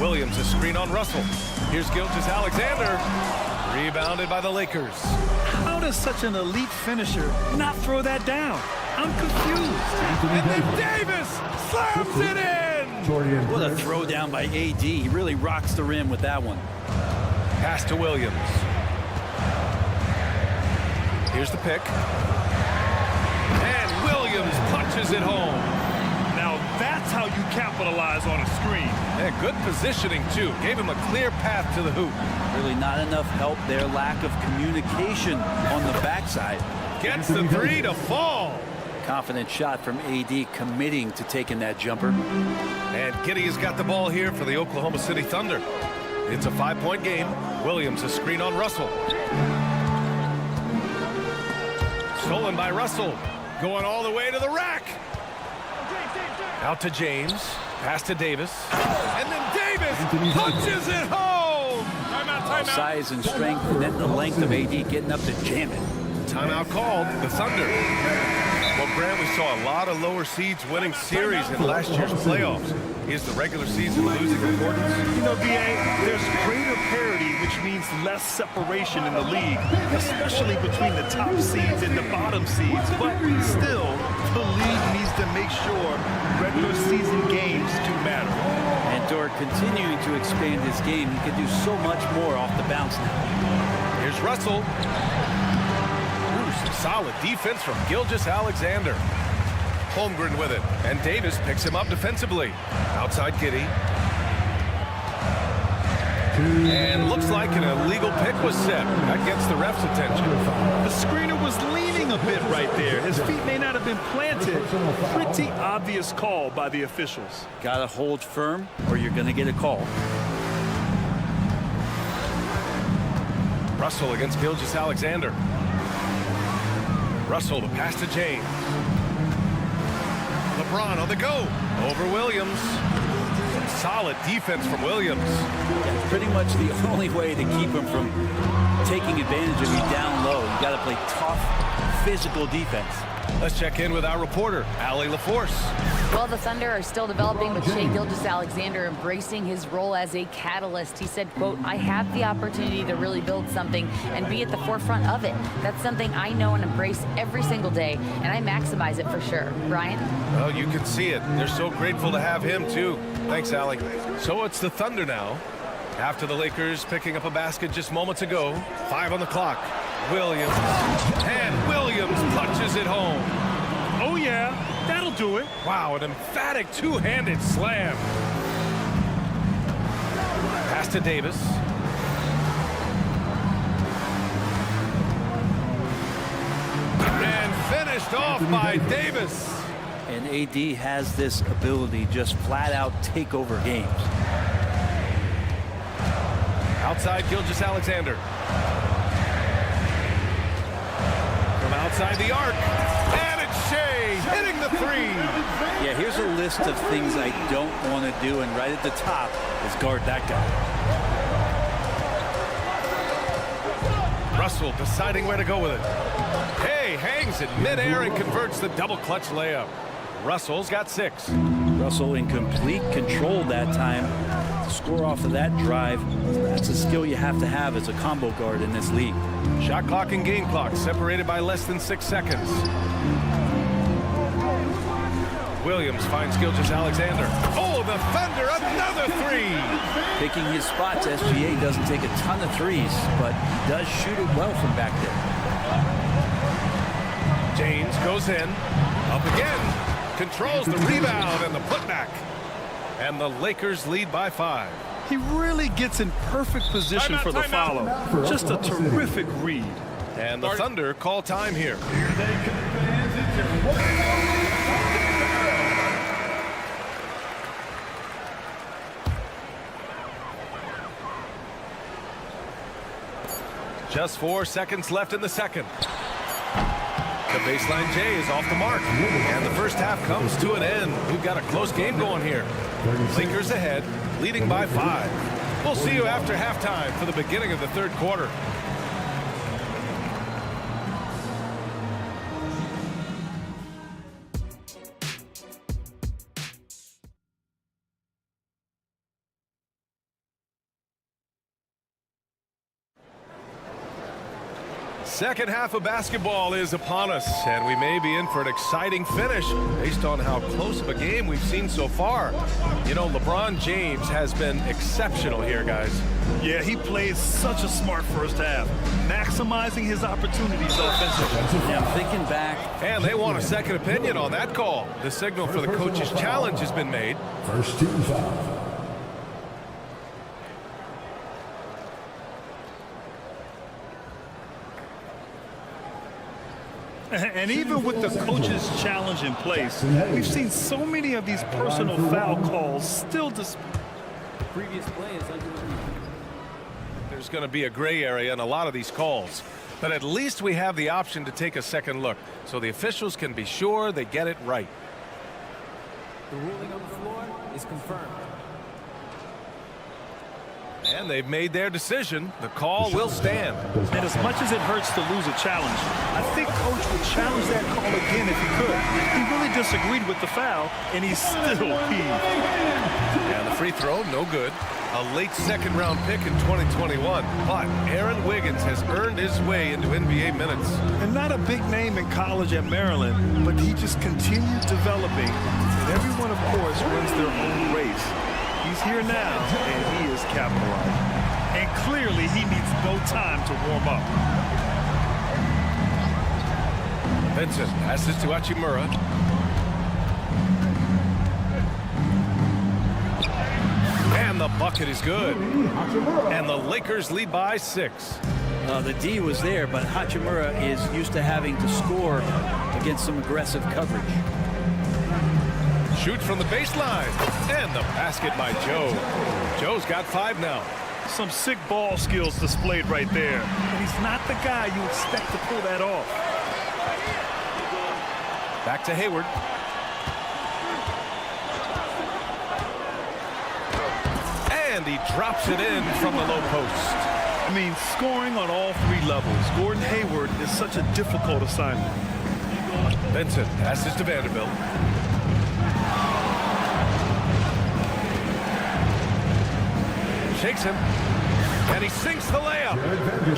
Williams, a screen on Russell. Here's Gilgeous-Alexander. Rebounded by the Lakers. How does such an elite finisher not throw that down? I'm confused. And then Davis slams it in. What a throw down by AD. He really rocks the rim with that one. Pass to Williams. Here's the pick. And Williams punches it home. Now that's how you capitalize on a screen. And good positioning, too. Gave him a clear path to the hoop. Really not enough help there. Lack of communication on the backside. Gets the 3 to fall. Confident shot from AD, committing to taking that jumper. And Giddey has got the ball here for the Oklahoma City Thunder. It's a 5-point game. Williams, a screen on Russell. Stolen by Russell. Going all the way to the rack. Out to James. Pass to Davis. And then Davis punches it home. Timeout. Size and strength, and then the length of AD getting up to jam it. Timeout called. The Thunder. Well, Grant, we saw a lot of lower seeds winning series in last year's playoffs. Is the regular season losing importance? You know, B.A., there's greater parity, which means less separation in the league, especially between the top seeds and the bottom seeds. But still, the league needs to make sure regular season games do matter. And Dort continuing to expand his game. He can do so much more off the bounce now. Here's Russell. Some solid defense from Gilgeous-Alexander. Holmgren with it, and Davis picks him up defensively. Outside Giddey. And looks like an illegal pick was set. That gets the ref's attention. The screener was leaning a bit right there. His feet may not have been planted. Pretty obvious call by the officials. Gotta hold firm or you're gonna get a call. Russell against Gilgeous-Alexander. Russell, the pass to James. LeBron on the go. Over Williams. Some solid defense from Williams. Yeah, pretty much the only way to keep him from taking advantage of you down low. You got to play tough, physical defense. Let's check in with our reporter, Allie LaForce. Well, the Thunder are still developing with Shai Gilgeous-Alexander embracing his role as a catalyst. He said, quote, I have the opportunity to really build something and be at the forefront of it. That's something I know and embrace every single day, and I maximize it for sure. Brian? Well, you can see it. They're so grateful to have him, too. Thanks, Allie. So it's the Thunder now. After the Lakers picking up a basket just moments ago. 5 on the clock. Williams. And Williams punches it home. Oh, yeah. That'll do it. Wow, an emphatic two-handed slam. Pass to Davis. And finished off by Davis. And AD has this ability just flat out take over games. Outside Gilgeous-Alexander. From outside the arc. And it's Shai hitting the three. Yeah, here's a list of things I don't want to do, and right at the top is guard that guy. Russell deciding where to go with it. Hey, hangs it midair and converts the double clutch layup. Russell's got 6. Russell in complete control that time. To score off of that drive, that's a skill you have to have as a combo guard in this league. Shot clock and game clock separated by less than 6 seconds. Williams finds Gilgeous-Alexander. Oh, the Thunder, another 3. Picking his spots, SGA doesn't take a ton of threes, but he does shoot it well from back there. James goes in. Up again. Controls the rebound and the putback. And the Lakers lead by 5. He really gets in perfect position for the follow. Just a terrific read. And the Thunder call time here. Just 4 seconds left in the second. The baseline J is off the mark. And the first half comes to an end. We've got a close game going here. Lakers ahead, leading by 5. We'll see you after halftime for the beginning of the third quarter. Second half of basketball is upon us, and we may be in for an exciting finish based on how close of a game we've seen so far. You know, LeBron James has been exceptional here, guys. Yeah, he plays such a smart first half, maximizing his opportunities offensively. Yeah, I'm thinking back. And they want a second opinion on that call. The signal for the coach's challenge has been made. First team foul. And even with the coach's challenge in place, we've seen so many of these personal foul calls still Previous play is under review. There's going to be a gray area in a lot of these calls. But at least we have the option to take a second look, so the officials can be sure they get it right. The ruling on the floor is confirmed. And they've made their decision. The call will stand. And as much as it hurts to lose a challenge, I think Coach would challenge that call again if he could. He really disagreed with the foul, and he's still peeved. And the free throw, no good. A late second-round pick in 2021. But Aaron Wiggins has earned his way into NBA minutes. And not a big name in college at Maryland, but he just continued developing. And everyone, of course, runs their own race. He's here now, and he is capitalizing. And clearly, he needs no time to warm up. Vincent passes to Hachimura. And the bucket is good. And the Lakers lead by 6. The D was there, but Hachimura is used to having to score against some aggressive coverage. Shoots from the baseline. And the basket by Joe. Joe's got 5 now. Some sick ball skills displayed right there. And he's not the guy you expect to pull that off. Back to Hayward. And he drops it in from the low post. I mean, scoring on all 3 levels. Gordon Hayward is such a difficult assignment. Vincent passes to Vanderbilt. Shakes him, and he sinks the layup.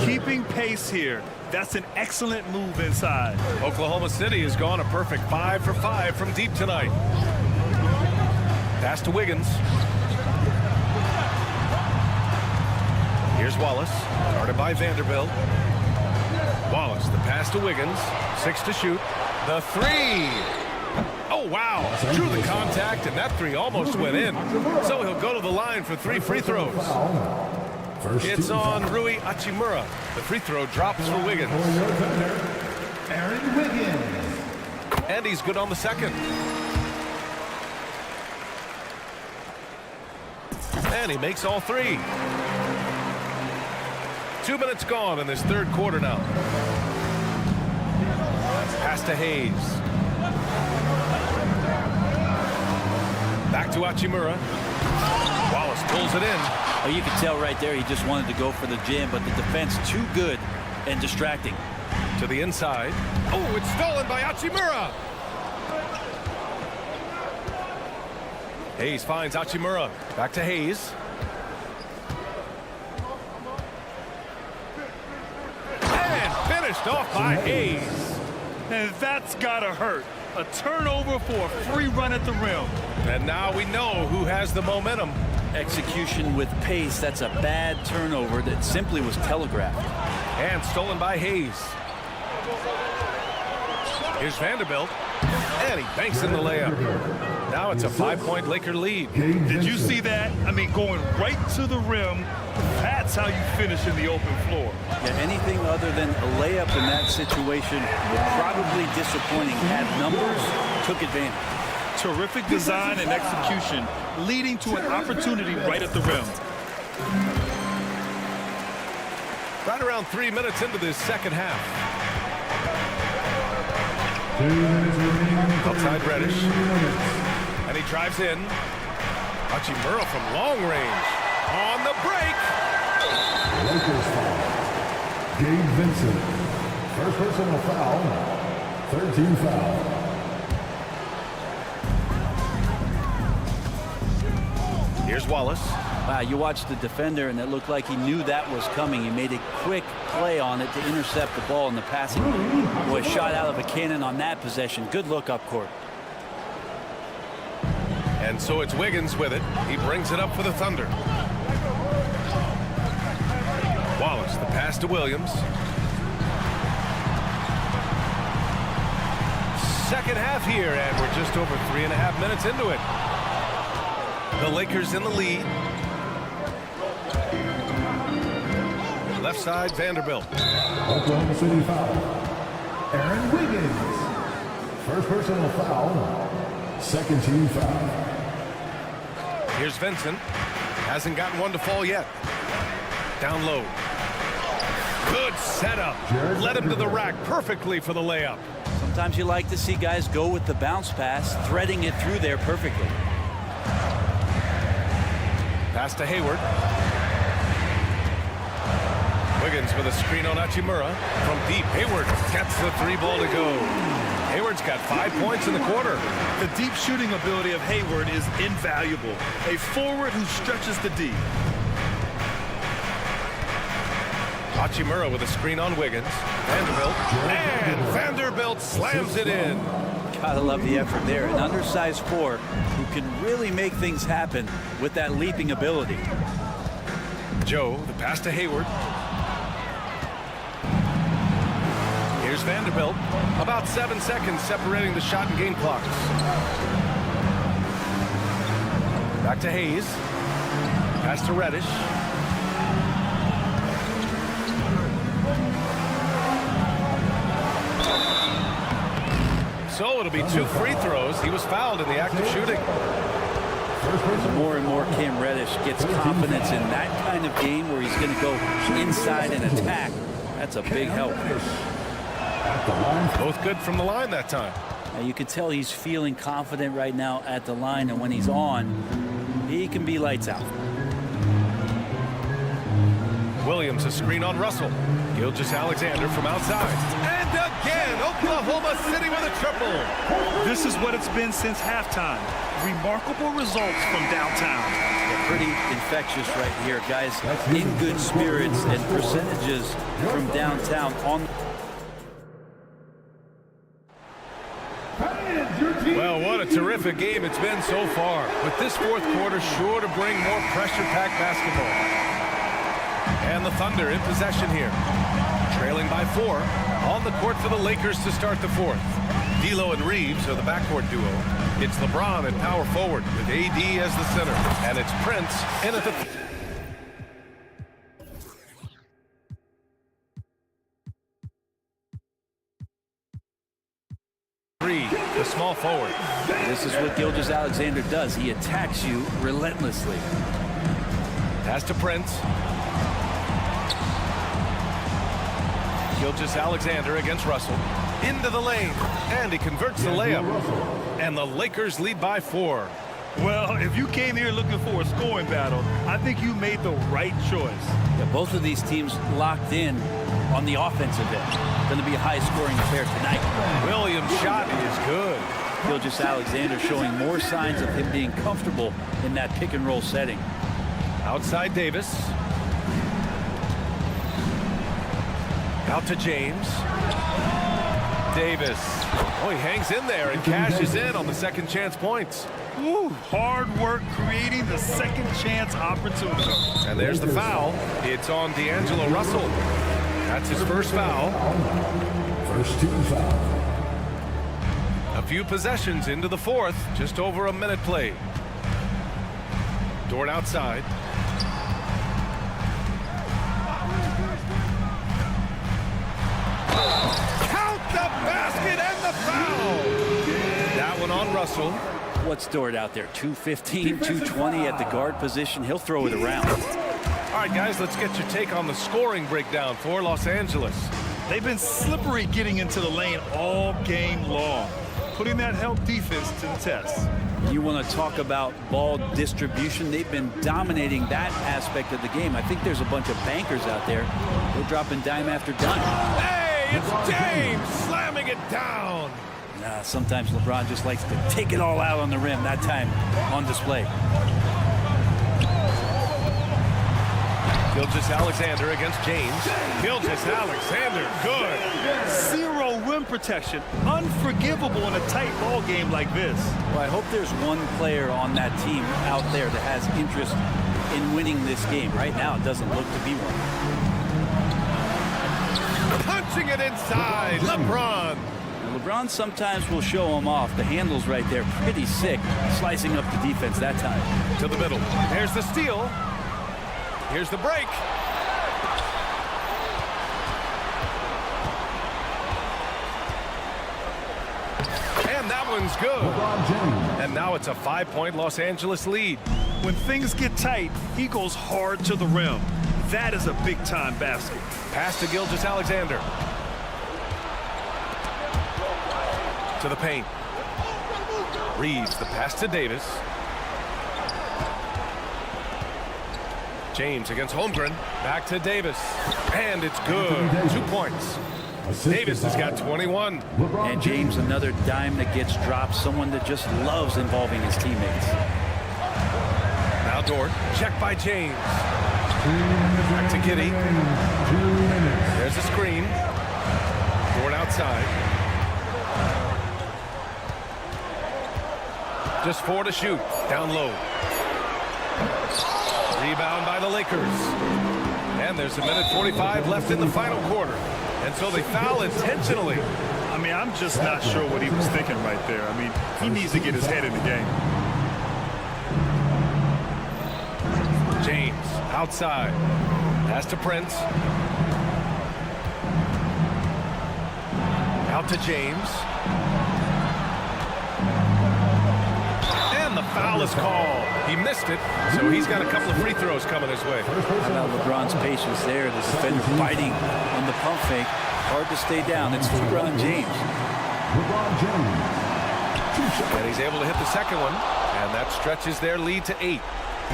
Keeping pace here. That's an excellent move inside. Oklahoma City has gone a perfect 5 for 5 from deep tonight. Pass to Wiggins. Here's Wallace, guarded by Vanderbilt. Wallace, the pass to Wiggins. 6 to shoot. The three. Oh, wow. Drew the contact, and that three almost went in. So he'll go to the line for 3 free throws. It's on Rui Hachimura. The free throw drops for Wiggins. Aaron Wiggins. And he's good on the second. And he makes all 3. 2 minutes gone in this third quarter now. Pass to Hayes. Back to Hachimura. Wallace pulls it in. Oh, you can tell right there he just wanted to go for the jam, but the defense too good and distracting. To the inside. Oh, it's stolen by Hachimura. Hayes finds Hachimura. Back to Hayes. And finished off by Hayes. And that's gotta hurt. A turnover for a free run at the rim. And now we know who has the momentum. Execution with pace. That's a bad turnover that simply was telegraphed. And stolen by Hayes. Here's Vanderbilt. And he banks in the layup. Now it's a 5-point Laker lead. Did you see that? I mean, going right to the rim. That's how you finish in the open floor. Yeah, anything other than a layup in that situation, probably disappointing. Had numbers, took advantage. Terrific design and execution, leading to an opportunity right at the rim. Right around 3 minutes into this second half. Outside Reddish. And he drives in. Hachimura from long range. On the break. Lakers foul. Gabe Vincent. First personal foul. 13 foul. Here's Wallace. Wow, you watched the defender, and it looked like he knew that was coming. He made a quick play on it to intercept the ball in the passing lane. Boy, shot out of a cannon on that possession. Good look up court. And so it's Wiggins with it. He brings it up for the Thunder. Wallace, the pass to Williams. Second half here, and we're just over 3.5 minutes into it. The Lakers in the lead. Left side, Vanderbilt. Oklahoma City foul. Aaron Wiggins. First personal foul. Second team foul. Here's Vincent. Hasn't gotten one to fall yet. Down low. Good setup. Led him to the rack perfectly for the layup. Sometimes you like to see guys go with the bounce pass, threading it through there perfectly. Pass to Hayward. Wiggins with a screen on Hachimura. From deep, Hayward gets the 3-ball to go. Hayward's got 5 points in the quarter. The deep shooting ability of Hayward is invaluable. A forward who stretches the D. Hachimura with a screen on Wiggins. Vanderbilt. And Vanderbilt slams it in. Gotta love the effort there. An undersized four who can really make things happen with that leaping ability. Joe, the pass to Hayward. Here's Vanderbilt. About 7 seconds separating the shot and game clocks. Back to Hayes. Pass to Reddish. So it'll be 2 free throws. He was fouled in the act of shooting. More and more Cam Reddish gets confidence in that kind of game where he's going to go inside and attack. That's a big help. Both good from the line that time. Now you can tell he's feeling confident right now at the line, and when he's on, he can be lights out. Williams, a screen on Russell. Gilgeous-Alexander from outside. And again. Oklahoma City with a triple. This is what it's been since halftime. Remarkable results from downtown. Yeah, pretty infectious right here, guys. In good spirits and percentages from downtown on. Well, what a terrific game it's been so far. With this fourth quarter sure to bring more pressure-packed basketball. And the Thunder in possession here. Trailing by 4. On the court for the Lakers to start the fourth. D'Lo and Reeves are the backcourt duo. It's LeBron at power forward with AD as the center. And it's Prince in at the... the small forward. This is what Gilgeous-Alexander does. He attacks you relentlessly. Pass to Prince. Gilgeous-Alexander against Russell. Into the lane. And he converts the layup. And the Lakers lead by 4. Well, if you came here looking for a scoring battle, I think you made the right choice. Yeah, both of these teams locked in on the offensive end. Going to be a high-scoring affair tonight. Williams' shot is good. Gilgeous-Alexander showing more signs of him being comfortable in that pick-and-roll setting. Outside Davis. Out to James. Davis. Oh, he hangs in there and cashes in on the second chance points. Woo, hard work creating the second chance opportunity. And there's the foul. It's on D'Angelo Russell. That's his first foul. First team foul. A few possessions into the fourth. Just over a minute played. Dort outside. Count the basket and the foul. That one on Russell. What's Dort out there? 215, 220 at the guard position. He'll throw it around. All right, guys, let's get your take on the scoring breakdown for Los Angeles. They've been slippery getting into the lane all game long, putting that help defense to the test. You want to talk about ball distribution? They've been dominating that aspect of the game. I think there's a bunch of bankers out there. They're dropping dime after dime. Hey, it's James slamming it down. Nah, sometimes LeBron just likes to take it all out on the rim. That time on display. Gilgeous-Alexander against James. Gilgeous-Alexander, good. Zero rim protection. Unforgivable in a tight ball game like this. Well, I hope there's one player on that team out there that has interest in winning this game. Right now, it doesn't look to be one. Punching it inside, LeBron. LeBron sometimes will show him off. The handle's right there, pretty sick, slicing up the defense that time. To the middle. There's the steal. Here's the break. And that one's good. And now it's a 5-point Los Angeles lead. When things get tight, he goes hard to the rim. That is a big-time basket. Pass to Gilgeous-Alexander. To the paint. Reeves the pass to Davis. James against Holmgren. Back to Davis. And it's good. 2 points. Davis has got 21. And James, another dime that gets dropped. Someone that just loves involving his teammates. Now Dort. Check by James. Back to Giddey. There's a screen. Dort outside. Just 4 to shoot. Down low. Rebound by the Lakers. And there's a minute 45 left in the final quarter. And so they foul intentionally. I mean, I'm just not sure what he was thinking right there. I mean, he needs to get his head in the game. James outside. Pass to Prince. Out to James. And the foul is called. He missed it, so he's got a couple of free throws coming his way. How about LeBron's patience there? The defender fighting on the pump fake. Hard to stay down. It's LeBron James. And he's able to hit the second one, and that stretches their lead to 8.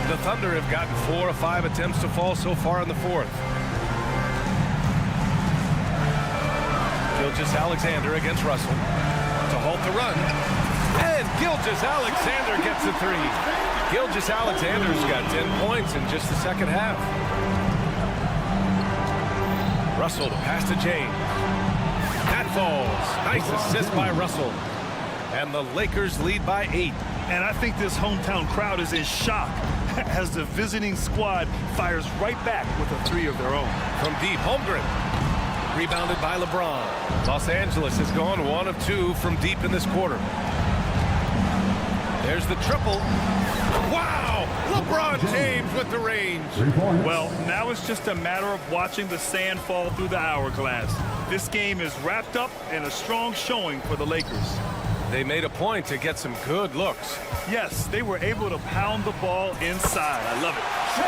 The Thunder have gotten 4 of 5 attempts to fall so far in the fourth. Gilgeous-Alexander against Russell. To halt the run. And Gilgeous-Alexander gets the three. Gilgeous-Alexander's got 10 points in just the second half. Russell, the pass to James. That falls. Nice assist by Russell. And the Lakers lead by 8. And I think this hometown crowd is in shock as the visiting squad fires right back with a three of their own. From deep, Holmgren. Rebounded by LeBron. Los Angeles has gone 1 of 2 from deep in this quarter. There's the triple. Wow! LeBron James with the range. Well, now it's just a matter of watching the sand fall through the hourglass. This game is wrapped up in a strong showing for the Lakers. They made a point to get some good looks. Yes, they were able to pound the ball inside. I love it.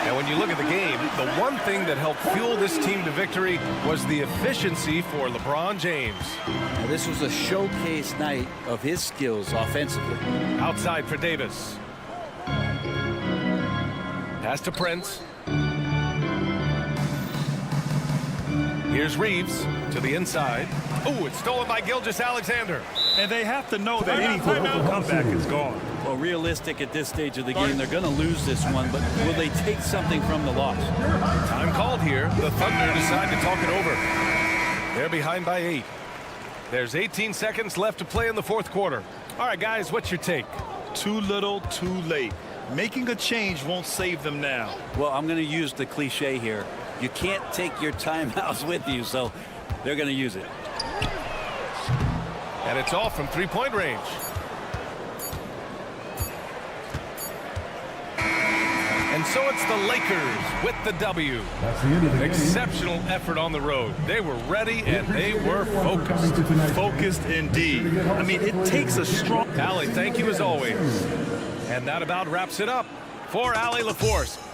And when you look at the game, the one thing that helped fuel this team to victory was the efficiency for LeBron James. Now, this was a showcase night of his skills offensively. Outside for Davis. Pass to Prince. Here's Reeves to the inside. Oh, it's stolen by Gilgeous-Alexander. And they have to know that any type of comeback is gone. Well, realistic at this stage of the game, they're going to lose this one, but will they take something from the loss? Time called here. The Thunder decide to talk it over. They're behind by 8. There's 18 seconds left to play in the fourth quarter. All right, guys, what's your take? Too little, too late. Making a change won't save them now. Well, I'm going to use the cliche here. You can't take your timeouts with you, so they're going to use it. And it's off from three-point range. And so it's the Lakers with the W. That's the end of the game. Exceptional effort on the road. They were ready and they were focused. Focused indeed. I mean, it takes a strong... Allie, thank you as always. And that about wraps it up for Allie LaForce.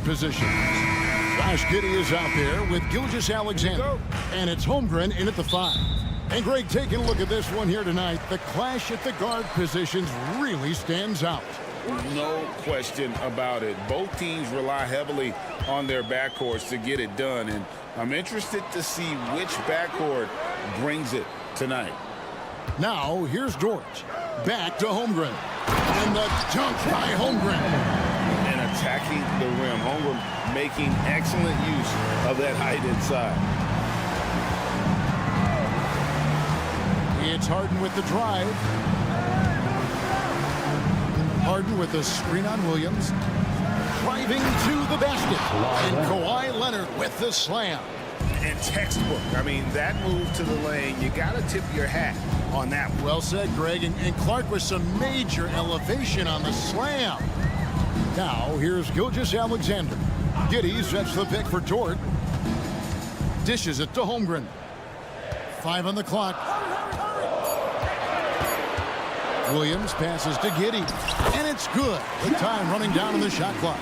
guard position. Josh Giddey is out there with Gilgeous-Alexander. And it's Holmgren in at the 5. And Greg, taking a look at this one here tonight, the clash at the guard positions really stands out. No question about it. Both teams rely heavily on their backcourts to get it done, and I'm interested to see which backcourt brings it tonight. Now, here's George. Back to Holmgren. And the dunk by Holmgren. And attacking the rim. Holmgren making excellent use of that height inside. It's Harden with the drive. Harden with the screen on Williams. Driving to the basket. And Kawhi Leonard with the slam. And textbook. I mean, that move to the lane, you got to tip your hat on that one. Well said, Greg. And Clark with some major elevation on the slam. Now, here's Gilgeous-Alexander. Giddey sets the pick for Dort. Dishes it to Holmgren. 5 on the clock. Williams passes to Giddey. And it's good. The time running down on the shot clock.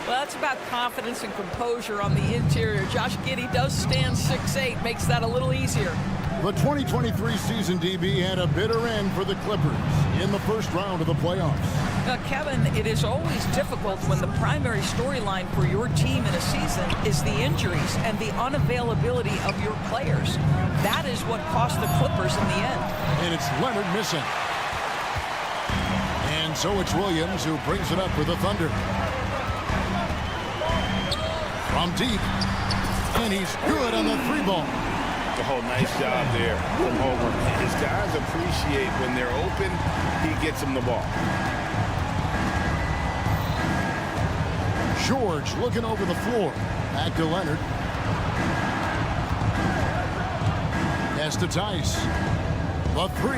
Well, that's about confidence and composure on the interior. Josh Giddey does stand 6'8", makes that a little easier. The 2023 season, DB, had a bitter end for the Clippers in the first round of the playoffs. Now, Kevin, it is always difficult when the primary storyline for your team in a season is the injuries and the unavailability of your players. That is what cost the Clippers in the end. And it's Leonard missing. And so it's Williams who brings it up for the Thunder. From deep. And he's good on the 3 ball. Oh, nice job there from Holmgren. His guys appreciate when they're open, he gets them the ball. George looking over the floor. Back to Leonard. Pass to Tice. The 3.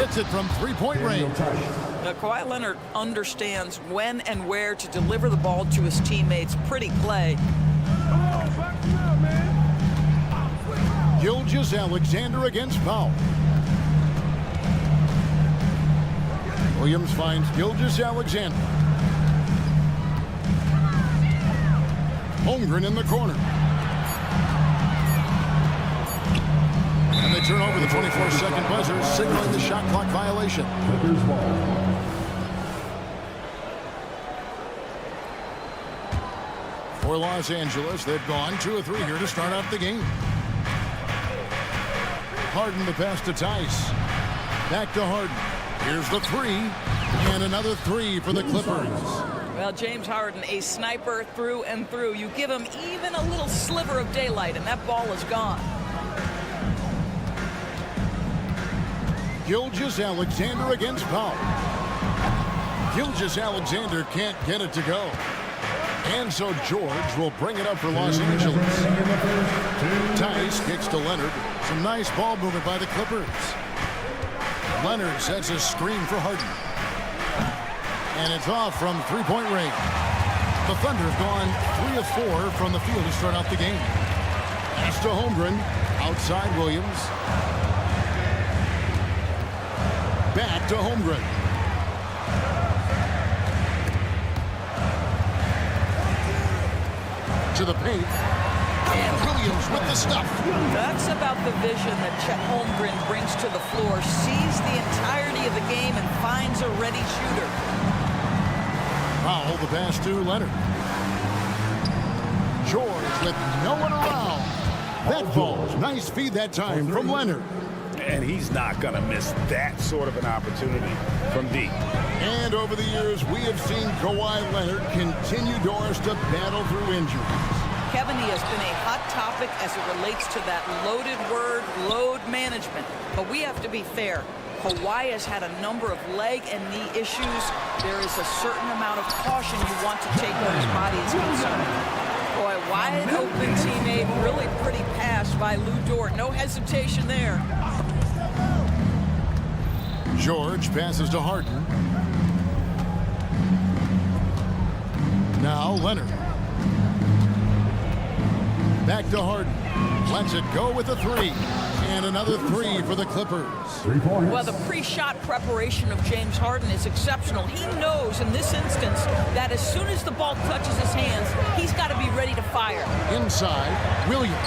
Hits it from 3-point range. Now, Kawhi Leonard understands when and where to deliver the ball to his teammates. Pretty play. Gilgeous-Alexander against Powell. Williams finds Gilgeous-Alexander. Holmgren in the corner. And they turn over the 24-second buzzer, signaling the shot clock violation. For Los Angeles, they've gone 2 of 3 here to start out the game. Harden the pass to Tice. Back to Harden. Here's the 3. And another 3 for the Clippers. Well, James Harden, a sniper through and through. You give him even a little sliver of daylight, and that ball is gone. Gilgeous-Alexander against Powell. Gilgeous-Alexander can't get it to go. And so George will bring it up for Los Angeles. Tice kicks to Leonard. Some nice ball movement by the Clippers. Leonard sets a screen for Harden. And it's off from 3-point range. The Thunder have gone 3 of 4 from the field to start out the game. Pass to Holmgren. Outside Williams. Back to Holmgren. To the paint. And Williams with the stuff. That's about the vision that Chet Holmgren brings to the floor. Sees the entirety of the game and finds a ready shooter. Powell the pass to Leonard. George with no one around. That falls. Nice feed that time from Leonard. And he's not going to miss that sort of an opportunity from deep. And over the years, we have seen Kawhi Leonard continue doors to battle through injuries. Kevin, he has been a hot topic as it relates to that loaded word, load management. But we have to be fair. Kawhi has had a number of leg and knee issues. There is a certain amount of caution you want to take when his body is concerned. Boy, wide open teammate, really pretty pass by Lou Dort. No hesitation there. George passes to Harden. Now Leonard. Back to Harden. Lets it go with the 3. And another three for the Clippers. Well, the pre-shot preparation of James Harden is exceptional. He knows in this instance that as soon as the ball touches his hands, he's got to be ready to fire. Inside, Williams.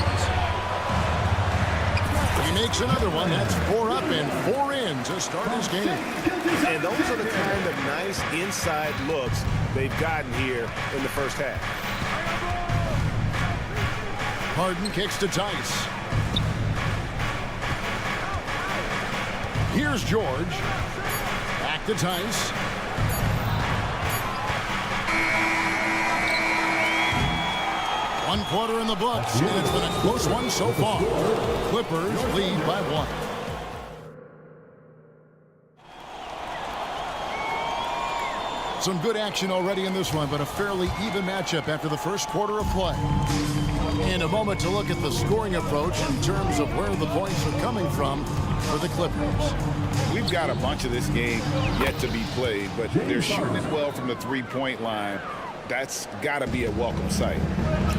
He makes another one. That's 4 up and 4 in to start his game. And those are the kind of nice inside looks they've gotten here in the first half. Harden kicks to Tice. Here's George. Back to Tice. One quarter in the books, and it's been a close one so far. Clippers lead by 1. Some good action already in this one, but a fairly even matchup after the first quarter of play. In a moment to look at the scoring approach in terms of where the points are coming from for the Clippers. We've got a bunch of this game yet to be played, but they're shooting it well from the three-point line. That's got to be a welcome sight.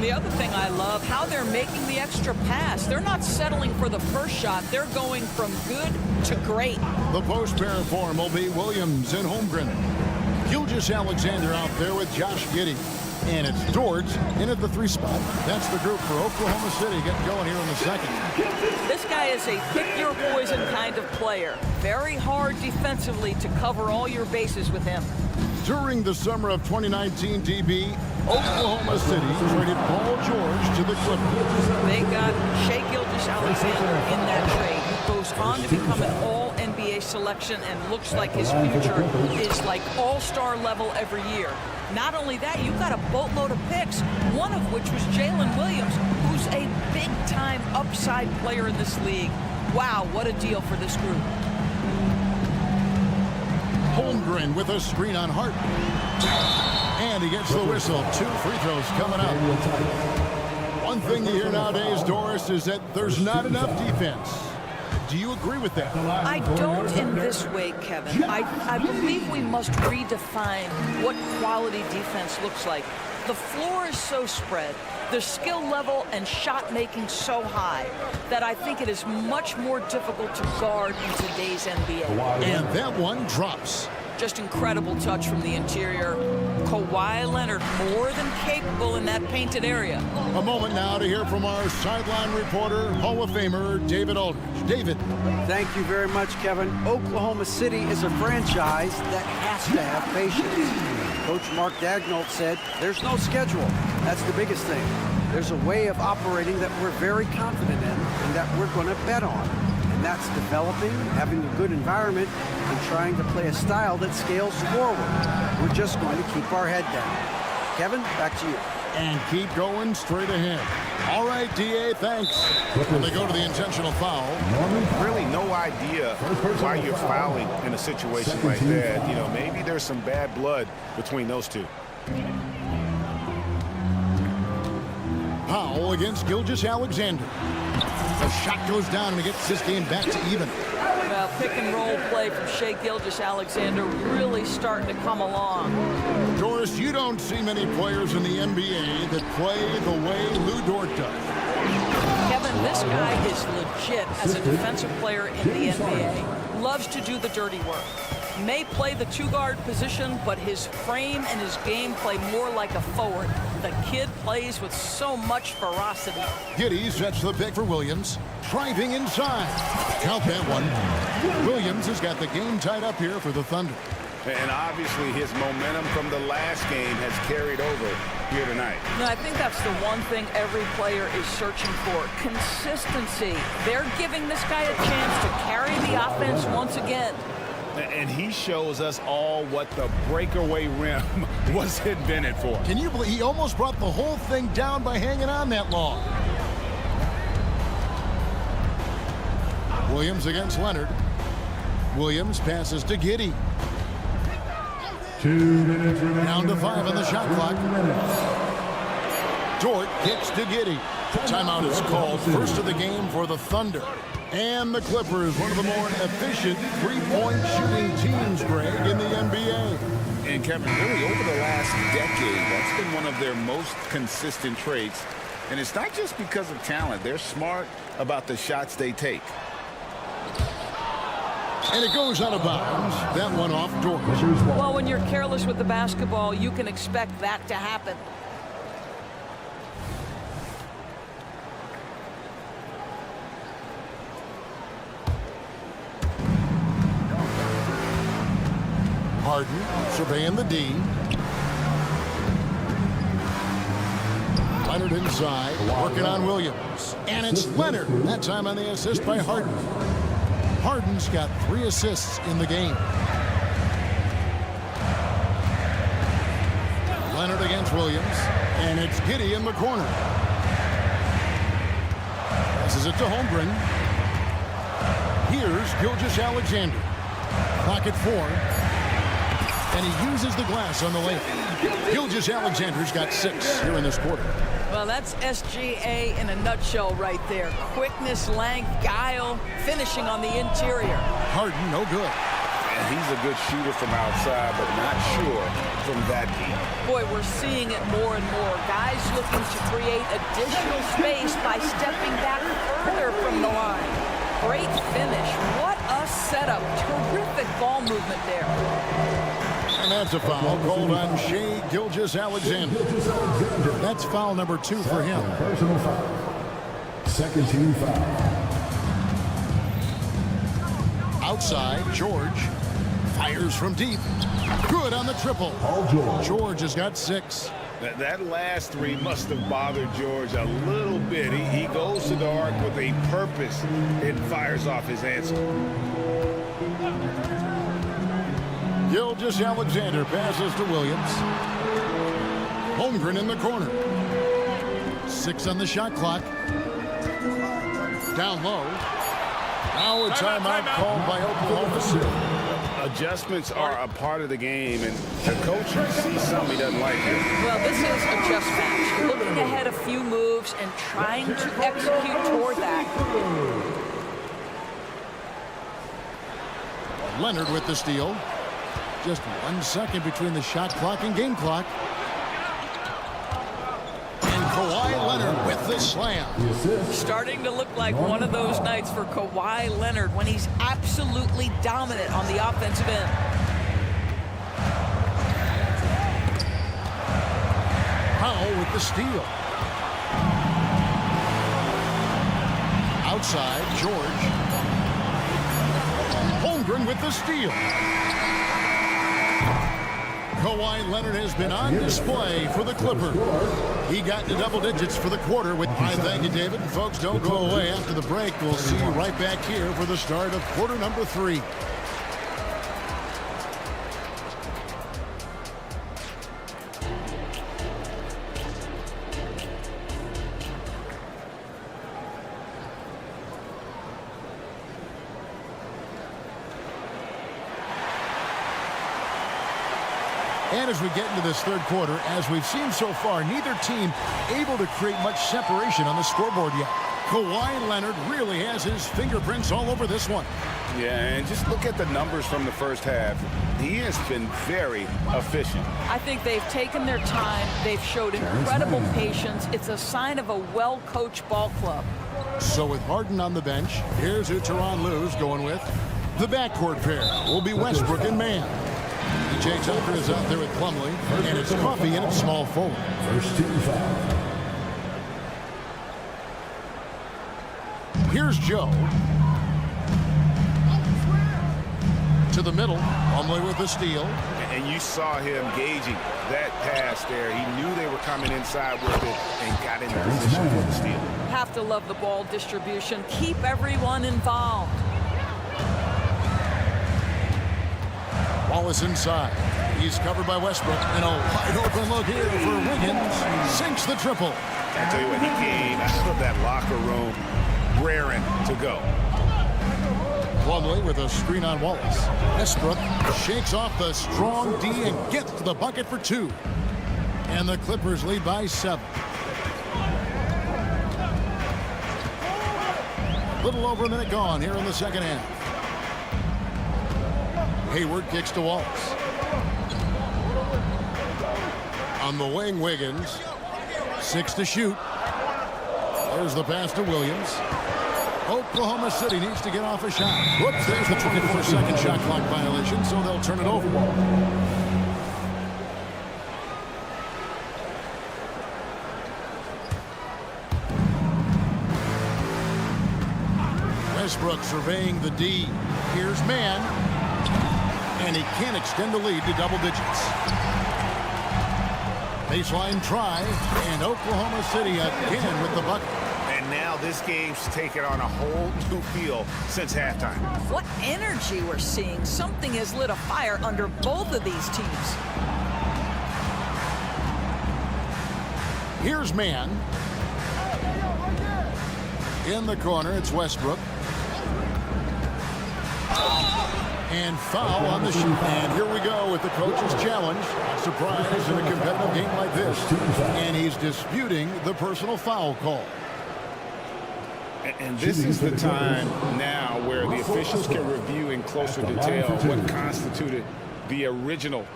The other thing I love, how they're making the extra pass. They're not settling for the first shot. They're going from good to great. The post pair form will be Williams and Holmgren. Gilgeous-Alexander out there with Josh Giddey. And it's George in at the 3 spot. That's the group for Oklahoma City getting going here in the second. This guy is a pick-your-poison kind of player. Very hard defensively to cover all your bases with him. During the summer of 2019, DB, Oklahoma City traded Paul George to the Clippers. They got Shai Gilgeous-Alexander in that trade. He goes on to become an all-NBA selection and looks like his future is like all-star level every year. Not only that, you've got a boatload of picks, one of which was Jalen Williams, who's a big-time upside player in this league. Wow, what a deal for this group. Holmgren with a screen on Hart. And he gets the whistle. 2 free throws coming up. One thing you hear nowadays, Doris, is that there's not enough defense. Do you agree with that? I don't in this way, Kevin. I believe we must redefine what quality defense looks like. The floor is so spread, the skill level and shot making so high that I think it is much more difficult to guard in today's NBA. And that one drops. Just incredible touch from the interior. Kawhi Leonard more than capable in that painted area. A moment now to hear from our sideline reporter, Hall of Famer David Aldridge. David. Thank you very much, Kevin. Oklahoma City is a franchise that has to have patience. Coach Mark Daigneault said there's no schedule. That's the biggest thing. There's a way of operating that we're very confident in and that we're going to bet on. And that's developing, having a good environment, and trying to play a style that scales forward. We're just going to keep our head down. Kevin, back to you. And keep going straight ahead. All right, D.A., thanks. When they go to the intentional foul. Really no idea why you're fouling in a situation like that. You know, maybe there's some bad blood between those two. Powell against Gilgeous-Alexander. The shot goes down and it gets this game back to even. Well, pick and roll play from Shai Gilgeous-Alexander really starting to come along. Doris, you don't see many players in the NBA that play the way Lou Dort does. Kevin, this guy is legit as a defensive player in the NBA. Loves to do the dirty work. May play the 2-guard position, but his frame and his game play more like a forward. The kid plays with so much ferocity. Giddey sets the pick for Williams. Driving inside. Count that one. Williams has got the game tied up here for the Thunder. And obviously his momentum from the last game has carried over here tonight. No, I think that's the one thing every player is searching for. Consistency. They're giving this guy a chance to carry the offense once again. And he shows us all what the breakaway rim was invented for. Can you believe he almost brought the whole thing down by hanging on that long? Williams against Leonard. Williams passes to Giddey. 2 minutes remaining. Down to 5 on the shot clock. Dort kicks to Giddey. Timeout is called. First of the game for the Thunder. And the Clippers, one of the more efficient three-point shooting teams, Greg, in the NBA. And Kevin, really over the last decade, that's been one of their most consistent traits. And it's not just because of talent. They're smart about the shots they take. And it goes out of bounds. That one off George. Well, when you're careless with the basketball, you can expect that to happen. Harden surveying the D. Leonard inside, working on Williams. And it's Leonard. That time on the assist by Harden. Harden's got 3 assists in the game. Leonard against Williams. And it's Giddey in the corner. Passes it to Holmgren. Here's Gilgeous-Alexander. Clock at 4. And he uses the glass on the layup. Gilgeous-Alexander's got 6 here in this quarter. Well, that's SGA in a nutshell right there. Quickness, length, guile, finishing on the interior. Harden, no good. And he's a good shooter from outside, but not sure from that deep. Boy, we're seeing it more and more. Guys looking to create additional space by stepping back further from the line. Great finish. What a setup. Terrific ball movement there. And that's a foul called on Shai Gilgeous-Alexander. That's foul number 2 for him. Personal foul. Second team foul. Outside, George fires from deep. Good on the triple. George has got 6. That last 3 must have bothered George a little bit. He goes to the arc with a purpose and fires off his answer. Gilgeous-Alexander passes to Williams. Holmgren in the corner. 6 on the shot clock. Down low. Now a timeout called by Oklahoma City. Adjustments are a part of the game, and the coach sees something he doesn't like here. Well, this is a chess match. Looking ahead a few moves and trying to execute toward that. Leonard with the steal. Just 1 second between the shot clock and game clock. And Kawhi Leonard with the slam. Starting to look like one of those nights for Kawhi Leonard when he's absolutely dominant on the offensive end. Powell with the steal. Outside, George. Holmgren with the steal. Kawhi Leonard has been on display for the Clippers. He got into double digits for the quarter with thank you, David. And folks, don't go away after the break. We'll see you right back here for the start of quarter number 3. And as we get into this third quarter, as we've seen so far, neither team able to create much separation on the scoreboard yet. Kawhi Leonard really has his fingerprints all over this one. Yeah, and just look at the numbers from the first half. He has been very efficient. I think they've taken their time. They've showed incredible patience. It's a sign of a well-coached ball club. So with Harden on the bench, here's who Tyronn Lue's going with. The backcourt pair will be Westbrook and Mann. DJ Tucker is out there with Plumlee, and it's Coffey in at small forward. First team foul. Here's Joe. To the middle, Plumlee with the steal. And you saw him gauging that pass there. He knew they were coming inside with it and got in position for the steal. Have to love the ball distribution. Keep everyone involved. Wallace inside. He's covered by Westbrook. And a wide open look here for Wiggins. Sinks the triple. I tell you what, he came out of that locker room raring to go. Plumlee with a screen on Wallace. Westbrook shakes off the strong D and gets to the bucket for 2. And the Clippers lead by 7. A little over a minute gone here in the second half. Hayward kicks to Wallace. On the wing, Wiggins. 6 to shoot. There's the pass to Williams. Oklahoma City needs to get off a shot. Whoops, there's the 24-second shot clock violation, so they'll turn it over. Westbrook surveying the D. Here's man. And he can't extend the lead to double digits. Baseline try, and Oklahoma City again with the bucket. And now this game's taken on a whole new feel since halftime. What energy we're seeing. Something has lit a fire under both of these teams. Here's man. In the corner, it's Westbrook. And foul on the shoot. And here we go with the coach's challenge. Surprise in a competitive game like this. And he's disputing the personal foul call. And this is the time now where the officials can review in closer detail what constituted the original.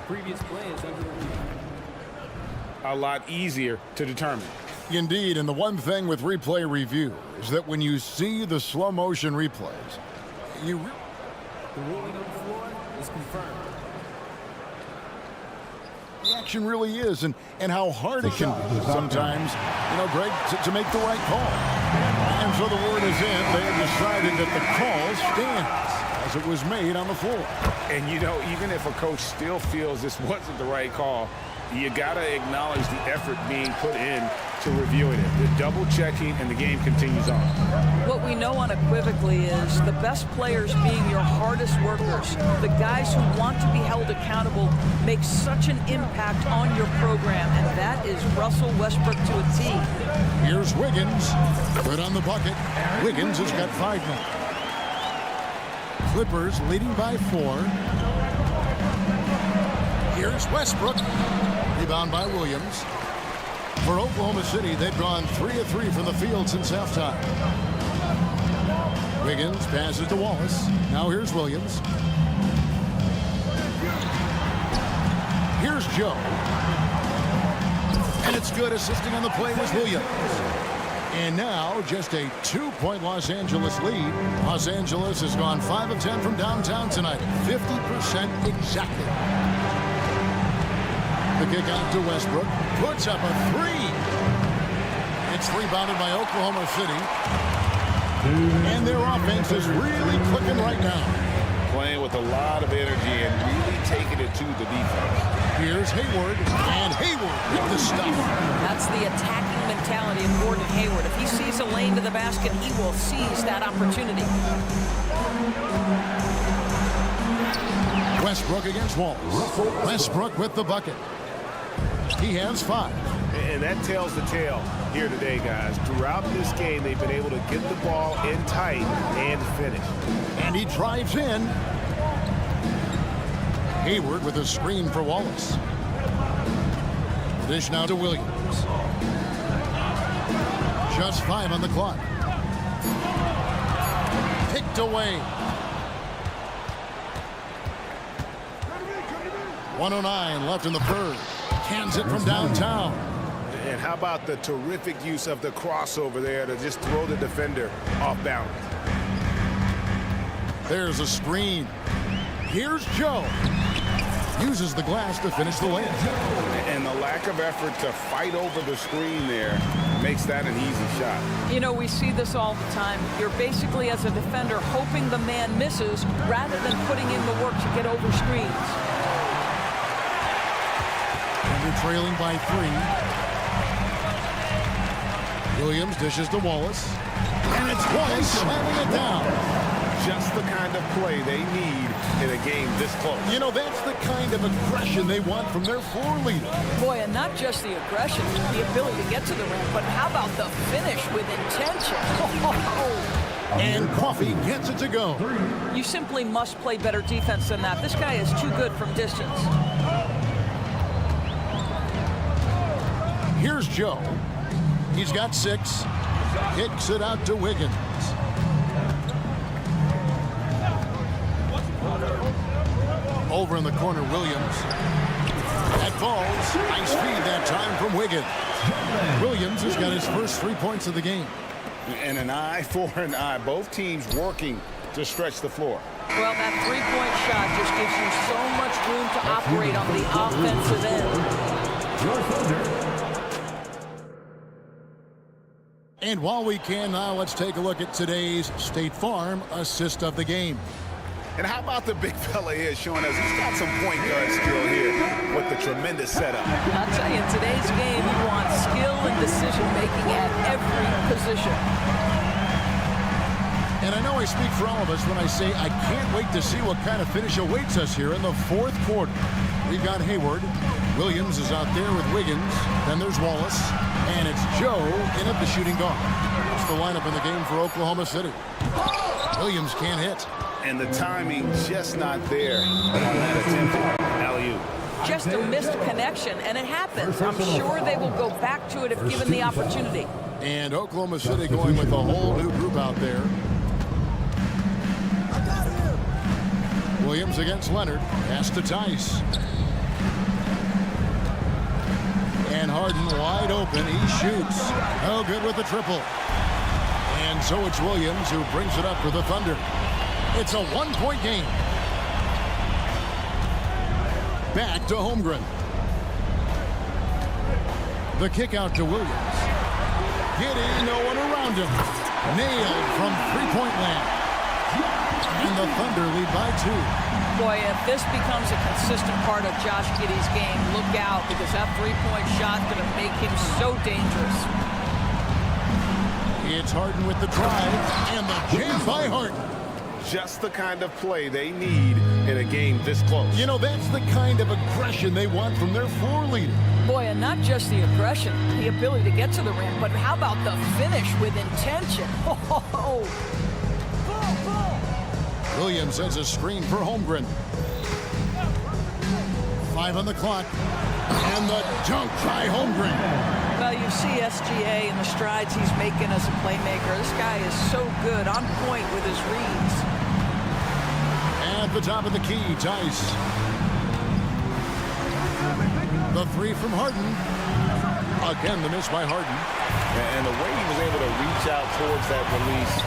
Previous play is under review. A lot easier to determine. Indeed, and the one thing with replay review is that when you see the slow motion replays, The ruling on the floor is confirmed. the action really is, and how hard it can be sometimes, Greg, to make the right call. And so the word is in. They have decided that the call stands as it was made on the floor. And, even if a coach still feels this wasn't the right call, you got to acknowledge the effort being put in to reviewing it. The double checking, and the game continues on. What we know unequivocally is the best players being your hardest workers, the guys who want to be held accountable, make such an impact on your program, and that is Russell Westbrook to a T. Here's Wiggins. Good on the bucket. Wiggins has got 5 now. Clippers leading by 4. Here's Westbrook. Rebound by Williams. For Oklahoma City, they've gone 3 of 3 from the field since halftime. Wiggins passes to Wallace. Now here's Williams. Here's Joe. And it's good. Assisting on the play was Williams. And now just a 2-point Los Angeles lead. Los Angeles has gone 5 of 10 from downtown tonight. 50% exactly. The kick out to Westbrook. Puts up a 3. It's rebounded by Oklahoma City. And their offense is really clicking right now. Playing with a lot of energy and really taking it to the defense. Here's Hayward. And Hayward with the stuff. That's the attacking mentality of Gordon Hayward. If he sees a lane to the basket, he will seize that opportunity. Westbrook against Wallace. Westbrook with the bucket. He has 5. And that tells the tale here today, guys. Throughout this game, they've been able to get the ball in tight and finish. And he drives in. Hayward with a screen for Wallace. Dish now to Williams. Just 5 on the clock. Picked away. 1:09 left in the third. Cans it from downtown. And how about the terrific use of the crossover there to just throw the defender off balance. There's a screen. Here's Joe. Uses the glass to finish the layup. And the lack of effort to fight over the screen there makes that an easy shot. We see this all the time. You're basically, as a defender, hoping the man misses rather than putting in the work to get over screens. And they're trailing by 3. Williams dishes to Wallace. And it's Wallace slamming it down. Just the kind of play they need in a game this close. That's the kind of aggression they want from their floor leader. Boy, and not just the aggression, the ability to get to the rim, but how about the finish with intention? And Coffee gets it to go. You simply must play better defense than that. This guy is too good from distance. Here's Joe. He's got 6. Kicks it out to Wiggins. Over in the corner, Williams. That falls. Nice feed that time from Wiggins. Williams has got his first 3 points of the game. And an eye for an eye. Both teams working to stretch the floor. Well, that three-point shot just gives you so much room to operate on the offensive end. And while we can now, let's take a look at today's State Farm assist of the game. And how about the big fella here showing us he's got some point guard skill here with the tremendous setup. I'll tell you, in today's game, you want skill and decision-making at every position. And I know I speak for all of us when I say I can't wait to see what kind of finish awaits us here in the fourth quarter. We've got Hayward. Williams is out there with Wiggins. Then there's Wallace. And it's Joe in at the shooting guard. It's the lineup in the game for Oklahoma City. Williams can't hit. And the timing just not there on that attempted alley-oop. Just a missed connection, and it happens. I'm sure they will go back to it if given the opportunity. And Oklahoma City going with a whole new group out there. Williams against Leonard. Pass to Tice. And Harden wide open. He shoots. No good with the triple. And so it's Williams who brings it up for the Thunder. It's a one-point game. Back to Holmgren. The kick out to Williams. Giddy, no one around him. Nailed from three-point land. And the Thunder lead by 2. Boy, if this becomes a consistent part of Josh Giddey's game, look out, because that three-point shot is going to make him so dangerous. It's Harden with the drive, and the jam by Harden. Just the kind of play they need in a game this close. You know, that's the kind of aggression they want from their floor leader. Boy, and not just the aggression, the ability to get to the rim, but how about the finish with intention? Oh. Williams has a screen for Holmgren. 5 on the clock. And the dunk by Holmgren. Well, you see SGA and the strides he's making as a playmaker. This guy is so good, on point with his reads. At the top of the key, Tice. The three from Harden. Again, the miss by Harden. And the way he was able to reach out towards that release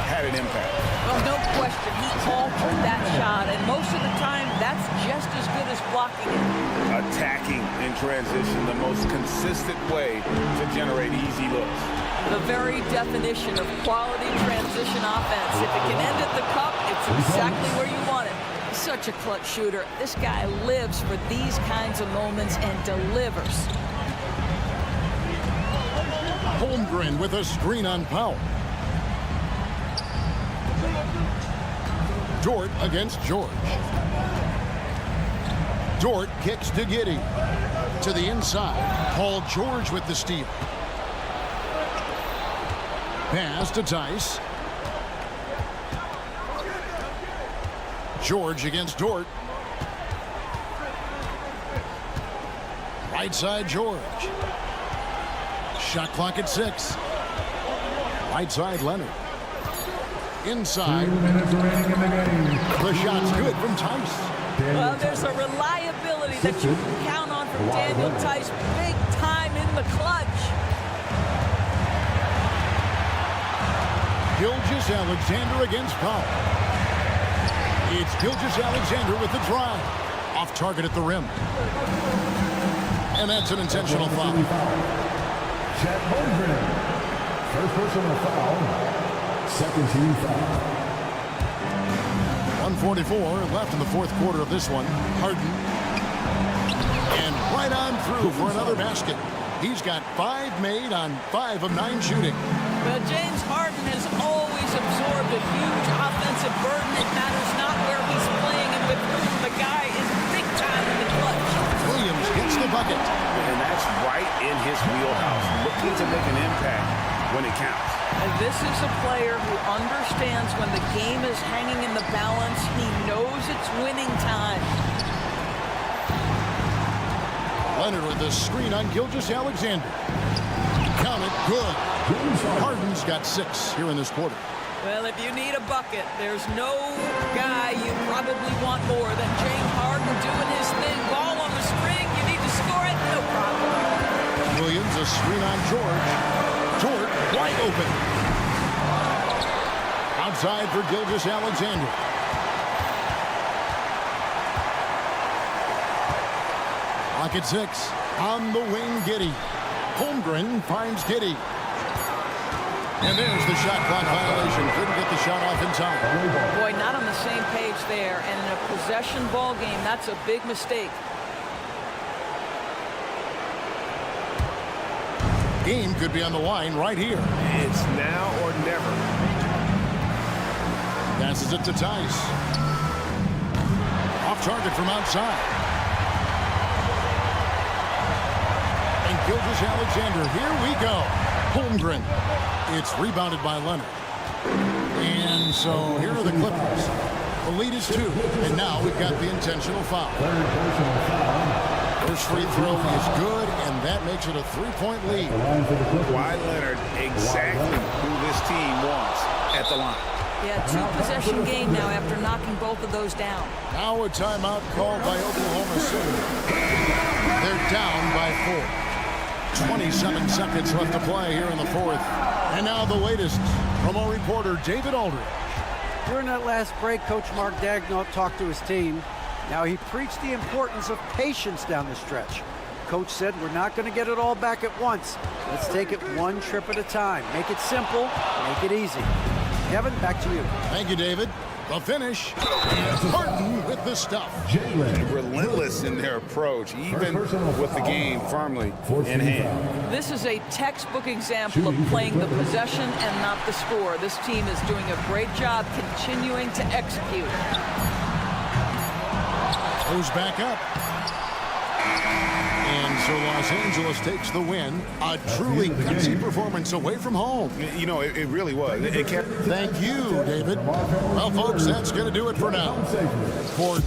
had an impact. Well, no question. He altered that shot, and most of the time, that's just as good as blocking it. Attacking in transition, the most consistent way to generate easy looks. The very definition of quality transition offense. If it can end at the cup, it's exactly where you want it. He's such a clutch shooter. This guy lives for these kinds of moments and delivers. Holmgren with a screen on Powell. Dort against George. Dort kicks to Giddey. To the inside. Paul George with the steal. Pass to Tice. George against Dort. Right side George. Shot clock at 6. Right side Leonard. Inside. The shot's good from Tice. Well, there's a reliability that you can count on from Daniel Tice. Big time in the clutch. Gilgeous-Alexander against Powell. It's Gilgeous-Alexander with the drive. Off target at the rim. And that's an intentional foul. Chet Holmgren. First personal foul. Second team foul. 1:44 left in the fourth quarter of this one. Harden. And right on through for another basket. He's got 5 made on 5 of 9 shooting. Well, James Harden has always absorbed a huge offensive burden. It matters not where he's playing and with whom. The guy is big time in the clutch. Williams gets the bucket. And that's right in his wheelhouse. Looking to make an impact when it counts. And this is a player who understands when the game is hanging in the balance. He knows it's winning time. Leonard with the screen on Gilgeous-Alexander. Count it, good. Harden's got 6 here in this quarter. Well, if you need a bucket, there's no guy you probably want more than James Harden doing his thing. Ball on the string, you need screen on George. George wide open. Outside for Gilgeous-Alexander. Clock at 6. On the wing, Giddey. Holmgren finds Giddey. And there's the shot clock violation. Couldn't get the shot off in time. Boy, not on the same page there. And in a possession ball game, that's a big mistake. Game could be on the line right here. It's now or never. Passes it to Tice. Off target from outside. And Gilgeous-Alexander, here we go. Holmgren. It's rebounded by Leonard. And so here are the Clippers. The lead is 2. And now we've got the intentional foul. First free throw is good, and that makes it a 3-point lead. Kawhi Leonard, exactly who this team wants at the line. Yeah, 2-possession game now after knocking both of those down. Now a timeout called by Oklahoma City. They're down by 4. 27 seconds left to play here in the 4th. And now the latest from our reporter, David Aldridge. During that last break, Coach Mark Daigneault talked to his team. Now he preached the importance of patience down the stretch. Coach said, we're not going to get it all back at once. Let's take it one trip at a time. Make it simple, make it easy. Kevin, back to you. Thank you, David. The finish, Harden with the stuff. Relentless in their approach, even with the game firmly in hand. This is a textbook example of playing the possession and not the score. This team is doing a great job continuing to execute. Goes back up. And so Los Angeles takes the win. A truly gutsy performance away from home. You know, it really was. Thank you, David. Well, folks, that's going to do it for now. For